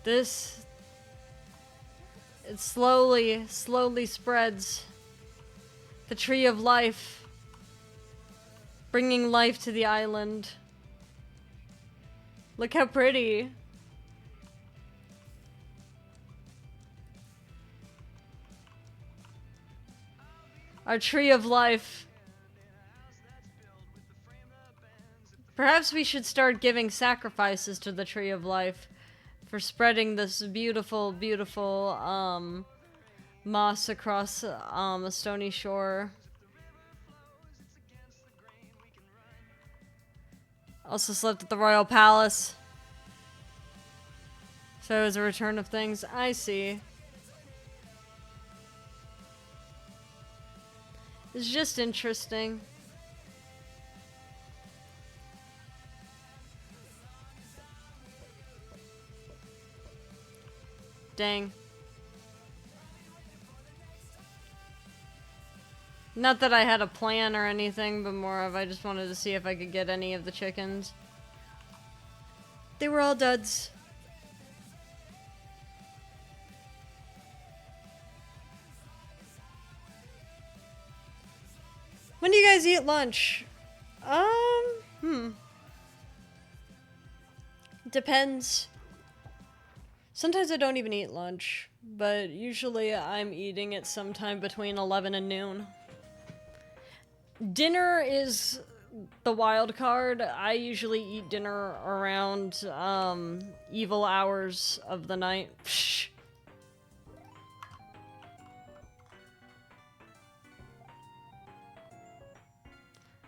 It slowly spreads. The tree of life. Bringing life to the island. Look how pretty. Our tree of life. Perhaps we should start giving sacrifices to the tree of life for spreading this beautiful, beautiful moss across a stony shore. Also slept at the royal palace. So it was a return of things. I see. It's just interesting. Dang. Not that I had a plan or anything, but more of I just wanted to see if I could get any of the chickens. They were all duds. When do you guys eat lunch? Depends. Sometimes I don't even eat lunch, but usually I'm eating it sometime between 11 and noon. Dinner is the wild card. I usually eat dinner around evil hours of the night.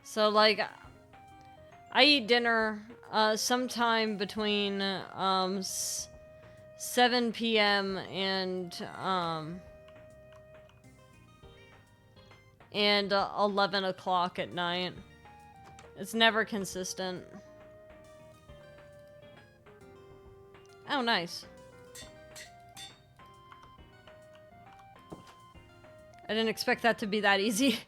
So like I eat dinner sometime between 7 p.m. and 11 o'clock at night. It's never consistent. Oh, nice. I didn't expect that to be that easy.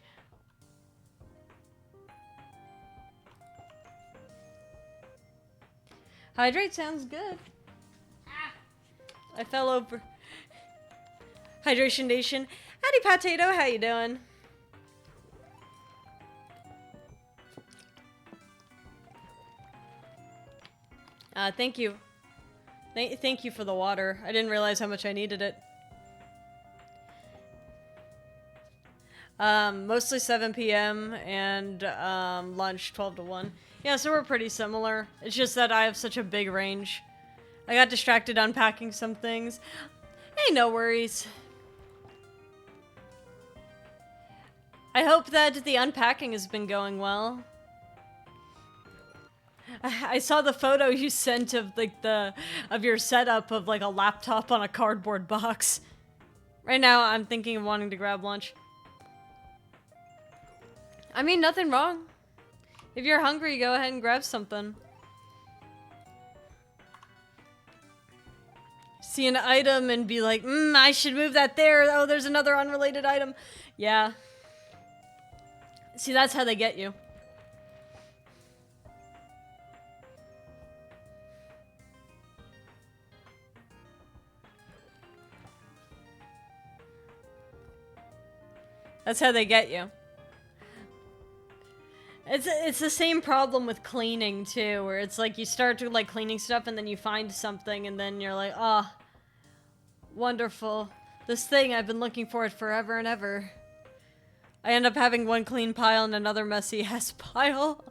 Hydrate sounds good. I fell over. Hydration Nation. Howdy, Potato. How you doing? Thank you. Thank you for the water. I didn't realize how much I needed it. Mostly 7 p.m. and lunch 12 to 1. Yeah, so we're pretty similar. It's just that I have such a big range. I got distracted unpacking some things. Hey, no worries. I hope that the unpacking has been going well. I saw the photo you sent of like of your setup of like a laptop on a cardboard box. Right now, I'm thinking of wanting to grab lunch. I mean, nothing wrong. If you're hungry, go ahead and grab something. See an item and be like, I should move that there. Oh, there's another unrelated item. Yeah. See, that's how they get you. That's how they get you. It's the same problem with cleaning too, where it's like you start to like cleaning stuff and then you find something and then you're like, ah, oh, wonderful. This thing, I've been looking for it forever and ever. I end up having one clean pile and another messy ass pile.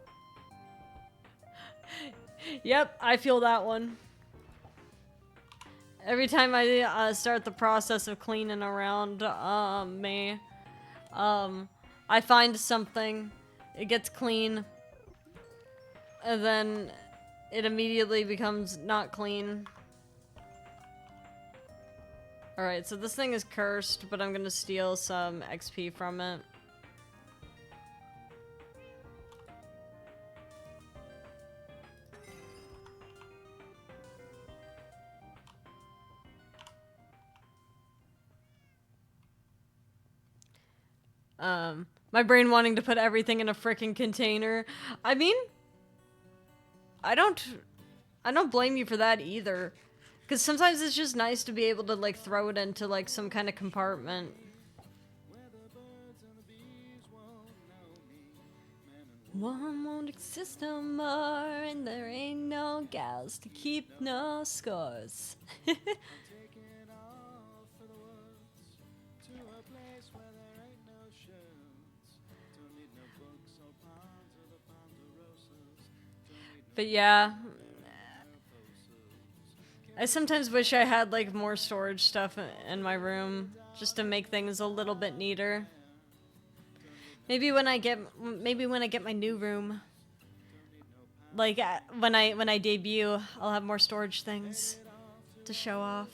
Yep, I feel that one. Every time I start the process of cleaning around me, I find something, it gets clean, and then it immediately becomes not clean. Alright, so this thing is cursed, but I'm gonna steal some XP from it. My brain wanting to put everything in a frickin' container. I mean, I don't blame you for that either. Because sometimes it's just nice to be able to, like, throw it into, like, some kind of compartment. One won't exist no more, and there ain't no gals to keep no scores. But yeah, I sometimes wish I had like more storage stuff in my room just to make things a little bit neater. Maybe when I get my new room, like when I debut, I'll have more storage things to show off.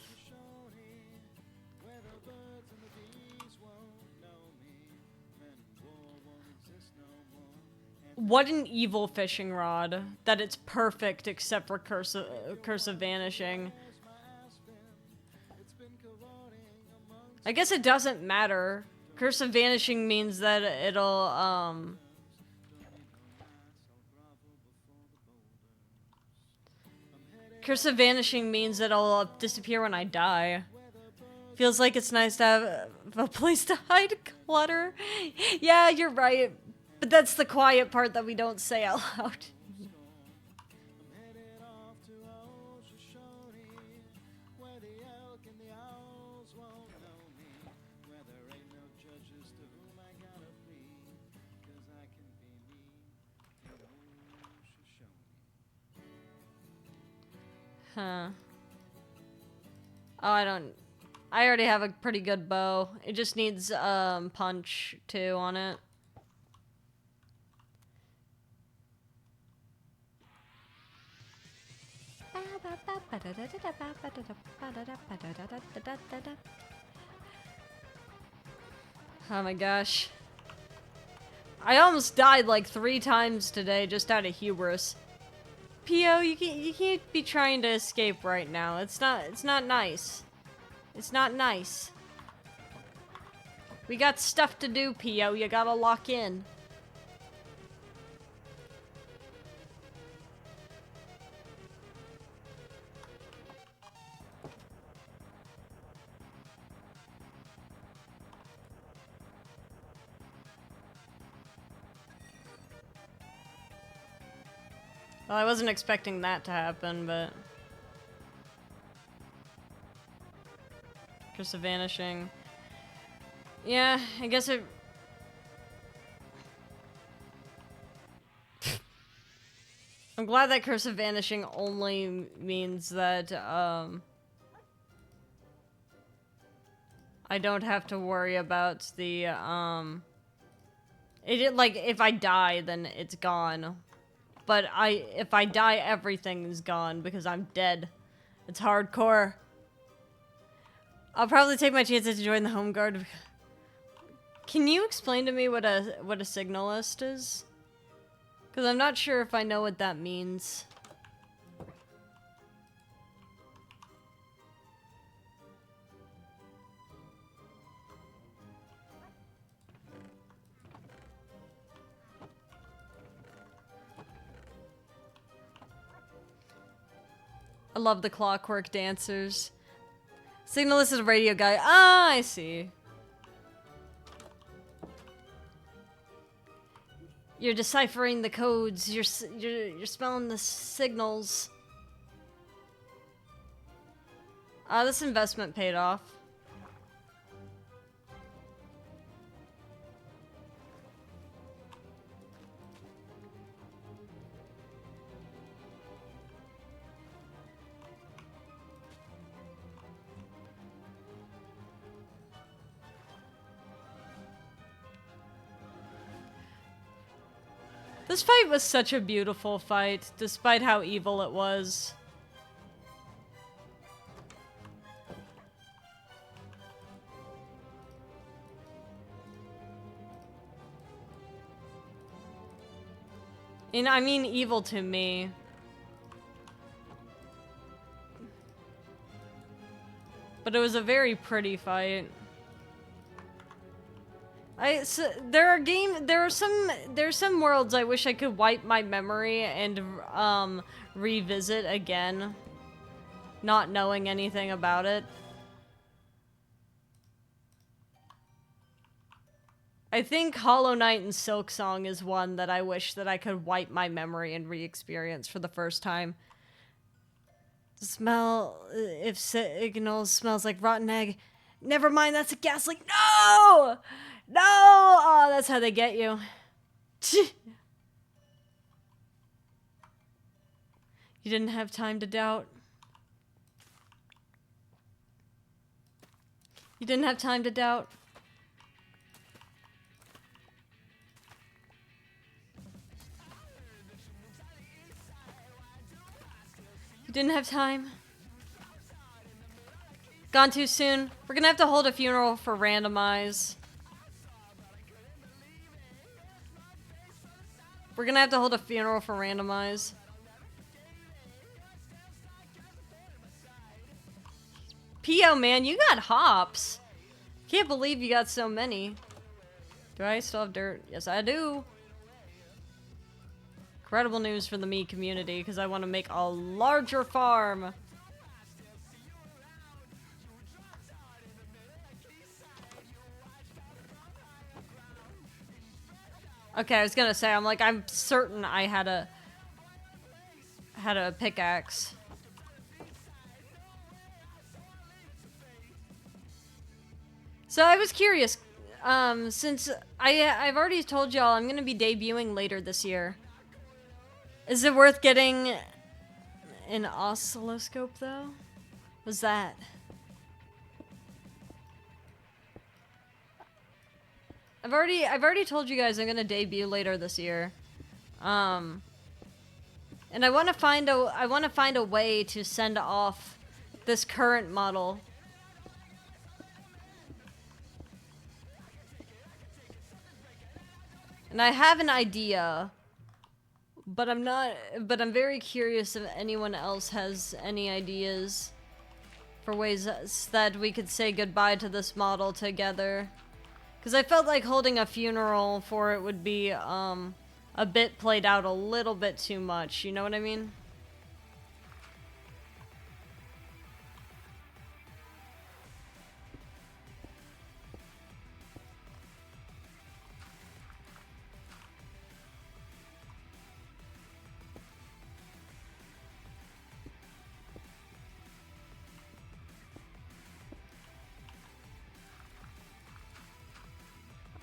What an evil fishing rod. That it's perfect except for Curse of Vanishing. I guess it doesn't matter. Curse of Vanishing means that it'll, Curse of Vanishing means that it'll disappear when I die. Feels like it's nice to have a place to hide clutter. Yeah, you're right. But that's the quiet part that we don't say out loud. Huh. Oh, I already have a pretty good bow. It just needs, punch, too, on it. Oh my gosh. I almost died like 3 times today just out of hubris. Pio, you can't be trying to escape right now. It's not nice. It's not nice. We got stuff to do, Pio. You gotta lock in. Well, I wasn't expecting that to happen, but... Curse of Vanishing. Yeah, I guess it... I'm glad that Curse of Vanishing only means that, I don't have to worry about the, Like, if I die, then it's gone. But if I die, everything is gone because I'm dead. It's hardcore. I'll probably take my chances to join the Home Guard. Can you explain to me what a signalist is? Because I'm not sure if I know what that means. I love the clockwork dancers. Signalist is a radio guy. Ah, I see. You're deciphering the codes. You're smelling the signals. This investment paid off. This fight was such a beautiful fight, despite how evil it was. And I mean evil to me. But it was a very pretty fight. There are some worlds I wish I could wipe my memory and revisit again, not knowing anything about it. I think Hollow Knight and Silksong is one that I wish that I could wipe my memory and re-experience for the first time. The smell, if signal smells like rotten egg, never mind, that's a gas leak. No! No! Oh, that's how they get you. You didn't have time to doubt. You didn't have time to doubt. You didn't have time. Gone too soon. We're gonna have to hold a funeral for Randomize. We're gonna have to hold a funeral for Randomize. P.O. man, you got hops. Can't believe you got so many. Do I still have dirt? Yes, I do. Incredible news for the me community, because I want to make a larger farm. Okay, I was gonna say, I'm certain I had a pickaxe. So I was curious, since I've already told y'all I'm gonna be debuting later this year. Is it worth getting an oscilloscope though? What's that? I've already told you guys I'm gonna debut later this year, and I want to find a way to send off this current model. And I have an idea, but I'm very curious if anyone else has any ideas for ways that we could say goodbye to this model together. Because I felt like holding a funeral for it would be, a bit played out a little bit too much, you know what I mean?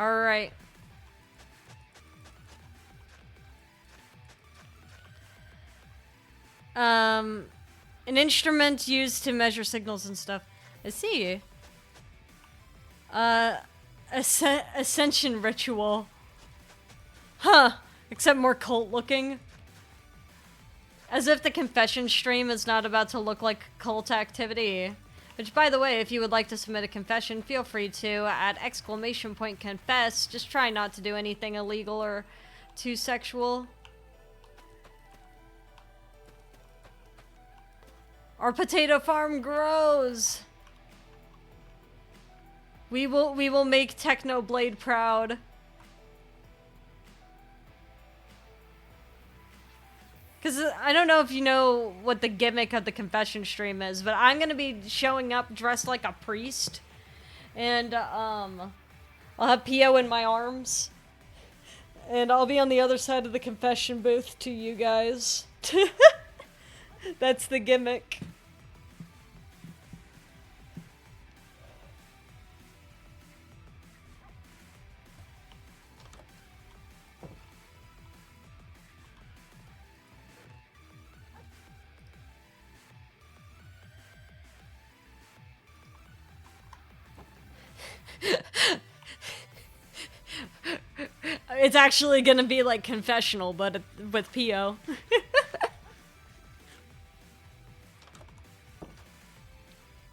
Alright. An instrument used to measure signals and stuff. I see. Ascension ritual. Huh. Except more cult looking. As if the confession stream is not about to look like cult activity. Which, by the way, if you would like to submit a confession, feel free to at !confess. Just try not to do anything illegal or too sexual. Our potato farm grows. We will make Technoblade proud. Because I don't know if you know what the gimmick of the confession stream is, but I'm going to be showing up dressed like a priest. And, I'll have Pio in my arms. And I'll be on the other side of the confession booth to you guys. That's the gimmick. It's actually gonna be like confessional, but with Pio.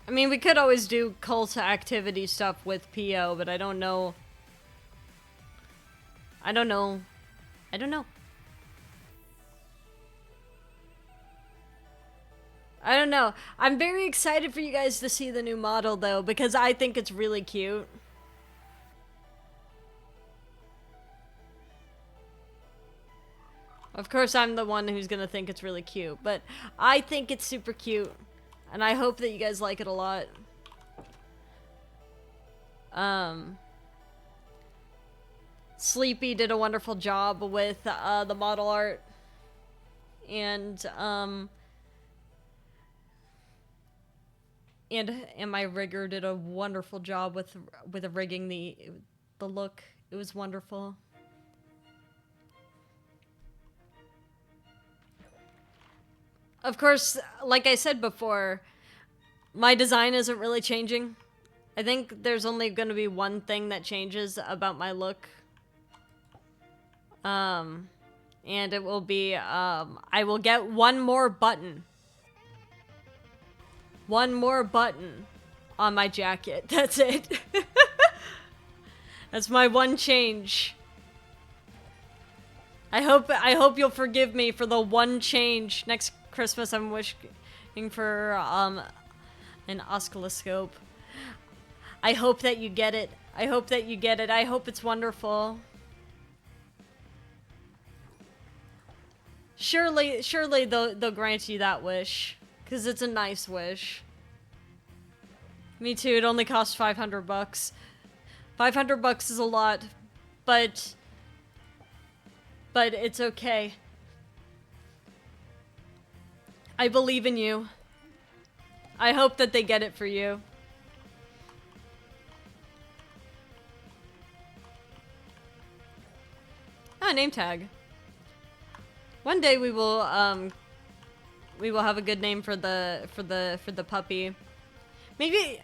I mean, we could always do cult activity stuff with Pio, but I don't know. I don't know. I don't know. I don't know. I'm very excited for you guys to see the new model, though, because I think it's really cute. Of course, I'm the one who's gonna think it's really cute, but I think it's super cute, and I hope that you guys like it a lot. Sleepy did a wonderful job with the model art, and my rigger did a wonderful job with rigging the look. It was wonderful. Of course, like I said before, my design isn't really changing. I think there's only going to be one thing that changes about my look. And it will be, I will get one more button. One more button on my jacket. That's it. That's my one change. I hope you'll forgive me for the one change. Next Christmas I'm wishing for an oscilloscope. I hope that you get it. I hope that you get it. I hope it's wonderful. Surely they'll grant you that wish. Because it's a nice wish. Me too, it only costs 500 bucks. 500 bucks is a lot, but it's okay. I believe in you. I hope that they get it for you. Ah, name tag. One day we will have a good name for the puppy. Maybe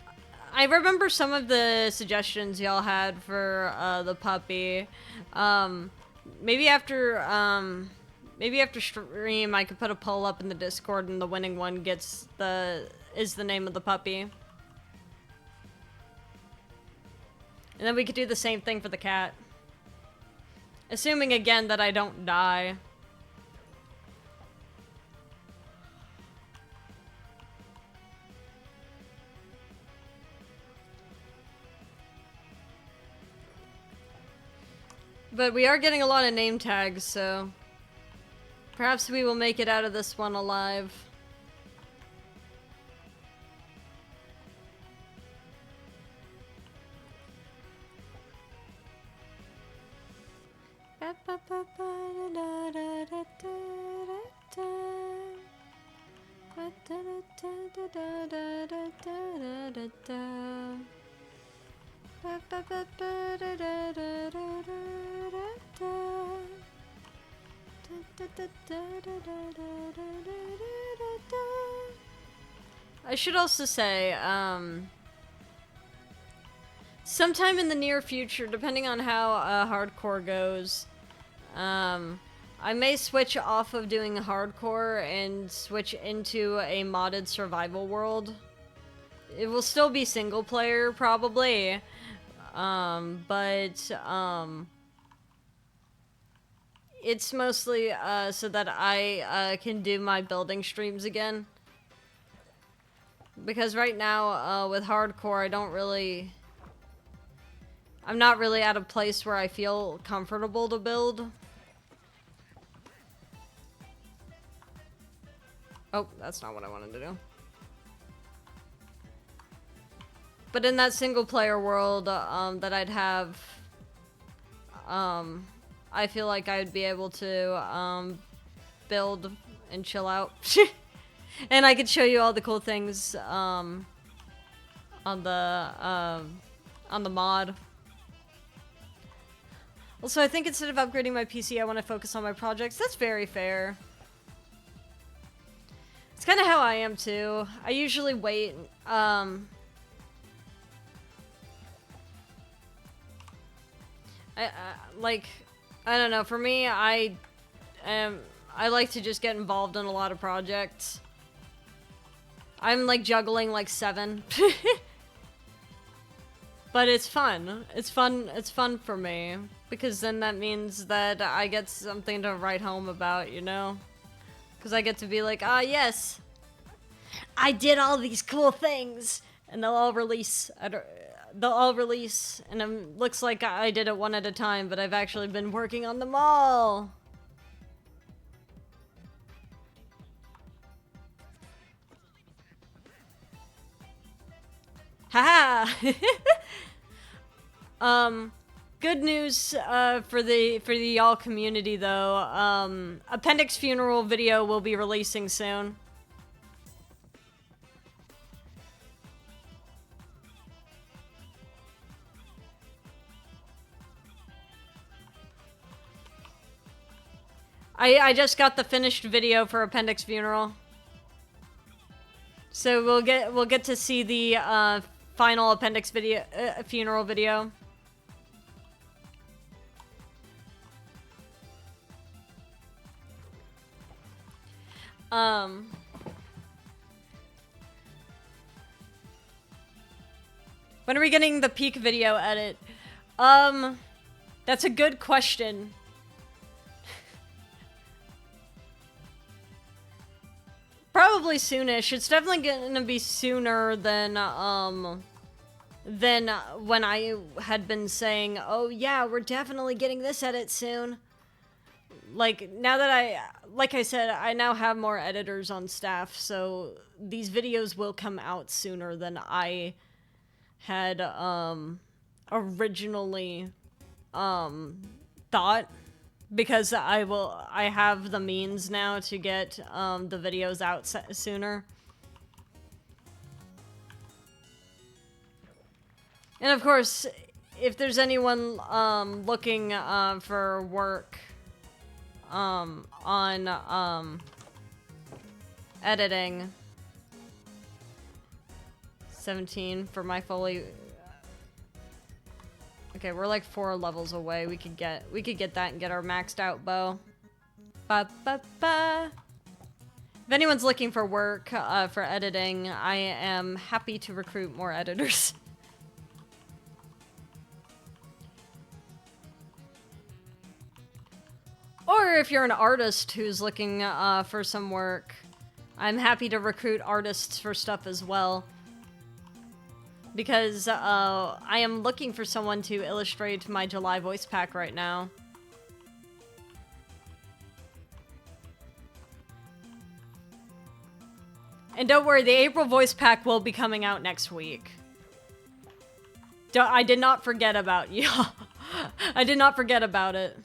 I remember some of the suggestions y'all had for the puppy. Maybe after stream I could put a poll up in the Discord and the winning one is the name of the puppy. And then we could do the same thing for the cat. Assuming again that I don't die. But we are getting a lot of name tags, so perhaps we will make it out of this one alive. I should also say, sometime in the near future, depending on how hardcore goes, I may switch off of doing hardcore and switch into a modded survival world. It will still be single player, probably. It's mostly, so that I, can do my building streams again. Because right now, with hardcore, I'm not really at a place where I feel comfortable to build. Oh, that's not what I wanted to do. But in that single player world, that I'd have, I feel like I would be able to, build and chill out. And I could show you all the cool things, on the mod. Also, I think instead of upgrading my PC, I want to focus on my projects. That's very fair. It's kind of how I am, too. I usually wait, I don't know, for me, I like to just get involved in a lot of projects. I'm, like, juggling, like, 7. But it's fun. It's fun for me. Because then that means that I get something to write home about, you know? Because I get to be like, ah, yes! I did all these cool things! And they'll all release, and it looks like I did it one at a time, but I've actually been working on them all! Haha! Good news for the y'all community though. Appendix funeral video will be releasing soon. I just got the finished video for Appendix funeral. So we'll get to see the final Appendix video funeral video. When are we getting the peak video edit? That's a good question. Probably soonish. It's definitely gonna be sooner than when I had been saying, oh yeah, we're definitely getting this edit soon. Like, now that like I said, I now have more editors on staff, so these videos will come out sooner than I had, originally, thought. Because I have the means now to get, the videos out sooner. And of course, if there's anyone, looking, for work, on, editing, 17 for my fully... Okay, we're like 4 levels away. We could get that and get our maxed out bow. Ba ba ba. If anyone's looking for work, for editing, I am happy to recruit more editors. Or if you're an artist who's looking, for some work, I'm happy to recruit artists for stuff as well. Because, I am looking for someone to illustrate my July voice pack right now. And don't worry, the April voice pack will be coming out next week. I did not forget about you. I did not forget about it.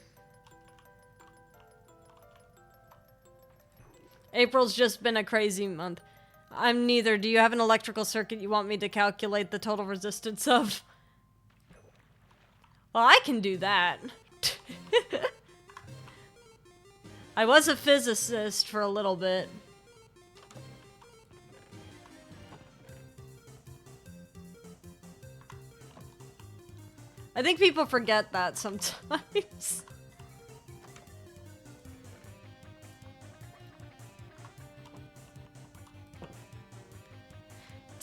April's just been a crazy month. I'm neither. Do you have an electrical circuit you want me to calculate the total resistance of? Well, I can do that. I was a physicist for a little bit. I think people forget that sometimes.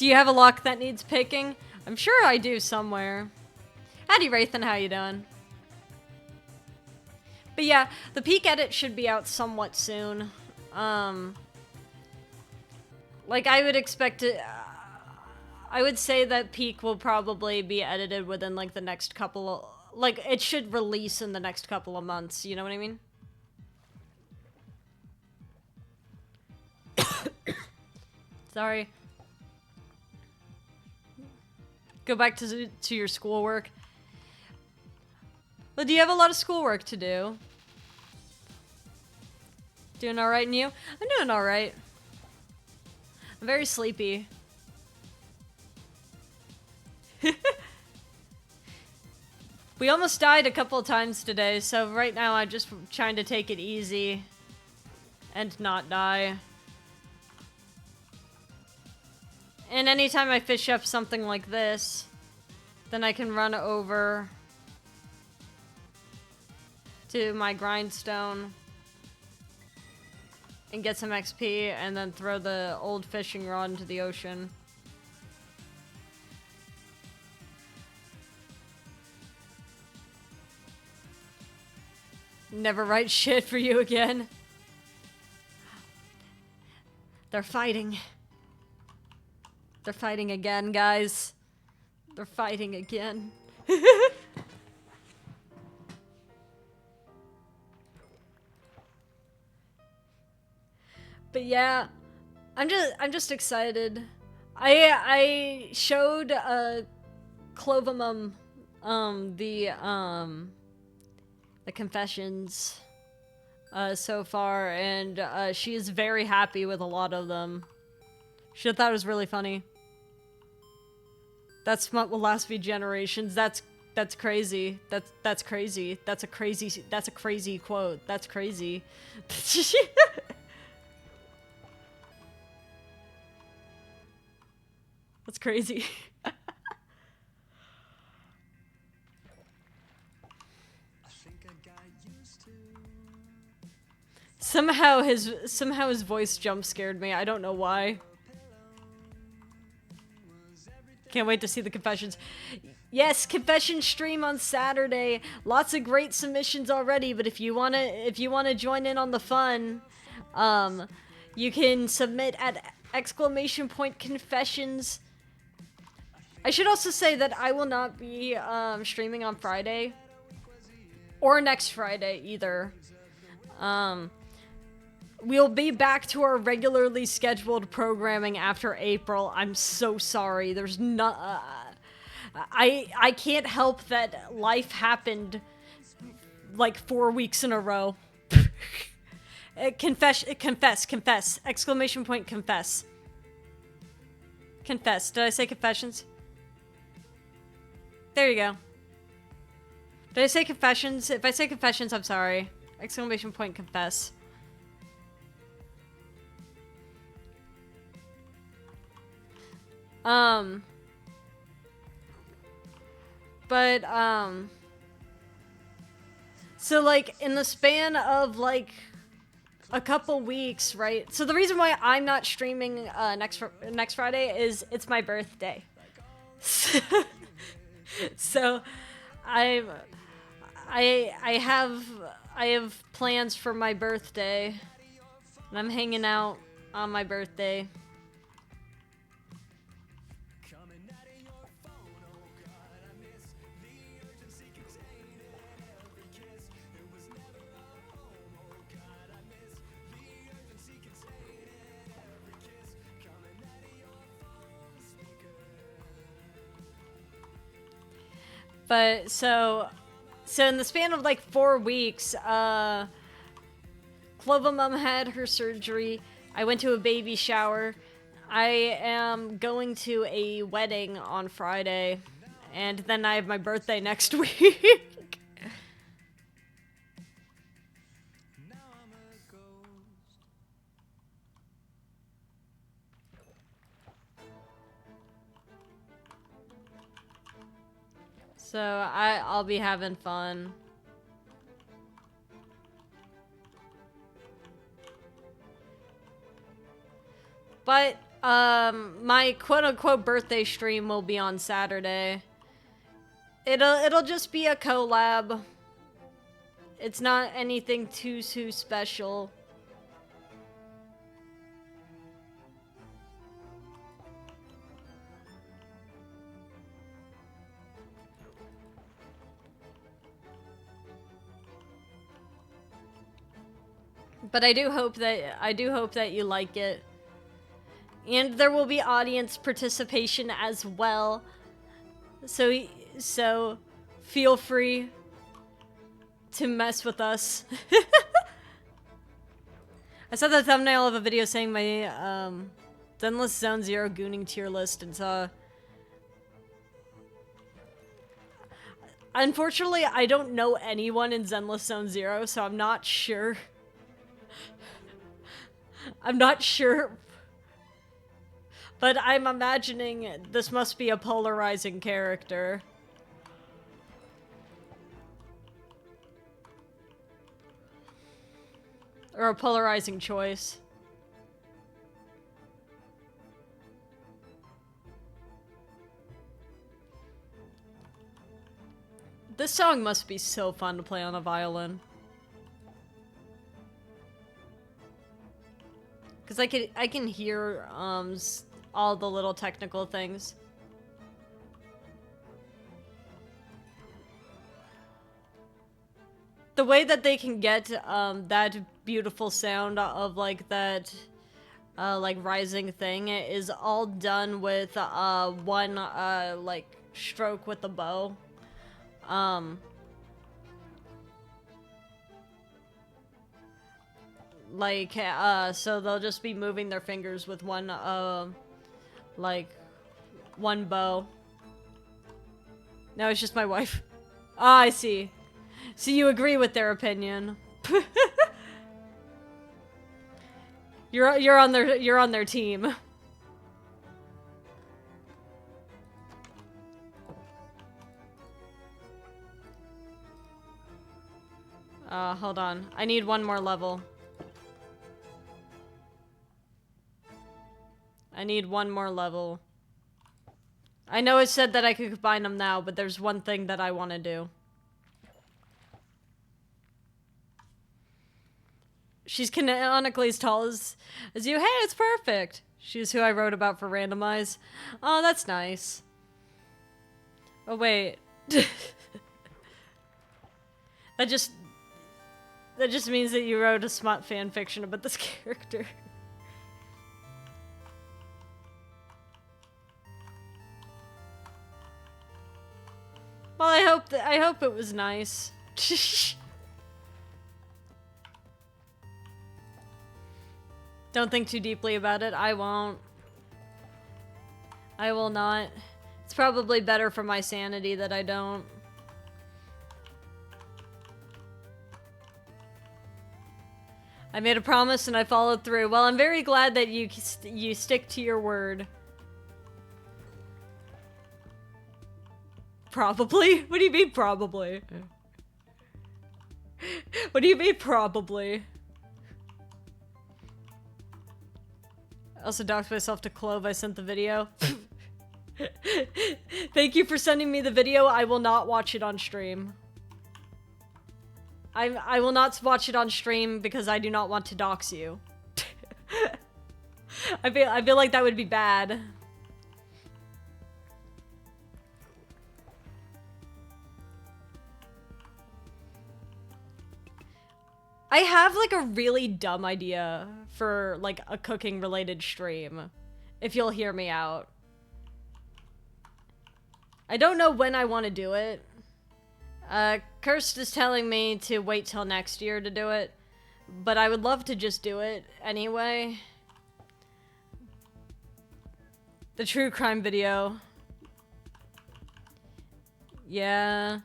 Do you have a lock that needs picking? I'm sure I do somewhere. Howdy, Wraithen, how you doing? But yeah, the peak edit should be out somewhat soon. Like, I would expect it... I would say that peak will probably be edited within, like, the next couple of... Like, it should release in the next couple of months, you know what I mean? Sorry. Go back to your schoolwork. Well, do you have a lot of schoolwork to do? Doing alright, and you? I'm doing alright. I'm very sleepy. We almost died a couple of times today, so right now I'm just trying to take it easy and not die. And anytime I fish up something like this, then I can run over to my grindstone and get some XP and then throw the old fishing rod into the ocean. Never write shit for you again. They're fighting. They're fighting again, guys. They're fighting again. But yeah, I'm just excited. I showed Clovamum the confessions so far, and she is very happy with a lot of them. She thought it was really funny. That smut will last me generations. That's crazy. That's crazy. That's a crazy quote. That's crazy. That's crazy. Somehow his voice jump scared me. I don't know why. Can't wait to see the confessions. Yes, confession stream on Saturday. Lots of great submissions already, but if you wanna join in on the fun, you can submit at !confessions. I should also say that I will not be streaming on Friday or next Friday either. We'll be back to our regularly scheduled programming after April. I'm so sorry. There's no... I can't help that life happened like 4 weeks in a row. Confess. Exclamation point, confess. Confess. Did I say confessions? There you go. Did I say confessions? If I say confessions, I'm sorry. Exclamation point, confess. So like in the span of like a couple weeks, right? So the reason why I'm not streaming next Friday is it's my birthday. So I have plans for my birthday, and I'm hanging out on my birthday. But so in the span of like 4 weeks, Clovamum had her surgery. I went to a baby shower. I am going to a wedding on Friday, and then I have my birthday next week. So I'll be having fun. But My quote-unquote birthday stream will be on Saturday. It'll just be a collab. It's not anything too special. But I do hope that you like it. And there will be audience participation as well. So feel free to mess with us. I saw the thumbnail of a video saying my Zenless Zone Zero gooning tier list, and so unfortunately I don't know anyone in Zenless Zone Zero, so I'm not sure. I'm not sure. But I'm imagining this must be a polarizing character. Or a polarizing choice. This song must be so fun to play on a violin. Because I can hear all the little technical things. The way that they can get that beautiful sound of like that like rising thing is all done with one like stroke with the bow. Like so they'll just be moving their fingers with one like one bow. No, it's just my wife. Ah, I see. So you agree with their opinion. You're on their team. Hold on. I need one more level. I need one more level. I know it said that I could combine them now, but there's one thing that I want to do. She's canonically as tall as you. Hey, it's perfect. She's who I wrote about for Randomize. Oh, that's nice. Oh, wait. That just means that you wrote a smut fan fiction about this character. Well, I hope it was nice. Don't think too deeply about it. I won't. I will not. It's probably better for my sanity that I don't. I made a promise and I followed through. Well, I'm very glad that you stick to your word. Probably? What do you mean probably? What do you mean probably? I also doxed myself to Clove. I sent the video. Thank you for sending me the video. I will not watch it on stream. I will not watch it on stream because I do not want to dox you. I feel like that would be bad. I have like a really dumb idea for like a cooking related stream, if you'll hear me out. I don't know when I want to do it. Kirst is telling me to wait till next year to do it, but I would love to just do it anyway. The true crime video. Yeah.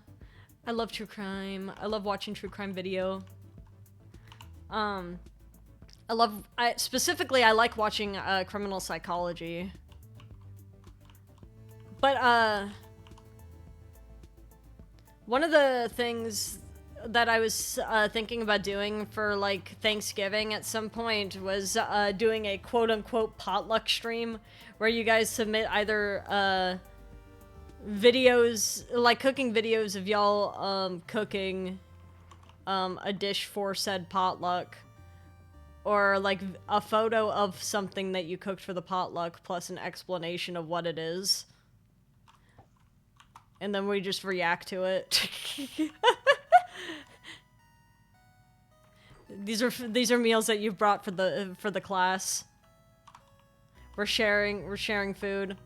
I love true crime. I love watching true crime video. Specifically, I like watching, criminal psychology. But, one of the things that I was thinking about doing for like Thanksgiving at some point was doing a quote-unquote potluck stream where you guys submit either videos, like cooking videos of y'all cooking a dish for said potluck, or like a photo of something that you cooked for the potluck plus an explanation of what it is, and then we just react to it. These are meals that you've brought for the class. We're sharing food.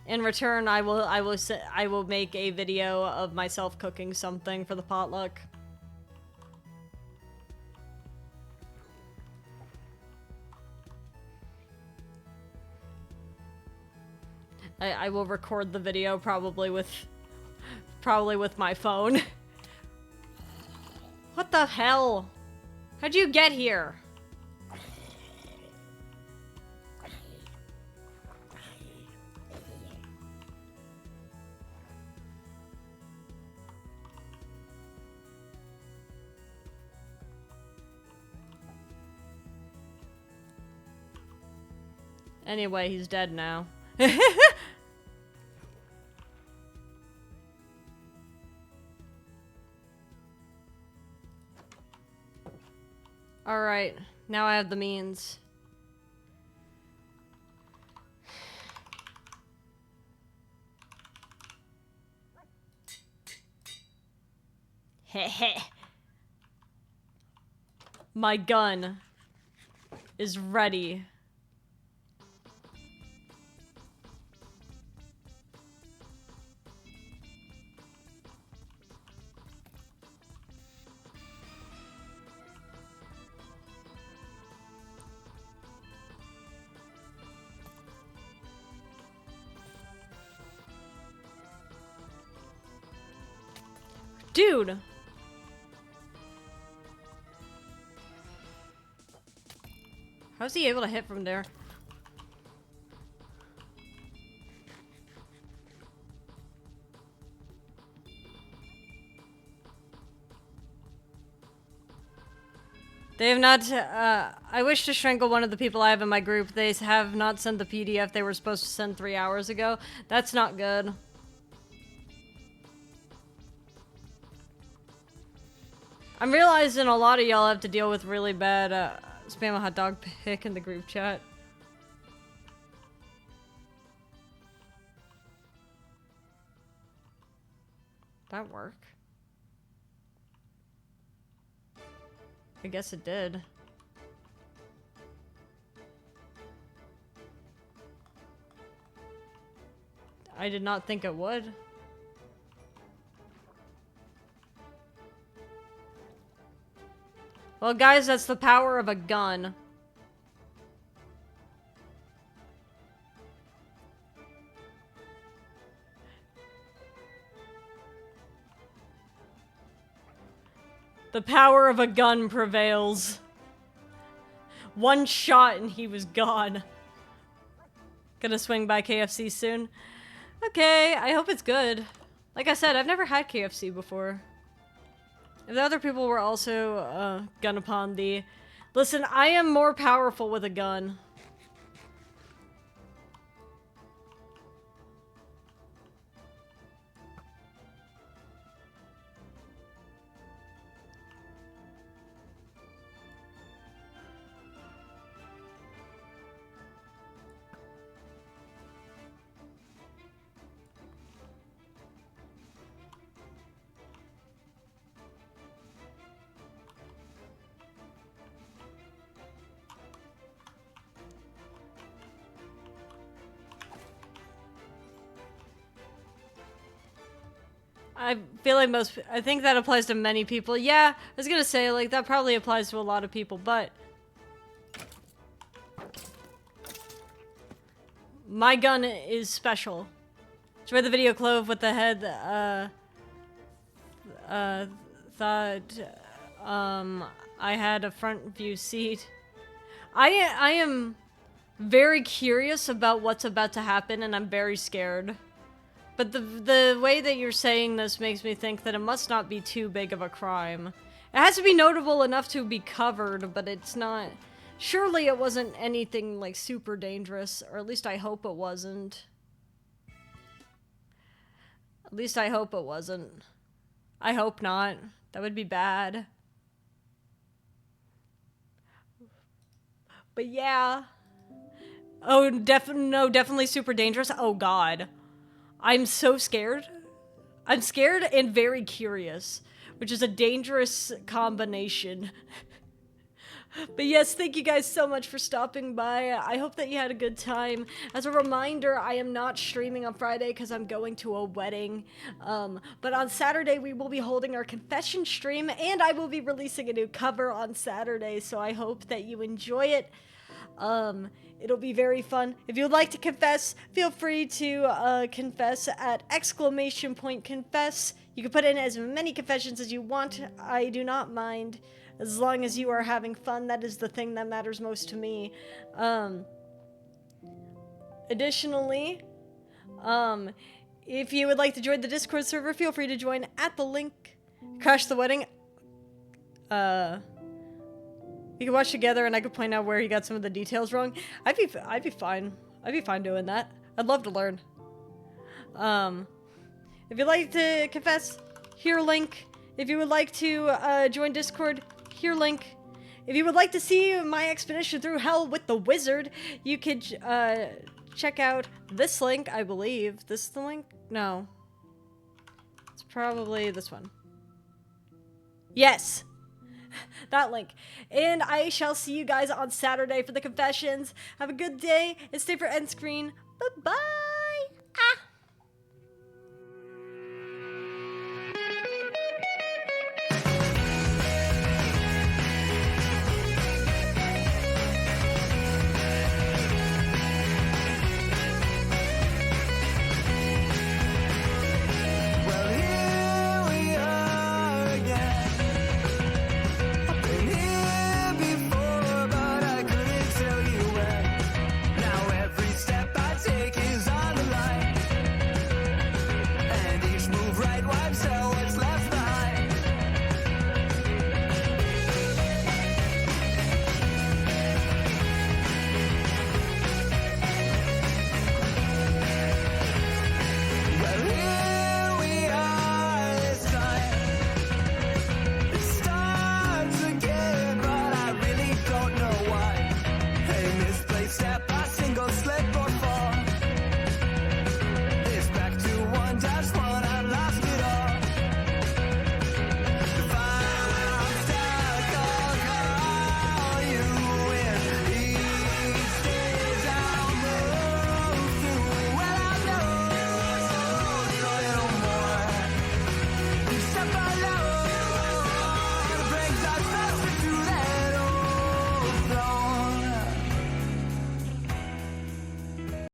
In return, I will make a video of myself cooking something for the potluck. I will record the video probably with my phone. What the hell? How'd you get here? Anyway, he's dead now. Alright, now I have the means. Heh. My gun is ready. Dude! How's he able to hit from there? They have not, I wish to strangle one of the people I have in my group. They have not sent the PDF they were supposed to send 3 hours ago. That's not good. I'm realizing a lot of y'all have to deal with really bad spam a hot dog pic in the group chat. That work? I guess it did. I did not think it would. Well, guys, that's the power of a gun. The power of a gun prevails. One shot and he was gone. Gonna swing by KFC soon. Okay, I hope it's good. Like I said, I've never had KFC before. If the other people were also gun upon thee. Listen, I am more powerful with a gun. I feel like I think that applies to many people. Yeah, I was gonna say, like, that probably applies to a lot of people, but my gun is special. Enjoy the video, Clove, with the head, thought, I had a front view seat. I am very curious about what's about to happen, and I'm very scared. But the way that you're saying this makes me think that it must not be too big of a crime. It has to be notable enough to be covered, but it's not... Surely it wasn't anything, like, super dangerous, or at least I hope it wasn't. At least I hope it wasn't. I hope not. That would be bad. But yeah. Oh, no, definitely super dangerous. Oh, God. I'm so scared. I'm scared and very curious, which is a dangerous combination. But yes, thank you guys so much for stopping by. I hope that you had a good time. As a reminder, I am not streaming on Friday because I'm going to a wedding. But on Saturday, we will be holding our confession stream, and I will be releasing a new cover on Saturday, so I hope that you enjoy it. It'll be very fun. If you'd like to confess, feel free to confess at !confess. You can put in as many confessions as you want. I do not mind. As long as you are having fun, that is the thing that matters most to me. Additionally, if you would like to join the Discord server, feel free to join at the link. Crash the Wedding. We could watch together and I could point out where he got some of the details wrong. I'd be fine. I'd be fine doing that. I'd love to learn. If you'd like to confess, here link. If you would like to join Discord, here link. If you would like to see my expedition through hell with the wizard, you could check out this link, I believe. This is the link? No. It's probably this one. Yes! That link. And I shall see you guys on Saturday for the confessions. Have a good day and stay for end screen. Bye-bye!